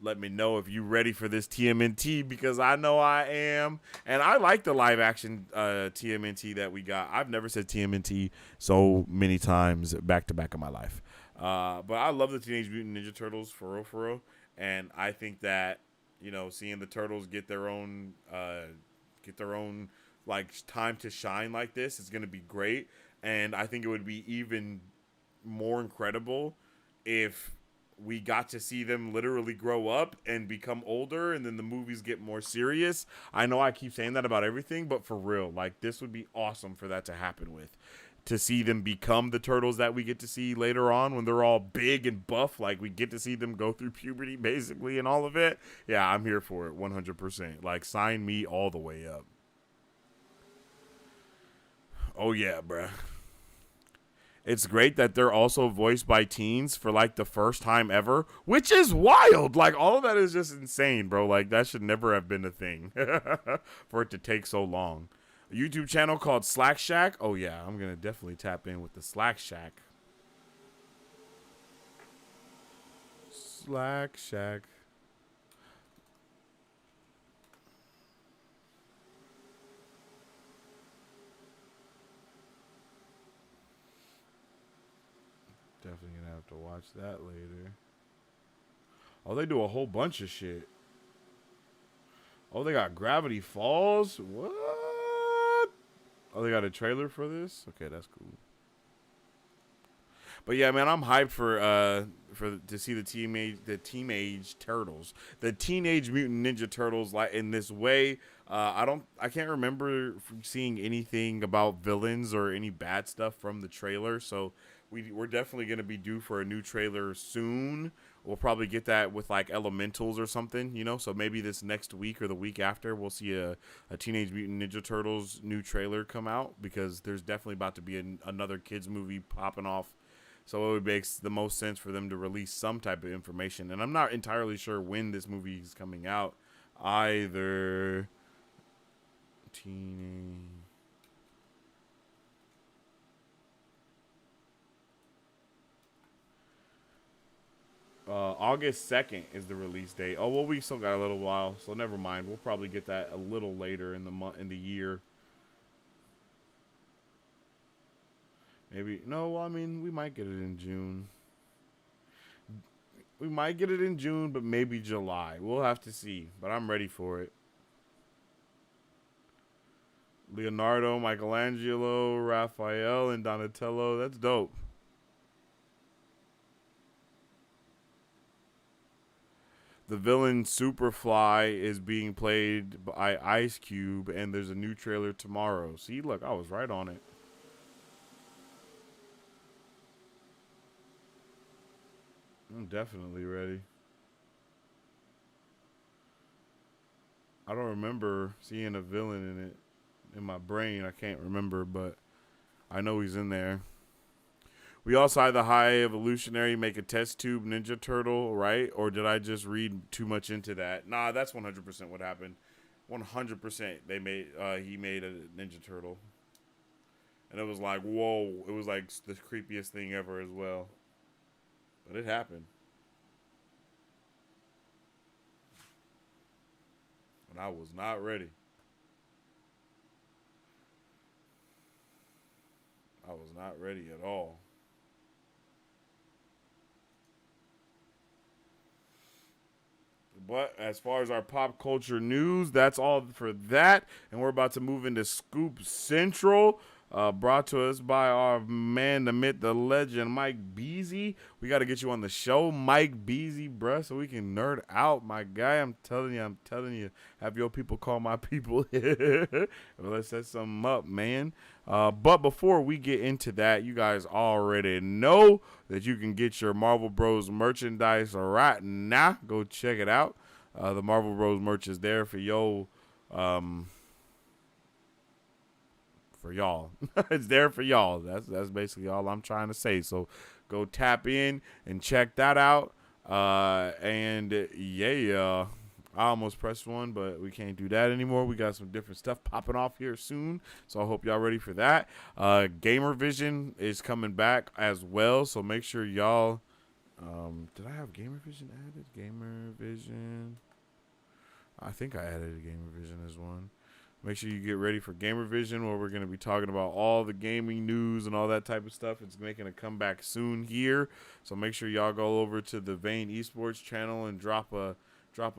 let me know if you're ready for this TMNT, because I know I am. And I like the live action TMNT that we got. I've never said TMNT so many times back to back in my life. But I love the Teenage Mutant Ninja Turtles for real. And I think that, you know, seeing the Turtles get their own like time to shine like this is going to be great. And I think it would be even more incredible if we got to see them literally grow up and become older, and then the movies get more serious. I know I keep saying that about everything, but for real, like, this would be awesome for that to happen with. To see them become the Turtles that we get to see later on when they're all big and buff. Like, we get to see them go through puberty, basically, and all of it. Yeah, I'm here for it, 100%. Like, sign me all the way up. Oh, yeah, bruh. It's great that they're also voiced by teens for, like, the first time ever, which is wild. Like, all of that is just insane, bro. Like, that should never have been a thing for it to take so long. A YouTube channel called Slack Shack. Oh, yeah, I'm going to definitely tap in with the Slack Shack. Slack Shack. Definitely gonna have to watch that later. Oh, they do a whole bunch of shit. Oh, they got Gravity Falls? What? Oh, they got a trailer for this? Okay, that's cool. But yeah, man, I'm hyped for to see the teenage turtles, the Teenage Mutant Ninja Turtles, like in this way. I can't remember seeing anything about villains or any bad stuff from the trailer, so we're definitely gonna be due for a new trailer soon. We'll probably get that with like Elementals or something, you know. So maybe this next week or the week after, we'll see a Teenage Mutant Ninja Turtles new trailer come out, because there's definitely about to be another kids movie popping off. So it makes the most sense for them to release some type of information. And I'm not entirely sure when this movie is coming out either. August 2nd is the release date. Oh, well, we still got a little while, so never mind. We'll probably get that a little later in the year. Maybe no. I mean, we might get it in June. We might get it in June, but maybe July. We'll have to see. But I'm ready for it. Leonardo, Michelangelo, Raphael, and Donatello. That's dope. The villain Superfly is being played by Ice Cube, and there's a new trailer tomorrow. See, look, I was right on it. I'm definitely ready. I don't remember seeing a villain in it. In my brain, I can't remember, but I know he's in there. We also had the High Evolutionary make a test tube Ninja Turtle, right? Or did I just read too much into that? Nah, that's 100% what happened. 100% he made a Ninja Turtle. And it was like, whoa. It was like the creepiest thing ever as well. But it happened. And I was not ready. I was not ready at all. But as far as our pop culture news, that's all for that. And we're about to move into Scoop Central. Brought to us by our man, the myth, the legend, Mike Beasy. We got to get you on the show, Mike Beasy, bruh, so we can nerd out, my guy. I'm telling you. Have your people call my people. Well, let's set something up, man. But before we get into that, you guys already know that you can get your Marvel Bros merchandise right now. Go check it out. The Marvel Bros merch is there for y'all. For y'all. It's there for y'all. That's basically all I'm trying to say. So go tap in and check that out. And yeah, I almost pressed one, but we can't do that anymore. We got some different stuff popping off here soon, so I hope y'all ready for that. Gamer Vision is coming back as well, so make sure y'all. Did I have Gamer Vision added? Gamer Vision. I think I added a Gamer Vision as one. Make sure you get ready for Gamer Vision, where we're going to be talking about all the gaming news and all that type of stuff. It's making a comeback soon here, so make sure y'all go over to the Vane Esports channel and drop a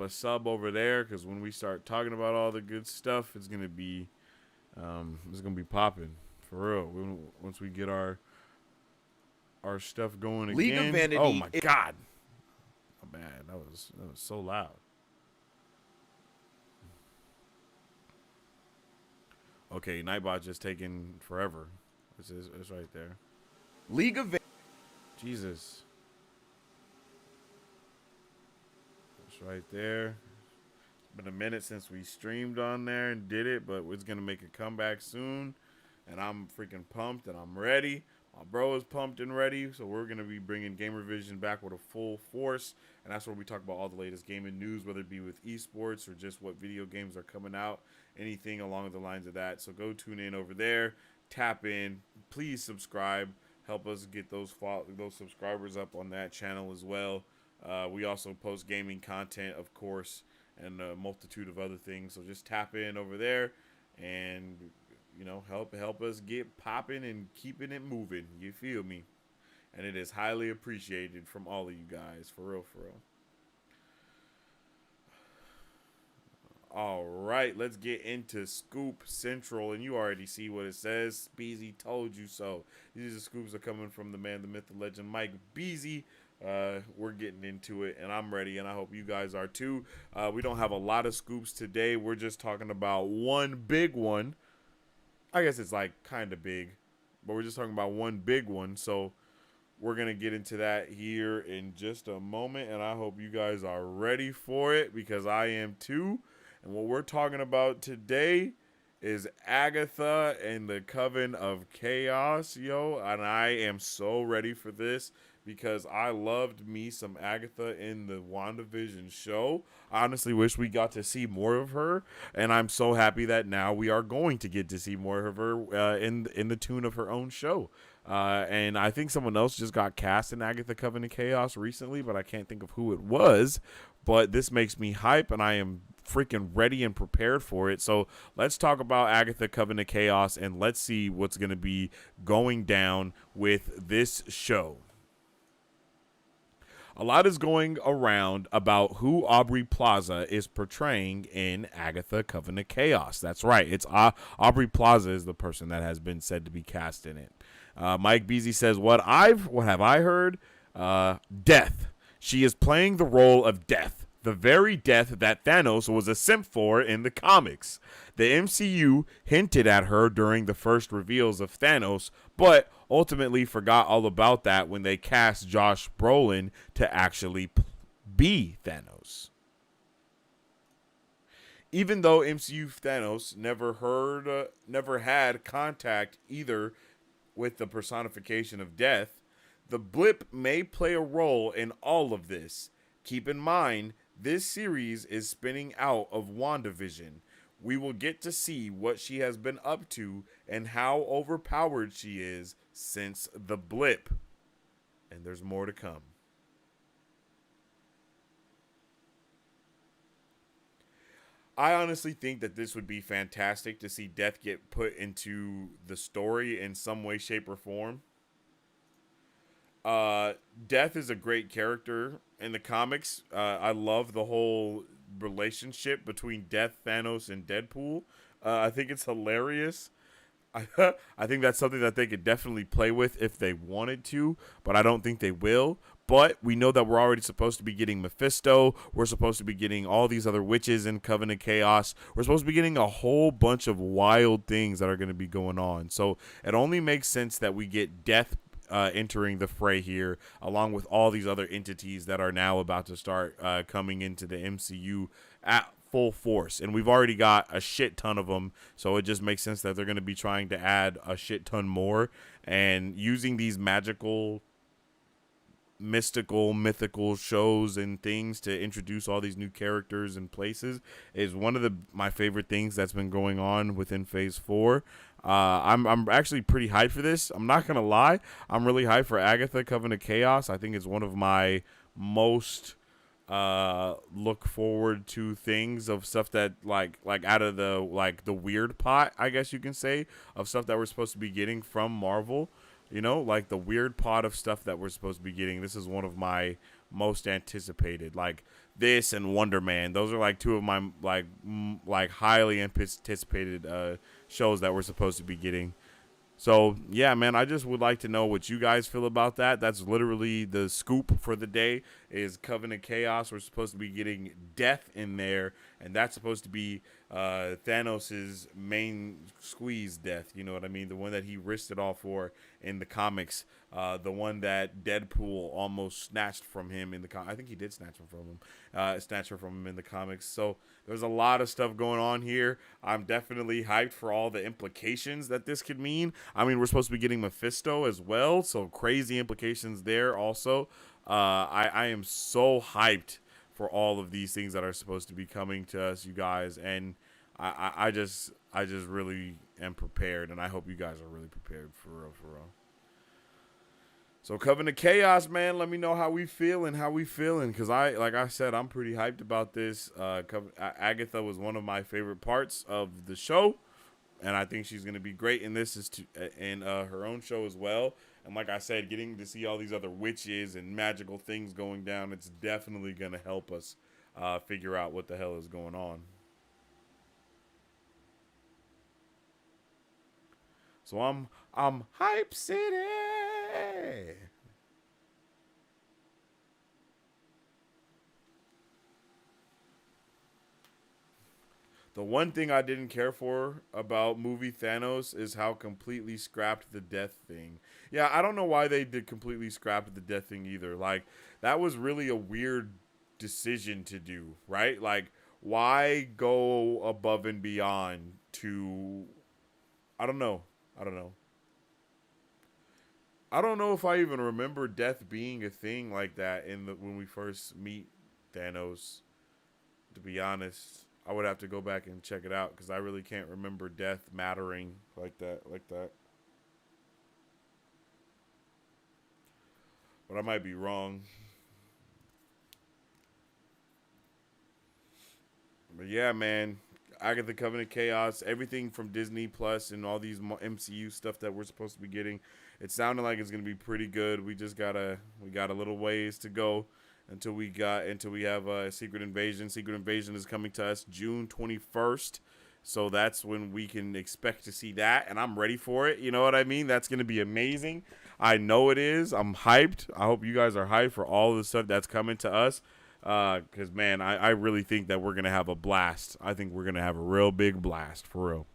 sub over there, because when we start talking about all the good stuff, it's gonna be popping for real. Once we get our stuff going League of again. Vanity. Oh my God, oh man, that was so loud. Okay, Nightbot just taking forever. It's right there. League of Jesus. Right there. It's been a minute since we streamed on there and did it, but it's gonna make a comeback soon, and I'm freaking pumped and I'm ready. My bro is pumped and ready, so we're gonna be bringing Gamer Vision back with a full force, and that's where we talk about all the latest gaming news, whether it be with esports or just what video games are coming out, anything along the lines of that. So go tune in over there, tap in, please subscribe, help us get those subscribers up on that channel as well. We also post gaming content, of course, and a multitude of other things. So just tap in over there and, you know, help us get popping and keeping it moving. You feel me? And it is highly appreciated from all of you guys. For real, for real. All right, let's get into Scoop Central. And you already see what it says. Beezy told you so. These are scoops are coming from the man, the myth, the legend, Mike Beezy. We're getting into it, and I'm ready, and I hope you guys are too. We don't have a lot of scoops today. We're just talking about one big one. I guess it's like kind of big, but we're just talking about one big one. So we're going to get into that here in just a moment, and I hope you guys are ready for it, because I am too. And what we're talking about today is Agatha and the Coven of Chaos, yo, and I am so ready for this, because I loved me some Agatha in the WandaVision show. I honestly wish we got to see more of her, and I'm so happy that now we are going to get to see more of her in the tune of her own show. And I think someone else just got cast in Agatha Coven of Chaos recently, but I can't think of who it was. But this makes me hype, and I am freaking ready and prepared for it. So let's talk about Agatha Coven of Chaos, and let's see what's going to be going down with this show. A lot is going around about who Aubrey Plaza is portraying in Agatha Coven of Chaos. That's right. It's Aubrey Plaza is the person that has been said to be cast in it. Mike Beasy says, what have I heard? Death. She is playing the role of Death, the very Death that Thanos was a simp for in the comics. The MCU hinted at her during the first reveals of Thanos, but ultimately forgot all about that when they cast Josh Brolin to actually be Thanos. Even though MCU Thanos never had contact either with the personification of Death, the blip may play a role in all of this. Keep in mind, this series is spinning out of WandaVision. We will get to see what she has been up to and how overpowered she is since the blip. And there's more to come. I honestly think that this would be fantastic to see Death get put into the story in some way, shape, or form. Death is a great character in the comics. I love the whole relationship between Death, Thanos, and Deadpool. I think it's hilarious. I think that's something that they could definitely play with if they wanted to, but I don't think they will. But we know that we're already supposed to be getting Mephisto. We're supposed to be getting all these other witches in Coven of Chaos. We're supposed to be getting a whole bunch of wild things that are going to be going on. So it only makes sense that we get Death entering the fray here, along with all these other entities that are now about to start coming into the MCU at full force. And we've already got a shit ton of them, so it just makes sense that they're going to be trying to add a shit ton more and using these magical mythical shows and things to introduce all these new characters and places is one of my favorite things that's been going on within Phase 4. I'm actually pretty hyped for this. I'm not gonna lie, I'm really hyped for Agatha Coven of Chaos. I think it's one of my most look forward to things of stuff that like out of the weird pot, I guess you can say, of stuff that we're supposed to be getting from Marvel. You know, like the weird pot of stuff that we're supposed to be getting. This is one of my most anticipated. Like this and Wonder Man. Those are like two of my like highly anticipated shows that we're supposed to be getting. So, yeah, man, I just would like to know what you guys feel about that. That's literally the scoop for the day is Coven of Chaos. We're supposed to be getting death in there, and that's supposed to be Thanos' main squeeze death. You know what I mean? The one that he risked it all for in the comics. The one that Deadpool almost snatched from him in the I think he did snatch her from him in the comics. So there's a lot of stuff going on here. I'm definitely hyped for all the implications that this could mean. I mean, we're supposed to be getting Mephisto as well, so crazy implications there also. I am so hyped for all of these things that are supposed to be coming to us, you guys, and I just really am prepared, and I hope you guys are really prepared for real. So Coven of Chaos, man, let me know how we feeling, because like I said, I'm pretty hyped about this. Agatha was one of my favorite parts of the show, and I think she's going to be great in this in her own show as well. And like I said, getting to see all these other witches and magical things going down, it's definitely going to help us figure out what the hell is going on. So I'm Hype City. The one thing I didn't care for about movie Thanos is how completely scrapped the death thing. Yeah, I don't know why they did completely scrap the death thing either. Like, that was really a weird decision to do, right? Like, why go above and beyond to... I don't know if I even remember death being a thing like that when we first meet Thanos, to be honest. I would have to go back and check it out because I really can't remember death mattering like that. But I might be wrong. But yeah, man, Agatha Coven of Chaos, everything from Disney Plus and all these MCU stuff that we're supposed to be getting, it sounded like it's gonna be pretty good. We got a little ways to go until we have a Secret Invasion. Secret Invasion is coming to us June 21st. So that's when we can expect to see that, and I'm ready for it. You know what I mean? That's going to be amazing. I know it is. I'm hyped. I hope you guys are hyped for all of the stuff that's coming to us. Because, man, I really think that we're going to have a blast. I think we're going to have a real big blast, for real.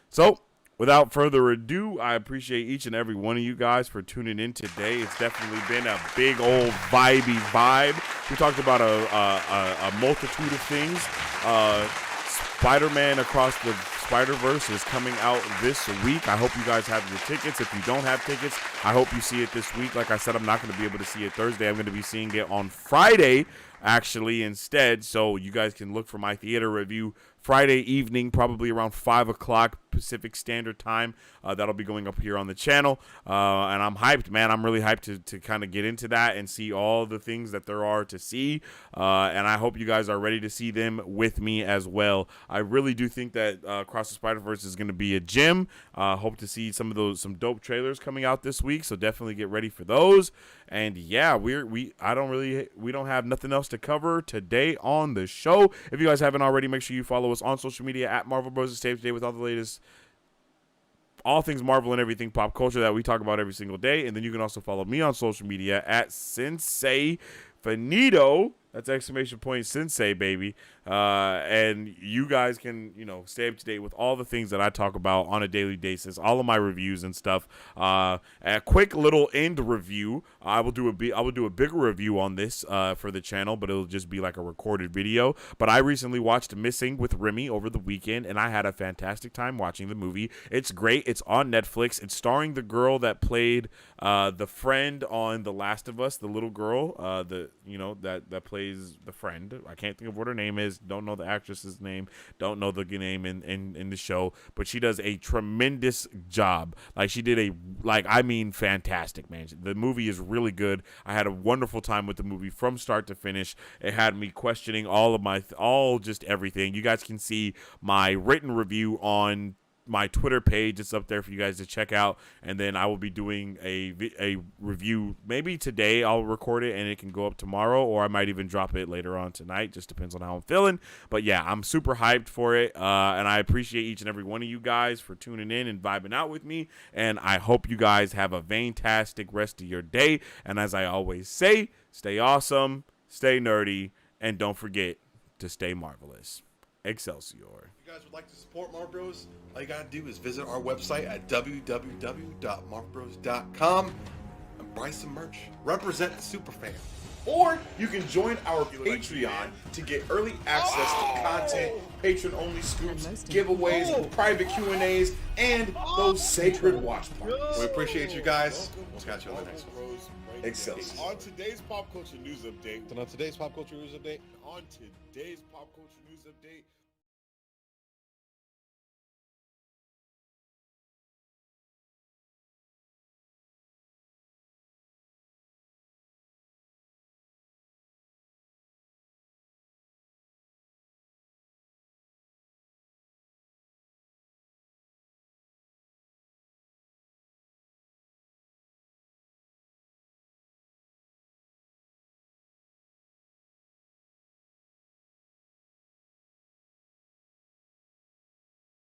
So, without further ado, I appreciate each and every one of you guys for tuning in today. It's definitely been a big old vibey vibe. We talked about a multitude of things. Spider-Man Across the Spider-Verse is coming out this week. I hope you guys have your tickets. If you don't have tickets, I hope you see it this week. Like I said, I'm not going to be able to see it Thursday. I'm going to be seeing it on Friday, actually, instead. So you guys can look for my theater review Friday evening, probably around 5 o'clock Pacific Standard Time. That'll be going up here on the channel. And I'm hyped, man. I'm really hyped to kind of get into that and see all the things that there are to see. And I hope you guys are ready to see them with me as well. I really do think that Across the Spider-Verse is going to be a gem. Hope to see some dope trailers coming out this week. So definitely get ready for those. And yeah, we don't have nothing else to cover today on the show. If you guys haven't already, make sure you follow us on social media at Marvel Bros. Stay up to date with all the latest, all things Marvel and everything pop culture that we talk about every single day. And then you can also follow me on social media at Sensei Finito. That's exclamation point sensei, baby. And you guys can, stay up to date with all the things that I talk about on a daily basis, all of my reviews and stuff. A quick little end review. I will do a bigger review on this for the channel, but it'll just be like a recorded video. But I recently watched Missing with Remy over the weekend, and I had a fantastic time watching the movie. It's great. It's on Netflix. It's starring the girl that played the friend on The Last of Us, the little girl, that plays the friend. I can't think of what her name is. Don't know the actress's name. Don't know the name in the show. But she does a tremendous job. Like, she did fantastic, man. The movie is really good. I had a wonderful time with the movie from start to finish. It had me questioning just everything. You guys can see my written review on my Twitter page. It's up there for you guys to check out, and then I will be doing a review maybe today. I'll record it and it can go up tomorrow, or I might even drop it later on tonight. Just depends on how I'm feeling. But yeah, I'm super hyped for it, and I appreciate each and every one of you guys for tuning in and vibing out with me, and I hope you guys have a fantastic rest of your day. And as I always say, stay awesome, stay nerdy, and don't forget to stay marvelous. Excelsior. If you guys would like to support Mark Bros, all you gotta do is visit our website at www.markbros.com and buy some merch. Represent the superfan. Or you can join our Patreon to get early access to content, patron-only scoops, giveaways, private Q&As, and those sacred watch parties. We appreciate you guys. We'll catch you on the next one. Excelsior. On today's pop culture news update.